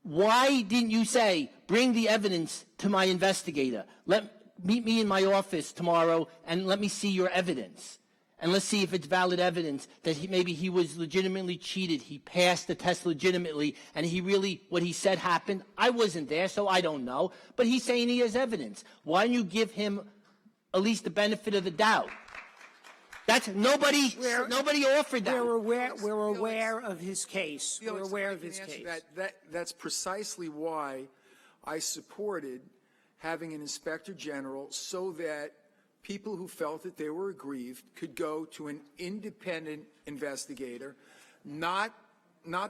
Speaker 14: Why didn't you say, bring the evidence to my investigator? Meet me in my office tomorrow and let me see your evidence. And let's see if it's valid evidence that maybe he was legitimately cheated. He passed the test legitimately, and what he said happened. I wasn't there, so I don't know. But he's saying he has evidence. Why don't you give him at least the benefit of the doubt? Nobody offered that.
Speaker 9: We're aware of his case. We're aware of his case.
Speaker 5: That's precisely why I supported having an inspector general so that people who felt that they were aggrieved could go to an independent investigator, not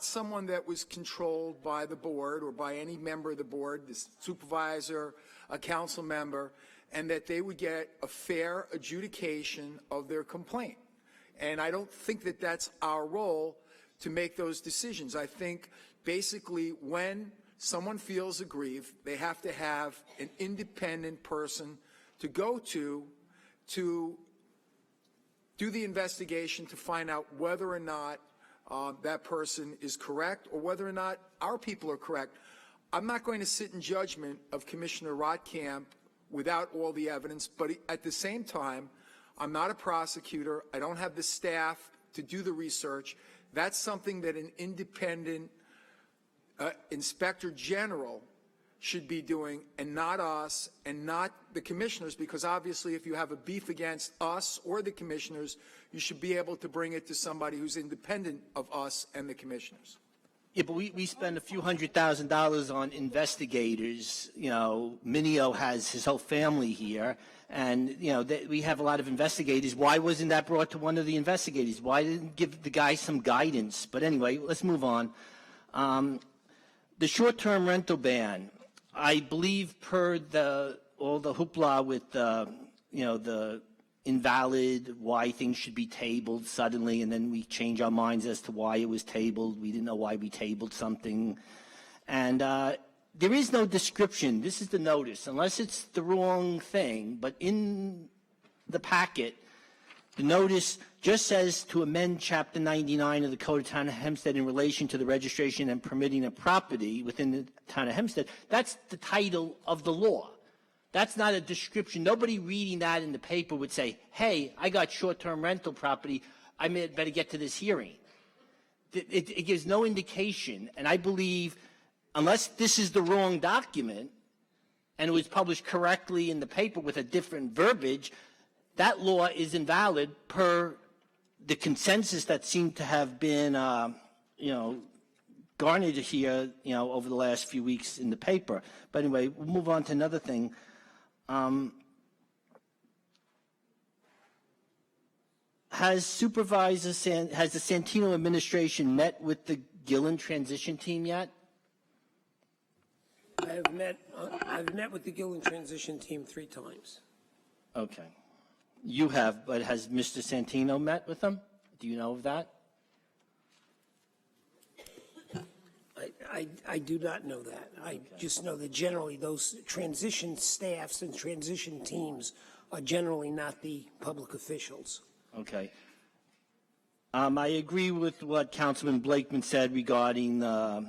Speaker 5: someone that was controlled by the board or by any member of the board, the supervisor, a council member, and that they would get a fair adjudication of their complaint. And I don't think that that's our role to make those decisions. I think basically when someone feels aggrieved, they have to have an independent person to go to do the investigation to find out whether or not that person is correct or whether or not our people are correct. I'm not going to sit in judgment of Commissioner Rotkamp without all the evidence, but at the same time, I'm not a prosecutor. I don't have the staff to do the research. That's something that an independent inspector general should be doing, and not us and not the commissioners, because obviously if you have a beef against us or the commissioners, you should be able to bring it to somebody who's independent of us and the commissioners.
Speaker 14: Yeah, but we spend a few $100,000 on investigators. You know, Minio has his whole family here, and, you know, we have a lot of investigators. Why wasn't that brought to one of the investigators? Why didn't give the guy some guidance? But anyway, let's move on. The short-term rental ban, I believe per all the hoopla with, you know, the invalid, why things should be tabled suddenly, and then we change our minds as to why it was tabled. We didn't know why we tabled something. And there is no description. This is the notice, unless it's the wrong thing. But in the packet, the notice just says to amend Chapter 99 of the Code of Town of Hempstead in relation to the registration and permitting of property within the Town of Hempstead. That's the title of the law. That's not a description. Nobody reading that in the paper would say, hey, I got short-term rental property. I better get to this hearing. It gives no indication. And I believe, unless this is the wrong document and it was published correctly in the paper with a different verbiage, that law is invalid per the consensus that seemed to have been, you know, garnered here, you know, over the last few weeks in the paper. But anyway, we'll move on to another thing. Has the Santino administration met with the Gillen transition team yet?
Speaker 9: I've met with the Gillen transition team 3 times.
Speaker 14: Okay. You have, but has Mr. Santino met with them? Do you know of that?
Speaker 9: I do not know that. I just know that generally those transition staffs and transition teams are generally not the public officials.
Speaker 14: Okay. I agree with what Councilman Blakeman said regarding the,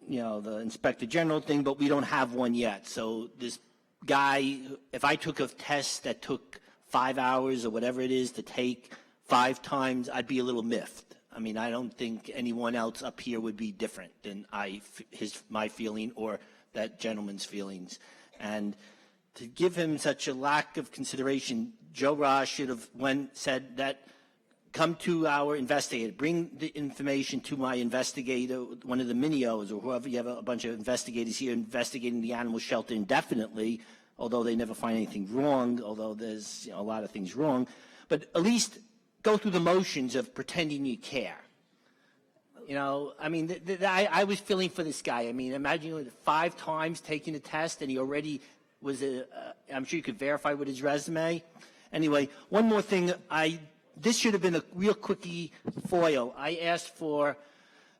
Speaker 14: you know, the Inspector General thing, but we don't have one yet. So this guy, if I took a test that took 5 hours or whatever it is to take 5 times, I'd be a little miffed. I mean, I don't think anyone else up here would be different than my feeling or that gentleman's feelings. And to give him such a lack of consideration, Joe Ross should have said that, come to our investigator, bring the information to my investigator, one of the Minios or whoever. You have a bunch of investigators here investigating the animal shelter indefinitely, although they never find anything wrong, although there's, you know, a lot of things wrong. But at least go through the motions of pretending you care. You know, I mean, I was feeling for this guy. I mean, imagine 5 times taking the test, and he already was I'm sure you could verify with his resume. Anyway, one more thing. This should have been a real quickie foil. I asked for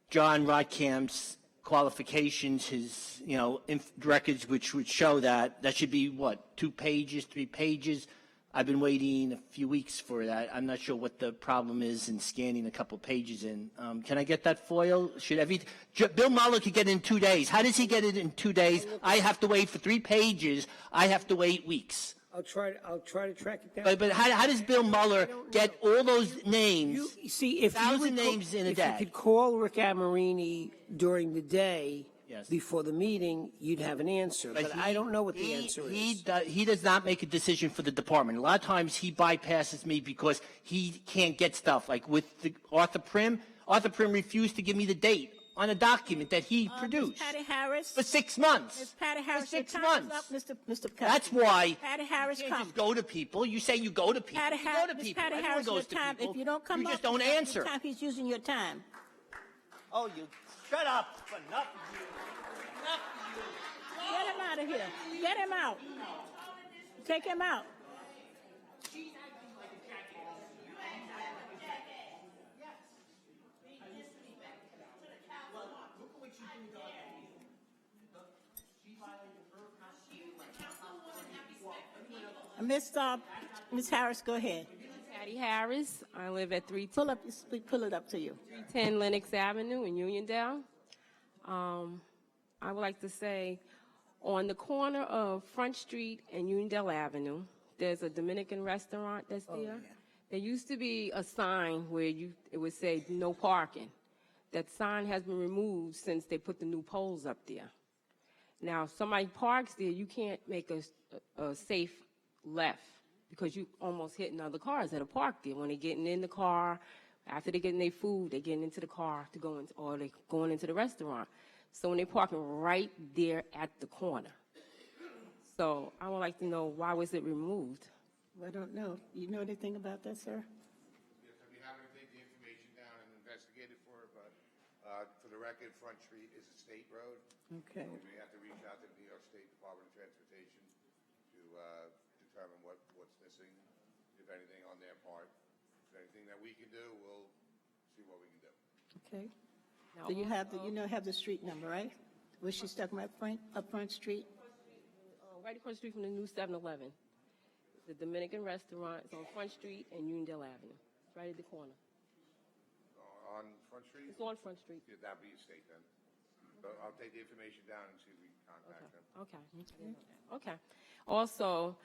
Speaker 14: John Rotkamp's qualifications, his, you know, records which would show that. That should be, what, 2 pages, 3 pages? I've been waiting a few weeks for that. I'm not sure what the problem is in scanning a couple pages in. Can I get that foil? Bill Mueller could get it in 2 days. How does he get it in 2 days? I have to wait for 3 pages. I have to wait weeks.
Speaker 9: I'll try to track it down.
Speaker 14: But how does Bill Mueller get all those names,
Speaker 9: You see, if
Speaker 14: 1,000 names in a
Speaker 9: if
Speaker 14: day?
Speaker 9: you could call Rick Amarini during the day
Speaker 14: Yes.
Speaker 9: before the meeting, you'd have an answer. But I don't know what the answer is.
Speaker 14: He does not make a decision for the department. A lot of times he bypasses me because he can't get stuff. Like with Arthur Prim refused to give me the date on a document that he produced.
Speaker 6: Patty Harris.
Speaker 14: For 6 months.
Speaker 6: Ms. Patty Harris,
Speaker 14: For 6
Speaker 6: your time is
Speaker 14: months.
Speaker 6: up, Mr. Cutler.
Speaker 14: That's why
Speaker 6: Patty Harris,
Speaker 14: you can't
Speaker 6: come.
Speaker 14: just go to people. You say you go to people.
Speaker 6: Patty
Speaker 14: You
Speaker 6: Harris,
Speaker 14: go to
Speaker 6: Ms.
Speaker 14: people.
Speaker 6: Patty
Speaker 14: Everyone
Speaker 6: Harris, your
Speaker 14: goes to
Speaker 6: time.
Speaker 14: people.
Speaker 6: If you don't come
Speaker 14: You
Speaker 6: up,
Speaker 14: just don't
Speaker 6: he's using
Speaker 14: answer.
Speaker 6: your time. He's using your time.
Speaker 14: Oh, you shut up. Enough of you. Enough of you.
Speaker 6: Get him out of here. Get him out. Take him out. Ms. Harris, go ahead.
Speaker 15: Patty Harris. I live at 310
Speaker 6: Pull up your speak. Pull it up to you.
Speaker 15: Lenox Avenue in Uniondale. I would like to say, on the corner of Front Street and Uniondale Avenue, there's a Dominican restaurant that's there. There used to be a sign where it would say no parking. That sign has been removed since they put the new poles up there. Now, if somebody parks there, you can't make a safe left because you almost hitting other cars that are parked there. When they're getting in the car, after they're getting their food, they're getting into the car to go into, or they're going into the restaurant. So when they're parking right there at the corner. So I would like to know, why was it removed?
Speaker 6: I don't know. You know anything about that, sir?
Speaker 20: Yes, I'd be happy to take the information down and investigate it for it, but for the record, Front Street is a state road.
Speaker 6: Okay.
Speaker 20: We may have to reach out to the New York State Department of Transportation to determine what's missing, if anything, on their part. If anything that we can do, we'll see what we can do.
Speaker 6: Okay. So you have the street number, right? Was she talking about up Front Street?
Speaker 15: Right across the street from the new 7-Eleven. The Dominican restaurant is on Front Street and Uniondale Avenue. It's right at the corner.
Speaker 20: On Front Street?
Speaker 15: It's on Front Street.
Speaker 20: Yeah, that'd be a state then. But I'll take the information down and see if we can contact them.
Speaker 15: Okay. Also,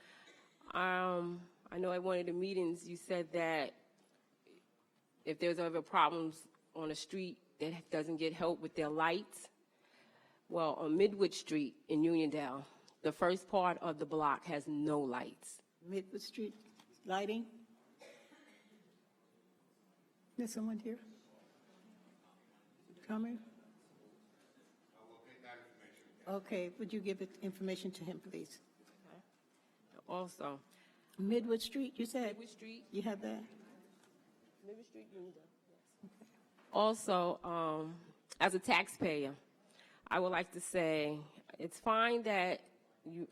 Speaker 15: I know at one of the meetings you said that if there's ever problems on a street that doesn't get help with their lights, well, on Midwood Street in Uniondale, the first part of the block has no lights.
Speaker 6: Midwood Street lighting? There's someone here? Coming? Okay, would you give information to him, please?
Speaker 15: Also,
Speaker 6: Midwood Street, you said?
Speaker 15: Midwood Street.
Speaker 6: You have that?
Speaker 15: Midwood Street, Uniondale. Yes. Also, as a taxpayer, I would like to say it's fine that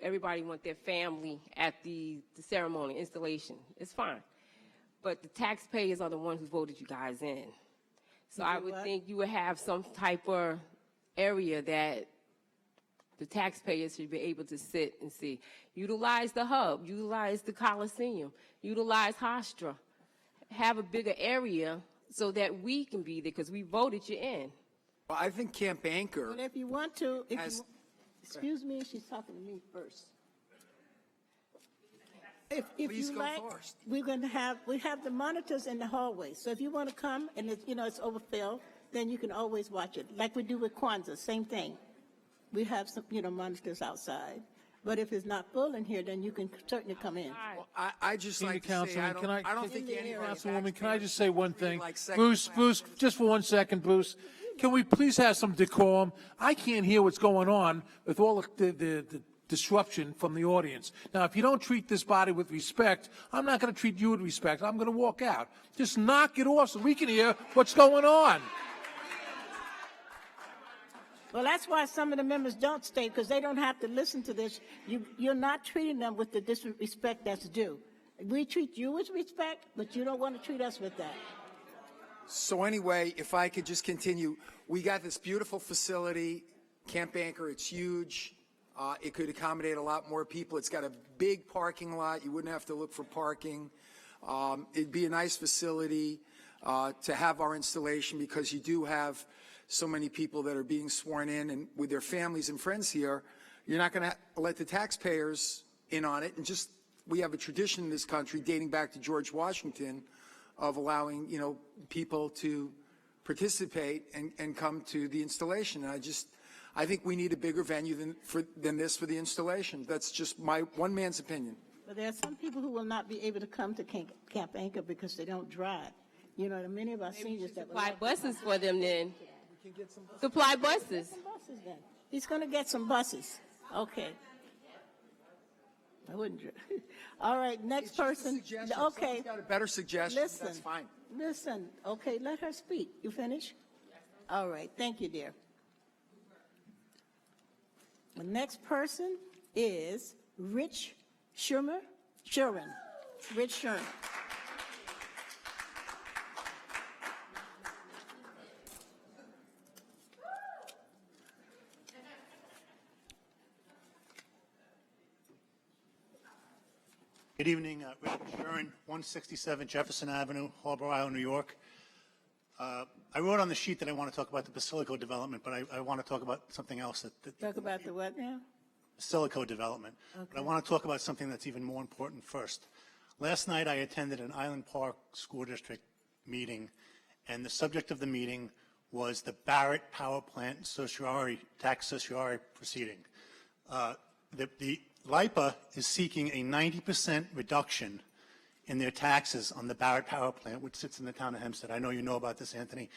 Speaker 15: everybody want their family at the ceremony, installation. It's fine. But the taxpayers are the ones who voted you guys in. So I would think you would have some type of area that the taxpayers should be able to sit and see. Utilize the hub, utilize the Coliseum, utilize Hofstra. Have a bigger area so that we can be there because we voted you in.
Speaker 5: Well, I think Camp Anchor.
Speaker 6: And if you want to, excuse me, she's talking to me first. If
Speaker 5: Please
Speaker 6: you
Speaker 5: go
Speaker 6: like,
Speaker 5: first.
Speaker 6: we have the monitors in the hallway. So if you want to come and it's overfilled, then you can always watch it. Like we do with Kwanzaa, same thing. We have some, monitors outside. But if it's not full in here, then you can certainly come in.
Speaker 5: Well, I just like to say, I don't think anybody.
Speaker 16: Councilwoman, can I just say one thing?
Speaker 5: Like second
Speaker 16: Bruce, just for 1 second, Bruce, can we please have some decorum? I can't hear what's going on with all the disruption from the audience. Now, if you don't treat this body with respect, I'm not going to treat you with respect. I'm going to walk out. Just knock it off so we can hear what's going on.
Speaker 6: Well, that's why some of the members don't stay, because they don't have to listen to this. You're not treating them with the disrespect that's due. We treat you with respect, but you don't want to treat us with that.
Speaker 5: So anyway, if I could just continue, we got this beautiful facility, Camp Anchor. It's huge. It could accommodate a lot more people. It's got a big parking lot. You wouldn't have to look for parking. It'd be a nice facility to have our installation, because you do have so many people that are being sworn in and with their families and friends here. You're not going to let the taxpayers in on it. And just, we have a tradition in this country dating back to George Washington of allowing, people to participate and come to the installation. And I think we need a bigger venue than this for the installation. That's just my one man's opinion.
Speaker 6: But there are some people who will not be able to come to Camp Anchor because they don't drive. Many of our seniors that will
Speaker 15: Supply buses for them then. Supply buses.
Speaker 6: Then. He's going to get some buses. Okay. I wouldn't. All right, next person. Okay.
Speaker 5: Got a better suggestion.
Speaker 6: Listen.
Speaker 5: That's fine.
Speaker 6: Listen. Okay, let her speak. You finish? All right. Thank you, dear. The next person is Rich Sherman. Rich Sherman.
Speaker 17: Good evening, Richard Shuren, 167 Jefferson Avenue, Harbor Island, New York. I wrote on the sheet that I want to talk about the Basilico development, but I want to talk about something else.
Speaker 6: Talk about the what now?
Speaker 17: Basilico development.
Speaker 6: Okay.
Speaker 17: But I want to talk about something that's even more important first. Last night I attended an Island Park School District meeting, and the subject of the meeting was the Barrett Power Plant tax certiorari proceeding. The LIPA is seeking a 90% reduction in their taxes on the Barrett Power Plant, which sits in the town of Hempstead. I know you know about this, Anthony.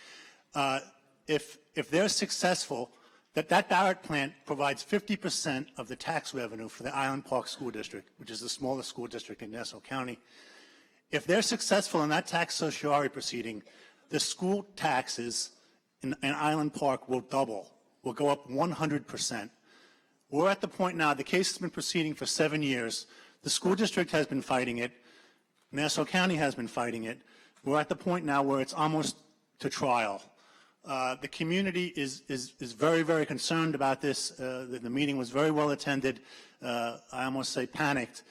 Speaker 17: If they're successful, that Barrett plant provides 50% of the tax revenue for the Island Park School District, which is the smallest school district in Nassau County. If they're successful in that tax certiorari proceeding, the school taxes in Island Park will double, will go up 100%. We're at the point now, the case has been proceeding for 7 years. The school district has been fighting it. Nassau County has been fighting it. We're at the point now where it's almost to trial. The community is very, very concerned about this. The meeting was very well attended. I almost say panicked.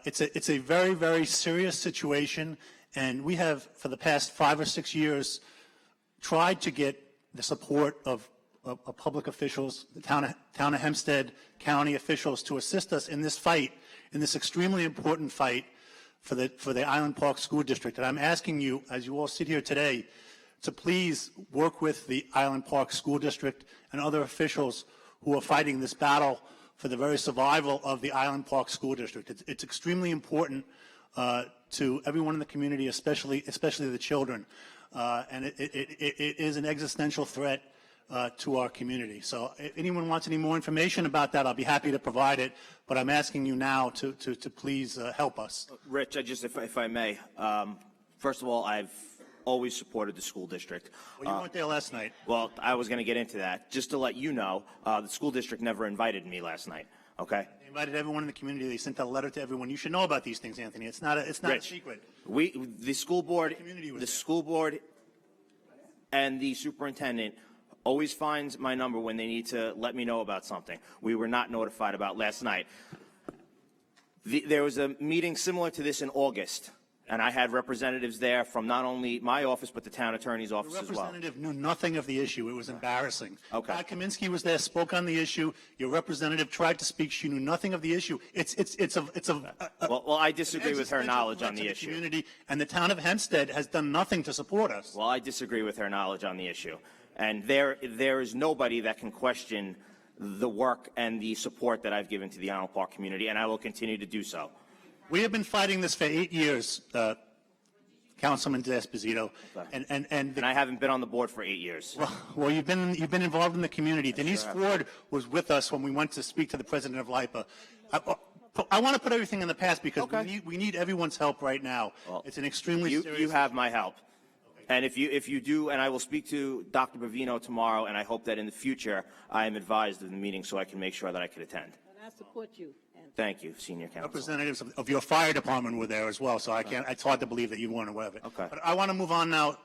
Speaker 17: It's a very, very serious situation, and we have, for the past 5 or 6 years, tried to get the support of public officials, the town of Hempstead, county officials, to assist us in this fight, in this extremely important fight for the Island Park School District. And I'm asking you, as you all sit here today, to please work with the Island Park School District and other officials who are fighting this battle for the very survival of the Island Park School District. It's extremely important to everyone in the community, especially the children. And it is an existential threat to our community. So if anyone wants any more information about that, I'll be happy to provide it, but I'm asking you now to please help us.
Speaker 7: Rich, if I may, first of all, I've always supported the school district.
Speaker 17: Well, you weren't there last night.
Speaker 7: Well, I was going to get into that. Just to let you know, the school district never invited me last night, okay?
Speaker 17: They invited everyone in the community. They sent a letter to everyone. You should know about these things, Anthony. It's not a secret.
Speaker 7: The school board and the superintendent always finds my number when they need to let me know about something. We were not notified about last night. There was a meeting similar to this in August, and I had representatives there from not only my office but the town attorney's office as well.
Speaker 17: The representative knew nothing of the issue. It was embarrassing.
Speaker 7: Okay.
Speaker 17: Todd Kaminsky was there, spoke on the issue. Your representative tried to speak. She knew nothing of the issue.
Speaker 7: Well, I disagree with her knowledge on the issue.
Speaker 17: Community, and the town of Hempstead has done nothing to support us.
Speaker 7: Well, I disagree with her knowledge on the issue. And there is nobody that can question the work and the support that I've given to the Island Park community, and I will continue to do so.
Speaker 17: We have been fighting this for 8 years, Councilman D'Esposito, and
Speaker 7: I haven't been on the board for 8 years.
Speaker 17: Well, you've been involved in the community. Denise Ford was with us when we went to speak to the president of LIPA. I want to put everything in the past because we need everyone's help right now.
Speaker 7: Well,
Speaker 17: it's an extremely serious.
Speaker 7: You have my help. And if you do, and I will speak to Dr. Bavino tomorrow, and I hope that in the future I am advised of the meeting so I can make sure that I can attend.
Speaker 6: And I support you.
Speaker 7: Thank you, Senior Counsel.
Speaker 17: Representatives of your fire department were there as well, so it's hard to believe that you weren't aware of it.
Speaker 7: Okay.
Speaker 17: But I want to move on now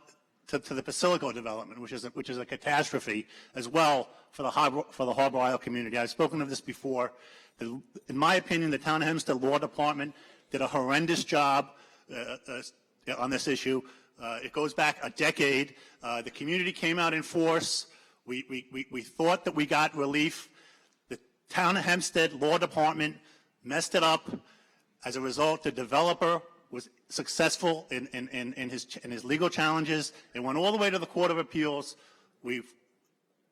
Speaker 17: to the Basilico development, which is a catastrophe as well for the Harbor Isle community. I've spoken of this before. In my opinion, the Town of Hempstead Law Department did a horrendous job on this issue. It goes back a decade. The community came out in force. We thought that we got relief. The Town of Hempstead Law Department messed it up. As a result, the developer was successful in his legal challenges. It went all the way to the Court of Appeals.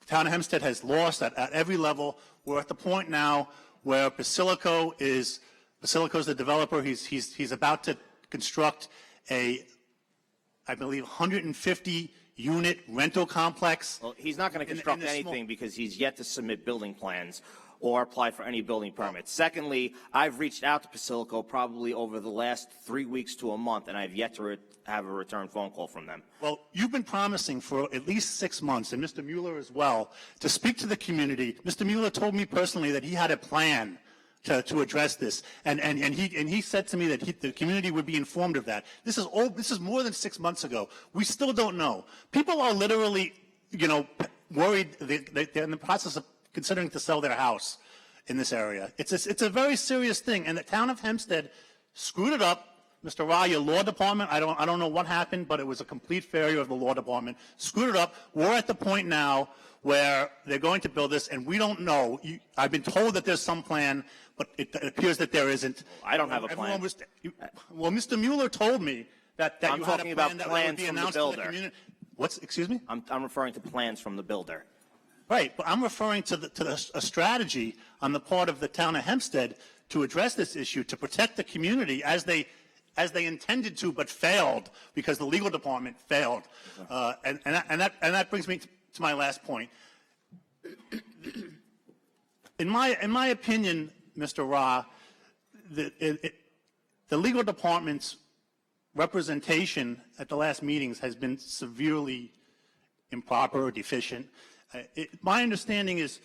Speaker 17: Town of Hempstead has lost at every level. We're at the point now where Basilico is the developer. He's about to construct I believe, 150 unit rental complex.
Speaker 7: Well, he's not going to construct anything because he's yet to submit building plans or apply for any building permits. Secondly, I've reached out to Basilico probably over the last 3 weeks to a month, and I've yet to have a return phone call from them.
Speaker 17: Well, you've been promising for at least 6 months, and Mr. Mueller as well, to speak to the community. Mr. Mueller told me personally that he had a plan to address this, and he said to me that the community would be informed of that. This is more than 6 months ago. We still don't know. People are literally, worried. They're in the process of considering to sell their house in this area. It's a very serious thing, and the Town of Hempstead screwed it up. Mr. Ra, your law department, I don't know what happened, but it was a complete failure of the law department. Screwed it up. We're at the point now where they're going to build this, and we don't know. I've been told that there's some plan, but it appears that there isn't.
Speaker 7: I don't have a plan.
Speaker 17: Well, Mr. Mueller told me that
Speaker 7: I'm
Speaker 17: you had a
Speaker 7: talking
Speaker 17: plan
Speaker 7: about
Speaker 17: that
Speaker 7: plans
Speaker 17: would be
Speaker 7: from the
Speaker 17: announced to the
Speaker 7: builder.
Speaker 17: community. Excuse me?
Speaker 7: I'm referring to plans from the builder.
Speaker 17: Right, but I'm referring to a strategy on the part of the Town of Hempstead to address this issue, to protect the community as they intended to, but failed because the legal department failed. And that brings me to my last point. In my opinion, Mr. Ra, the legal department's representation at the last meetings has been severely improper or deficient. My understanding is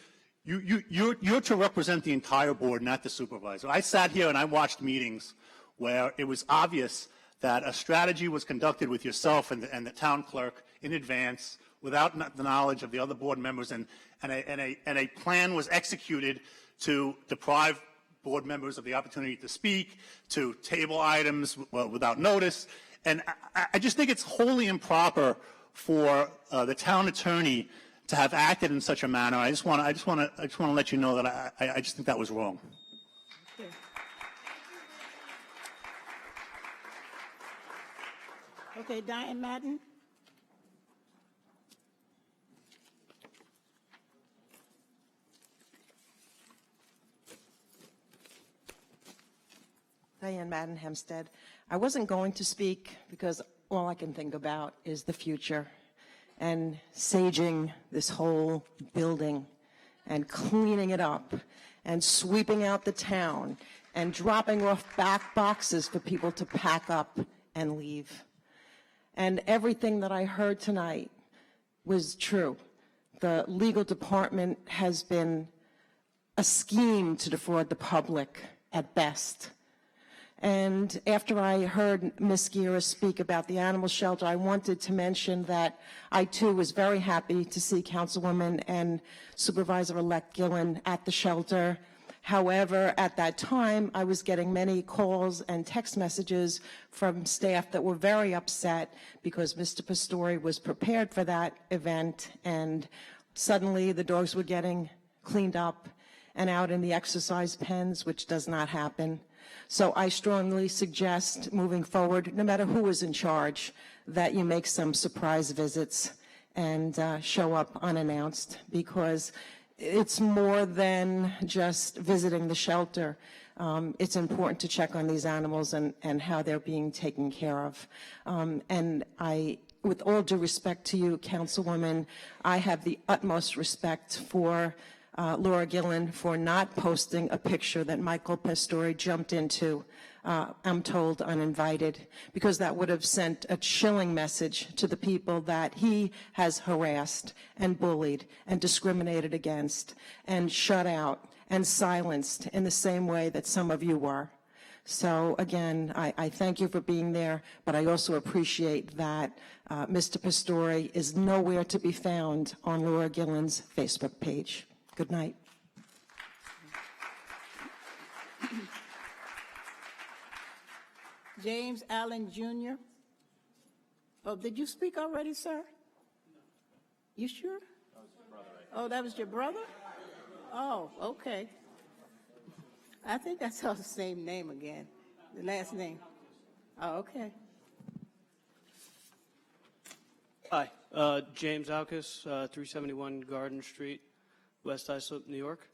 Speaker 17: you're to represent the entire board, not the supervisor. I sat here and I watched meetings where it was obvious that a strategy was conducted with yourself and the town clerk in advance without the knowledge of the other board members, and a plan was executed to deprive board members of the opportunity to speak, to table items without notice. And I just think it's wholly improper for the town attorney to have acted in such a manner. I just want to let you know that I just think that was wrong.
Speaker 6: Okay, Diane Madden.
Speaker 18: Diane Madden, Hempstead. I wasn't going to speak because all I can think about is the future and saging this whole building and cleaning it up and sweeping out the town and dropping off back boxes for people to pack up and leave. And everything that I heard tonight was true. The legal department has been a scheme to defraud the public at best. And after I heard Ms. Guerra speak about the animal shelter, I wanted to mention that I too was very happy to see Councilwoman and Supervisor-elect Gillen at the shelter. However, at that time, I was getting many calls and text messages from staff that were very upset because Mr. Pastore was prepared for that event, and suddenly the dogs were getting cleaned up and out in the exercise pens, which does not happen. So I strongly suggest moving forward, no matter who is in charge, that you make some surprise visits and show up unannounced, because it's more than just visiting the shelter. It's important to check on these animals and how they're being taken care of. And with all due respect to you, Councilwoman, I have the utmost respect for Laura Gillen for not posting a picture that Michael Pastore jumped into, I'm told uninvited, because that would have sent a chilling message to the people that he has harassed and bullied and discriminated against and shut out and silenced in the same way that some of you were. So again, I thank you for being there, but I also appreciate that Mr. Pastore is nowhere to be found on Laura Gillen's Facebook page. Good night.
Speaker 6: James Allen Jr. Oh, did you speak already, sir? You sure? Oh, that was your brother? Oh, okay. I think I saw the same name again, the last name. Oh, okay.
Speaker 3: Hi, James Alkus, 371 Garden Street, West Islip, New York.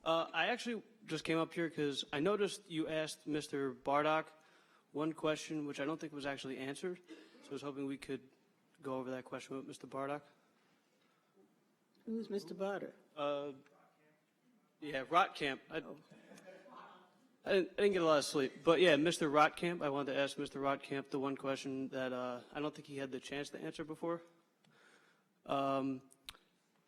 Speaker 3: I actually just came up here because I noticed you asked Mr. Bardock one question which I don't think was actually answered, so I was hoping we could go over that question with Mr. Bardock.
Speaker 6: Who's Mr. Barter?
Speaker 3: Yeah, Rotkamp. I didn't get a lot of sleep, but yeah, Mr. Rotkamp. I wanted to ask Mr. Rotkamp the one question that I don't think he had the chance to answer before.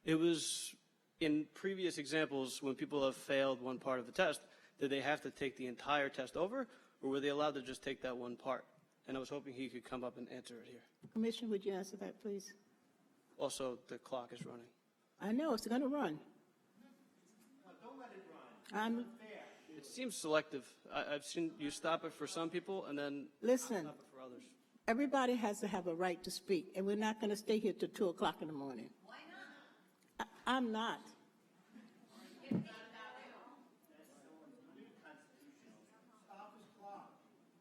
Speaker 3: It was in previous examples when people have failed one part of the test, did they have to take the entire test over, or were they allowed to just take that one part? And I was hoping he could come up and answer it here.
Speaker 6: Commissioner, would you answer that, please?
Speaker 3: Also, the clock is running.
Speaker 6: I know, it's going to run.
Speaker 3: Don't let it run. It seems selective. I've seen you stop it for some people and then
Speaker 6: Listen,
Speaker 3: stop it for others.
Speaker 6: everybody has to have a right to speak, and we're not going to stay here till 2 o'clock in the morning. Why not? I'm not.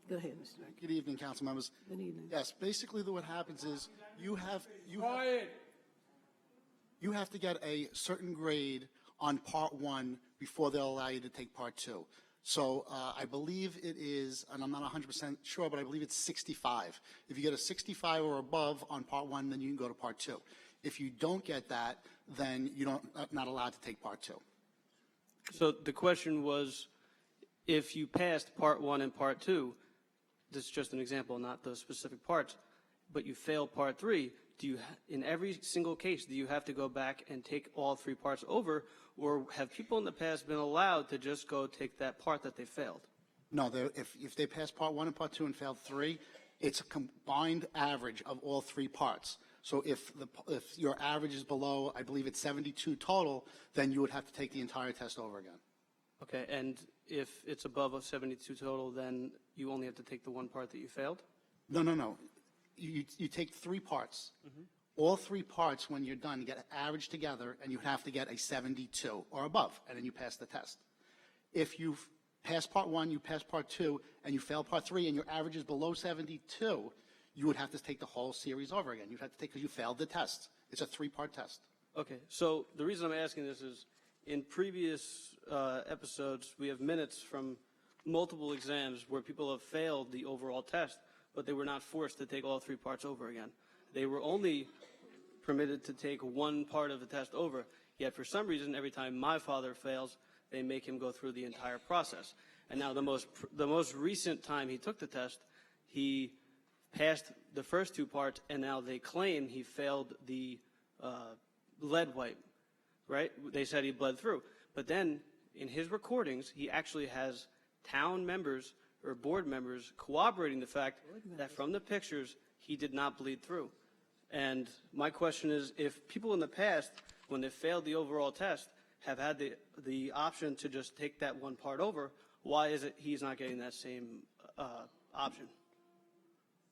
Speaker 6: Go ahead, Mr. Rankin.
Speaker 21: Good evening, council members.
Speaker 6: Good evening.
Speaker 21: Yes, basically what happens is you have to get a certain grade on part 1 before they'll allow you to take part 2. So I believe it is, and I'm not 100% sure, but I believe it's 65. If you get a 65 or above on part 1, then you can go to part 2. If you don't get that, then you're not allowed to take part 2.
Speaker 3: So the question was, if you passed part 1 and part 2, this is just an example, not those specific parts, but you failed part 3, in every single case, do you have to go back and take all 3 parts over, or have people in the past been allowed to just go take that part that they failed?
Speaker 21: No, if they pass part 1 and part 2 and failed 3, it's a combined average of all 3 parts. So if your average is below, I believe it's 72 total, then you would have to take the entire test over again.
Speaker 3: Okay, and if it's above a 72 total, then you only have to take the one part that you failed?
Speaker 21: No. You take 3 parts. All 3 parts, when you're done, get averaged together, and you have to get a 72 or above, and then you pass the test. If you pass part 1, you pass part 2, and you fail part 3, and your average is below 72, you would have to take the whole series over again. You'd have to take, because you failed the test. It's a 3-part test.
Speaker 3: Okay, so the reason I'm asking this is, in previous episodes, we have minutes from multiple exams where people have failed the overall test, but they were not forced to take all 3 parts over again. They were only permitted to take one part of the test over, yet for some reason, every time my father fails, they make him go through the entire process. And now the most recent time he took the test, he passed the first 2 parts, and now they claim he failed the lead wipe, right? They said he bled through. But then, in his recordings, he actually has town members or board members corroborating the fact that from the pictures, he did not bleed through. And my question is, if people in the past, when they failed the overall test, have had the option to just take that one part over, why is it he's not getting that same option?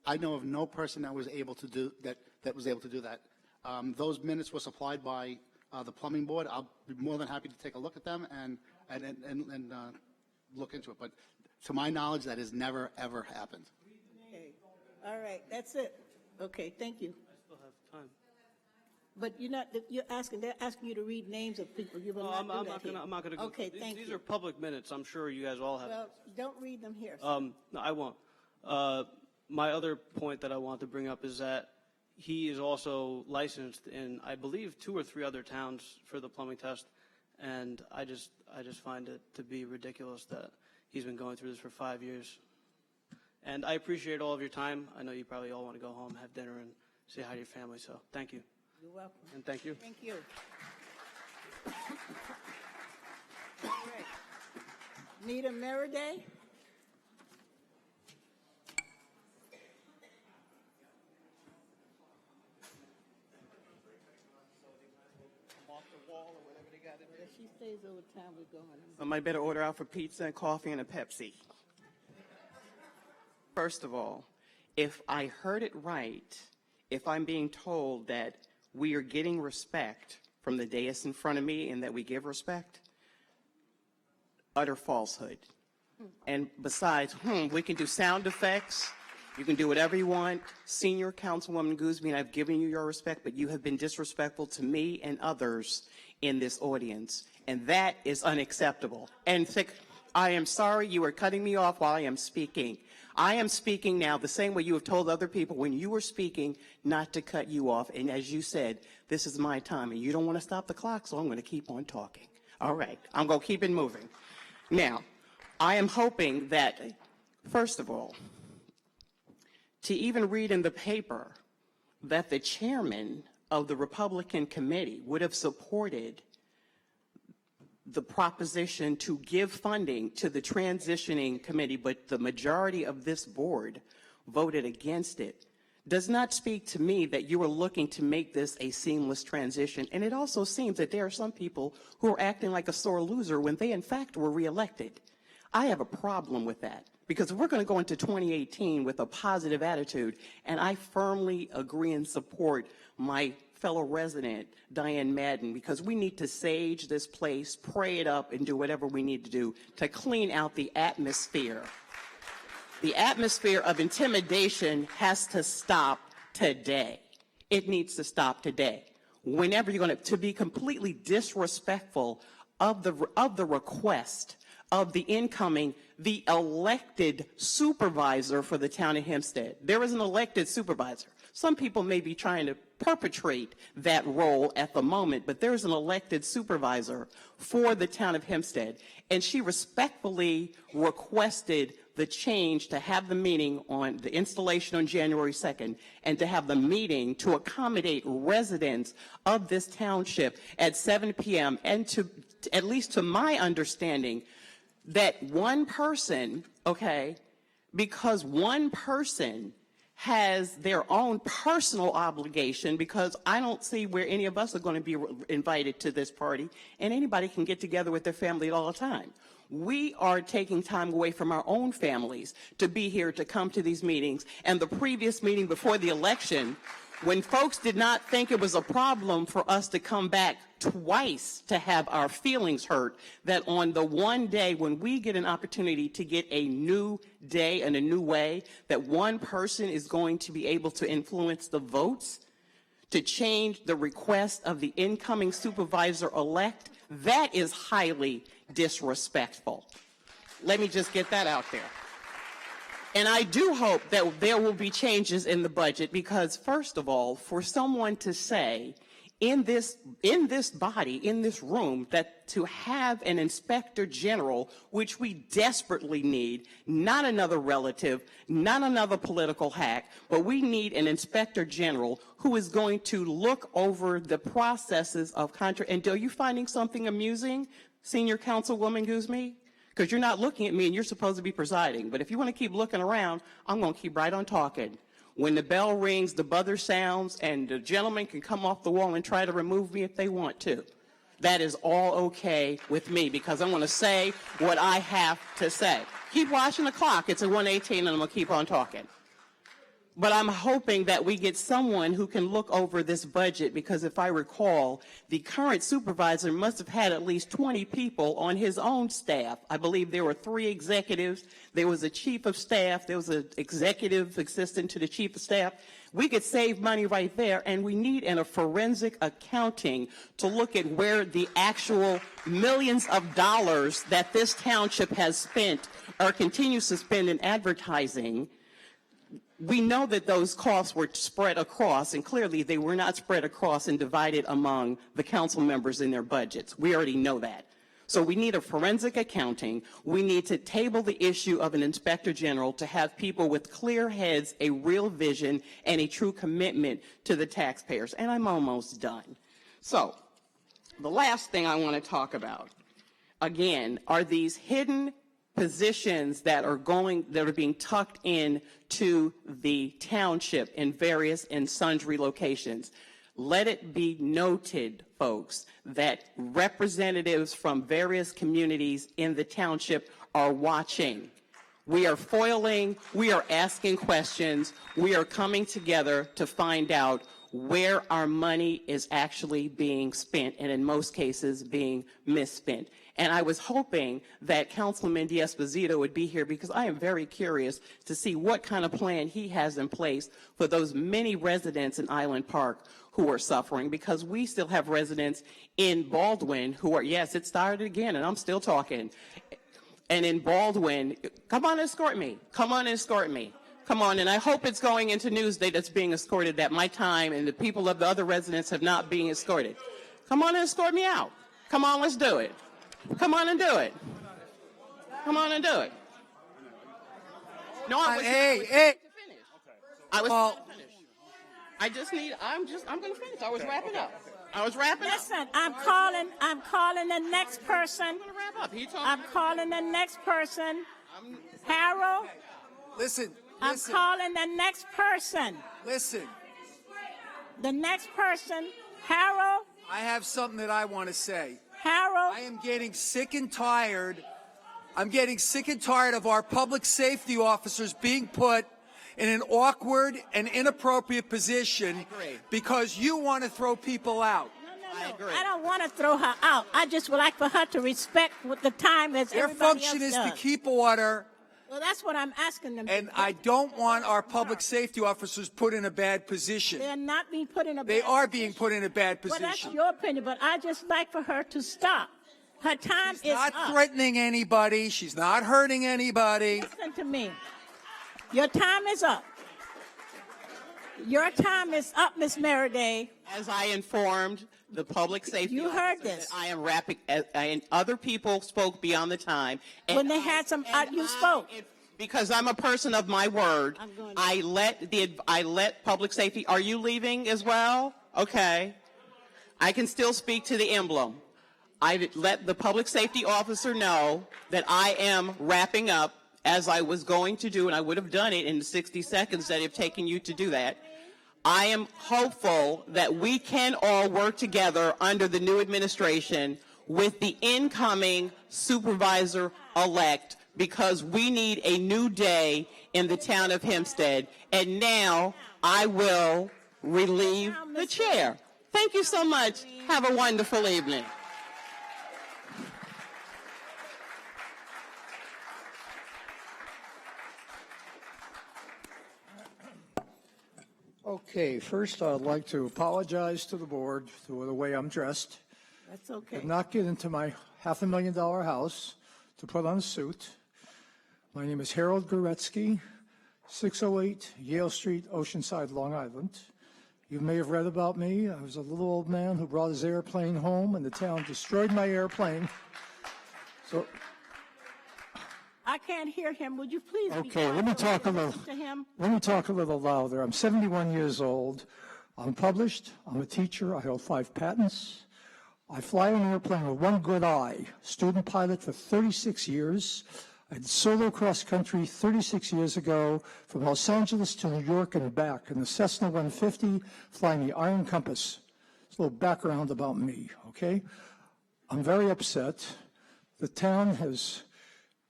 Speaker 21: I know of no person that was able to do that. Those minutes were supplied by the plumbing board. I'll be more than happy to take a look at them and look into it. But to my knowledge, that has never ever happened.
Speaker 6: Okay. All right, that's it. Okay, thank you.
Speaker 3: I still have time.
Speaker 6: But they're asking you to read names of people. You will
Speaker 3: I'm
Speaker 6: not do
Speaker 3: not
Speaker 6: that
Speaker 3: gonna.
Speaker 6: here.
Speaker 3: I'm not gonna go.
Speaker 6: Okay, thank
Speaker 3: These
Speaker 6: you.
Speaker 3: are public minutes. I'm sure you guys all have.
Speaker 6: Well, don't read them here.
Speaker 3: No, I won't. My other point that I want to bring up is that he is also licensed in, I believe, 2 or 3 other towns for the plumbing test, and I just find it to be ridiculous that he's been going through this for 5 years. And I appreciate all of your time. I know you probably all want to go home, have dinner, and say hi to your family. So thank you.
Speaker 6: You're welcome.
Speaker 3: And thank you.
Speaker 6: Thank you. All right. Nita Meriday? If she stays over time, we're going.
Speaker 2: Somebody better order out for pizza and coffee and a Pepsi. First of all, if I heard it right, if I'm being told that we are getting respect from the dais in front of me and that we give respect, utter falsehood. And besides, we can do sound effects. You can do whatever you want. Senior Councilwoman Guzman, I've given you your respect, but you have been disrespectful to me and others in this audience, and that is unacceptable. And I am sorry you are cutting me off while I am speaking. I am speaking now the same way you have told other people when you were speaking not to cut you off. And as you said, this is my time, and you don't want to stop the clock, so I'm going to keep on talking. All right, I'm going to keep it moving. Now, I am hoping that, first of all, to even read in the paper that the chairman of the Republican committee would have supported the proposition to give funding to the transitioning committee, but the majority of this board voted against it, does not speak to me that you are looking to make this a seamless transition. And it also seems that there are some people who are acting like a sore loser when they in fact were reelected. I have a problem with that, because if we're going to go into 2018 with a positive attitude, and I firmly agree and support my fellow resident, Diane Madden, because we need to sage this place, pray it up, and do whatever we need to do to clean out the atmosphere. The atmosphere of intimidation has to stop today. It needs to stop today. Whenever you're going to be completely disrespectful of the request of the elected supervisor for the town of Hempstead. There is an elected supervisor. Some people may be trying to perpetrate that role at the moment, but there's an elected supervisor for the town of Hempstead, and she respectfully requested the change to have the meeting on the installation on January 2nd and to have the meeting to accommodate residents of this township at 7 p.m. and to, at least to my understanding, that one person, okay, because one person has their own personal obligation, because I don't see where any of us are going to be invited to this party, and anybody can get together with their family all the time. We are taking time away from our own families to be here, to come to these meetings. And the previous meeting before the election, when folks did not think it was a problem for us to come back twice to have our feelings hurt, that on the one day when we get an opportunity to get a new day and a new way, that one person is going to be able to influence the votes to change the request of the incoming supervisor-elect, that is highly disrespectful. Let me just get that out there. And I do hope that there will be changes in the budget, because, first of all, for someone to say in this body, in this room, that to have an inspector general, which we desperately need, not another relative, not another political hack, but we need an inspector general who is going to look over the processes of contract. And are you finding something amusing, Senior Councilwoman Guzman? Because you're not looking at me and you're supposed to be presiding. But if you want to keep looking around, I'm going to keep right on talking. When the bell rings, the buzzer sounds, and the gentleman can come off the wall and try to remove me if they want to. That is all okay with me, because I'm going to say what I have to say. Keep watching the clock. It's at 1:18, and I'm going to keep on talking. But I'm hoping that we get someone who can look over this budget, because if I recall, the current supervisor must have had at least 20 people on his own staff. I believe there were 3 executives. There was a chief of staff. There was an executive assistant to the chief of staff. We could save money right there, and we need a forensic accounting to look at where the actual millions of dollars that this township has spent or continues to spend in advertising. We know that those costs were spread across, and clearly they were not spread across and divided among the council members in their budgets. We already know that. So we need a forensic accounting. We need to table the issue of an inspector general to have people with clear heads, a real vision, and a true commitment to the taxpayers. And I'm almost done. So the last thing I want to talk about, again, are these hidden positions that are being tucked in to the township in various and sundry locations. Let it be noted, folks, that representatives from various communities in the township are watching. We are foiling, we are asking questions, we are coming together to find out where our money is actually being spent, and in most cases being misspent. And I was hoping that Councilman D'Esposito would be here because I am very curious to see what kind of plan he has in place for those many residents in Island Park who are suffering, because we still have residents in Baldwin who are, yes, it started again and I'm still talking. And in Baldwin, come on, escort me. Come on, escort me. Come on, and I hope it's going into Newsday that's being escorted, that my time and the people of the other residents have not been escorted. Come on and escort me out. Come on, let's do it. Come on and do it. Come on and do it. No, I was
Speaker 5: hey.
Speaker 2: to finish. I was trying to finish. I'm going to finish. I was wrapping up.
Speaker 19: Listen, I'm calling the next person. I'm calling the next person. Harold.
Speaker 5: Listen.
Speaker 19: I'm calling the next person.
Speaker 5: Listen.
Speaker 19: The next person, Harold.
Speaker 5: I have something that I want to say.
Speaker 19: Harold.
Speaker 5: I am getting sick and tired. I'm getting sick and tired of our public safety officers being put in an awkward and inappropriate position because you want to throw people out.
Speaker 19: No. I don't want to throw her out. I just would like for her to respect what the time as
Speaker 5: Their
Speaker 19: everybody
Speaker 5: function
Speaker 19: else
Speaker 5: is
Speaker 19: does.
Speaker 5: to keep order.
Speaker 19: Well, that's what I'm asking them.
Speaker 5: And I don't want our public safety officers put in a bad position.
Speaker 19: They're not being put in a bad
Speaker 5: They are
Speaker 19: position.
Speaker 5: being put in a bad
Speaker 19: Well, that's
Speaker 5: position.
Speaker 19: your opinion, but I just like for her to stop. Her time
Speaker 5: She's
Speaker 19: is
Speaker 5: not
Speaker 19: up.
Speaker 5: threatening anybody. She's not hurting anybody.
Speaker 19: Listen to me. Your time is up. Your time is up, Miss Meriday.
Speaker 2: As I informed the public safety
Speaker 19: You heard
Speaker 2: officer
Speaker 19: this.
Speaker 2: that I am wrapping, and other people spoke beyond the time. And
Speaker 19: When they had some, you spoke.
Speaker 2: Because I'm a person of my word, I let public safety. Are you leaving as well? Okay. I can still speak to the emblem. I let the public safety officer know that I am wrapping up, as I was going to do, and I would have done it in the 60 seconds that it have taken you to do that. I am hopeful that we can all work together under the new administration with the incoming supervisor-elect, because we need a new day in the town of Hempstead. And now I will relieve the chair. Thank you so much. Have a wonderful evening.
Speaker 22: Okay, first I'd like to apologize to the board for the way I'm dressed.
Speaker 19: That's okay.
Speaker 22: Did not get into my $500,000 house to put on a suit. My name is Harold Goretzky, 608 Yale Street, Oceanside, Long Island. You may have read about me. I was a little old man who brought his airplane home, and the town destroyed my airplane. So,
Speaker 19: I can't hear him. Would you please be
Speaker 22: okay,
Speaker 19: quiet
Speaker 22: let me
Speaker 19: so I
Speaker 22: talk a
Speaker 19: can
Speaker 22: little.
Speaker 19: listen to him?
Speaker 22: Let me talk a little louder. I'm 71 years old. I'm published. I'm a teacher. I hold 5 patents. I fly an airplane with one good eye. Student pilot for 36 years. I did solo cross country 36 years ago from Los Angeles to New York and back in the Cessna 150, flying the Iron Compass. It's a little background about me, okay? I'm very upset. The town has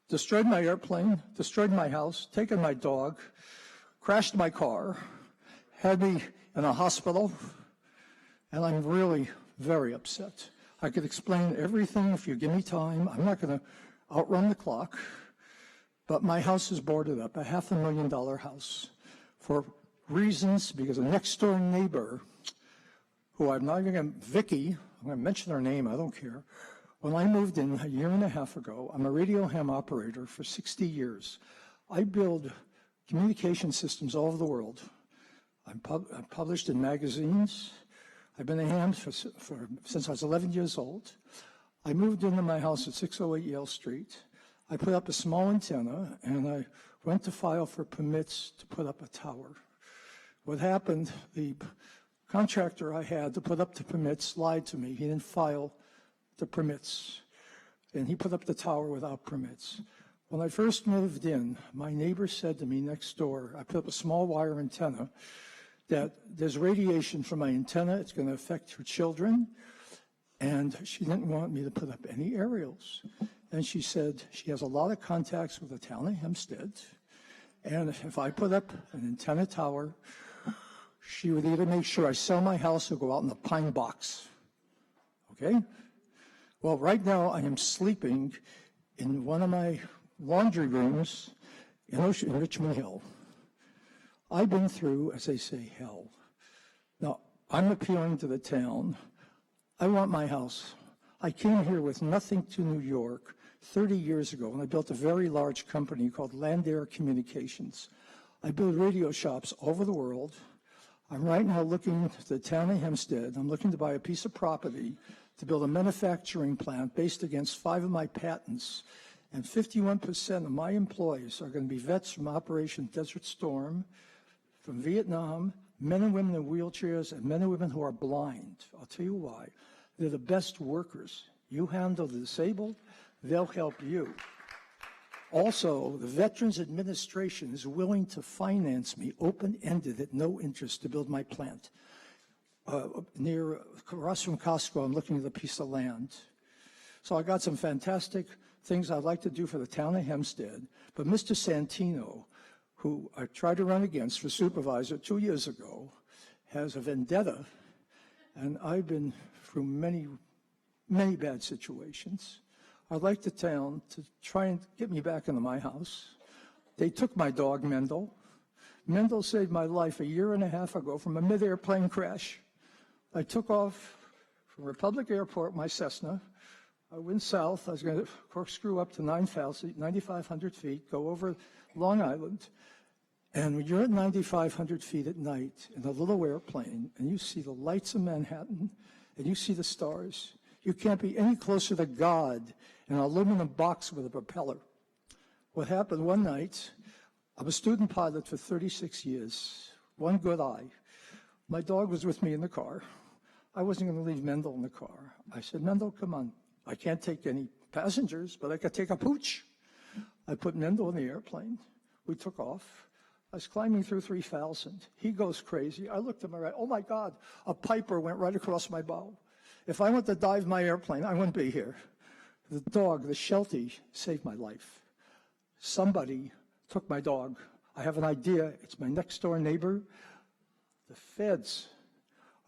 Speaker 22: destroyed my airplane, destroyed my house, taken my dog, crashed my car, had me in a hospital, and I'm really very upset. I could explain everything if you give me time. I'm not going to outrun the clock, but my house is boarded up, a $500,000 house, for reasons because a next-door neighbor, who I'm not going to, Vicky, I'm going to mention her name, I don't care. When I moved in a year and a half ago, I'm a radio ham operator for 60 years. I build communication systems all over the world. I'm published in magazines. I've been a ham since I was 11 years old. I moved into my house at 608 Yale Street. I put up a small antenna, and I went to file for permits to put up a tower. What happened, the contractor I had to put up the permits lied to me. He didn't file the permits, and he put up the tower without permits. When I first moved in, my neighbor said to me next door, I put up a small wire antenna, that there's radiation from my antenna, it's going to affect her children, and she didn't want me to put up any aerials. And she said she has a lot of contacts with the town of Hempstead, and if I put up an antenna tower, she would either make sure I sell my house or go out in the pine box. Okay? Well, right now I am sleeping in one of my laundry rooms in Richmond Hill. I've been through, as they say, hell. Now, I'm appealing to the town. I want my house. I came here with nothing to New York 30 years ago, and I built a very large company called Land Air Communications. I build radio shops all over the world. I'm right now looking at the town of Hempstead. I'm looking to buy a piece of property to build a manufacturing plant based against 5 of my patents. And 51% of my employees are going to be vets from Operation Desert Storm, from Vietnam, men and women in wheelchairs, and men and women who are blind. I'll tell you why. They're the best workers. You handle the disabled, they'll help you. Also, the Veterans Administration is willing to finance me open-ended at no interest to build my plant. Near across from Costco, I'm looking at a piece of land. So I got some fantastic things I'd like to do for the town of Hempstead. But Mr. Santino, who I tried to run against for supervisor 2 years ago, has a vendetta, and I've been through many, many bad situations. I'd like the town to try and get me back into my house. They took my dog, Mendel. Mendel saved my life a year and a half ago from a mid-air plane crash. I took off from Republic Airport, my Cessna. I went south. I was going to corkscrew up to 9,500 feet, go over Long Island. And when you're at 9,500 feet at night in a little airplane, and you see the lights of Manhattan, and you see the stars, you can't be any closer to God in an aluminum box with a propeller. What happened one night, I'm a student pilot for 36 years, one good eye. My dog was with me in the car. I wasn't going to leave Mendel in the car. I said, Mendel, come on. I can't take any passengers, but I could take a pooch. I put Mendel in the airplane. We took off. I was climbing through 3,000. He goes crazy. I looked at my right. Oh, my God, a Piper went right across my bow. If I went to dive my airplane, I wouldn't be here. The dog, the Sheltie, saved my life. Somebody took my dog. I have an idea. It's my next-door neighbor. The feds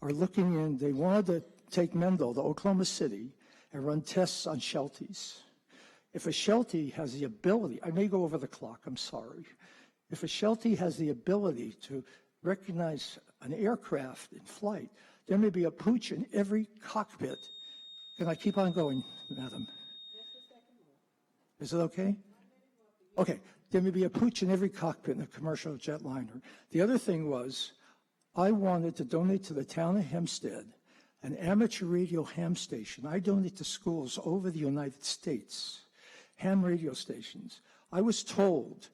Speaker 22: are looking in. They wanted to take Mendel to Oklahoma City and run tests on Shelties. If a Sheltie has the ability, I may go over the clock, I'm sorry. If a Sheltie has the ability to recognize an aircraft in flight, there may be a pooch in every cockpit. Can I keep on going, madam? Is it okay? Okay, there may be a pooch in every cockpit in a commercial jetliner. The other thing was, I wanted to donate to the town of Hempstead an amateur radio ham station. I donate to schools over the United States, ham radio stations. I was told,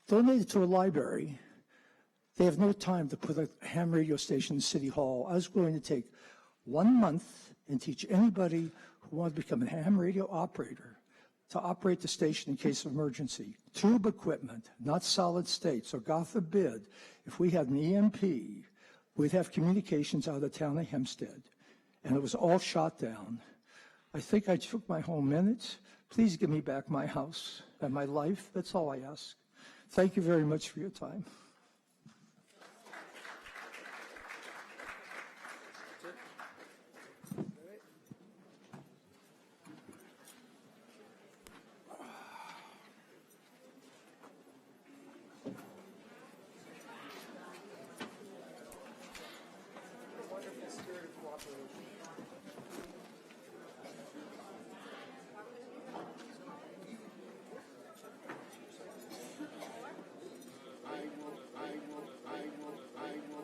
Speaker 22: donate it to a library. They have no time to put a ham radio station in City Hall. I was going to take 1 month and teach anybody who wanted to become a ham radio operator to operate the station in case of emergency. Tube equipment, not solid state. So God forbid, if we had an EMP, we'd have communications out of the town of Hempstead. And it was all shot down. I think I took my whole minutes. Please give me back my house and my life. That's all I ask. Thank you very much for your time.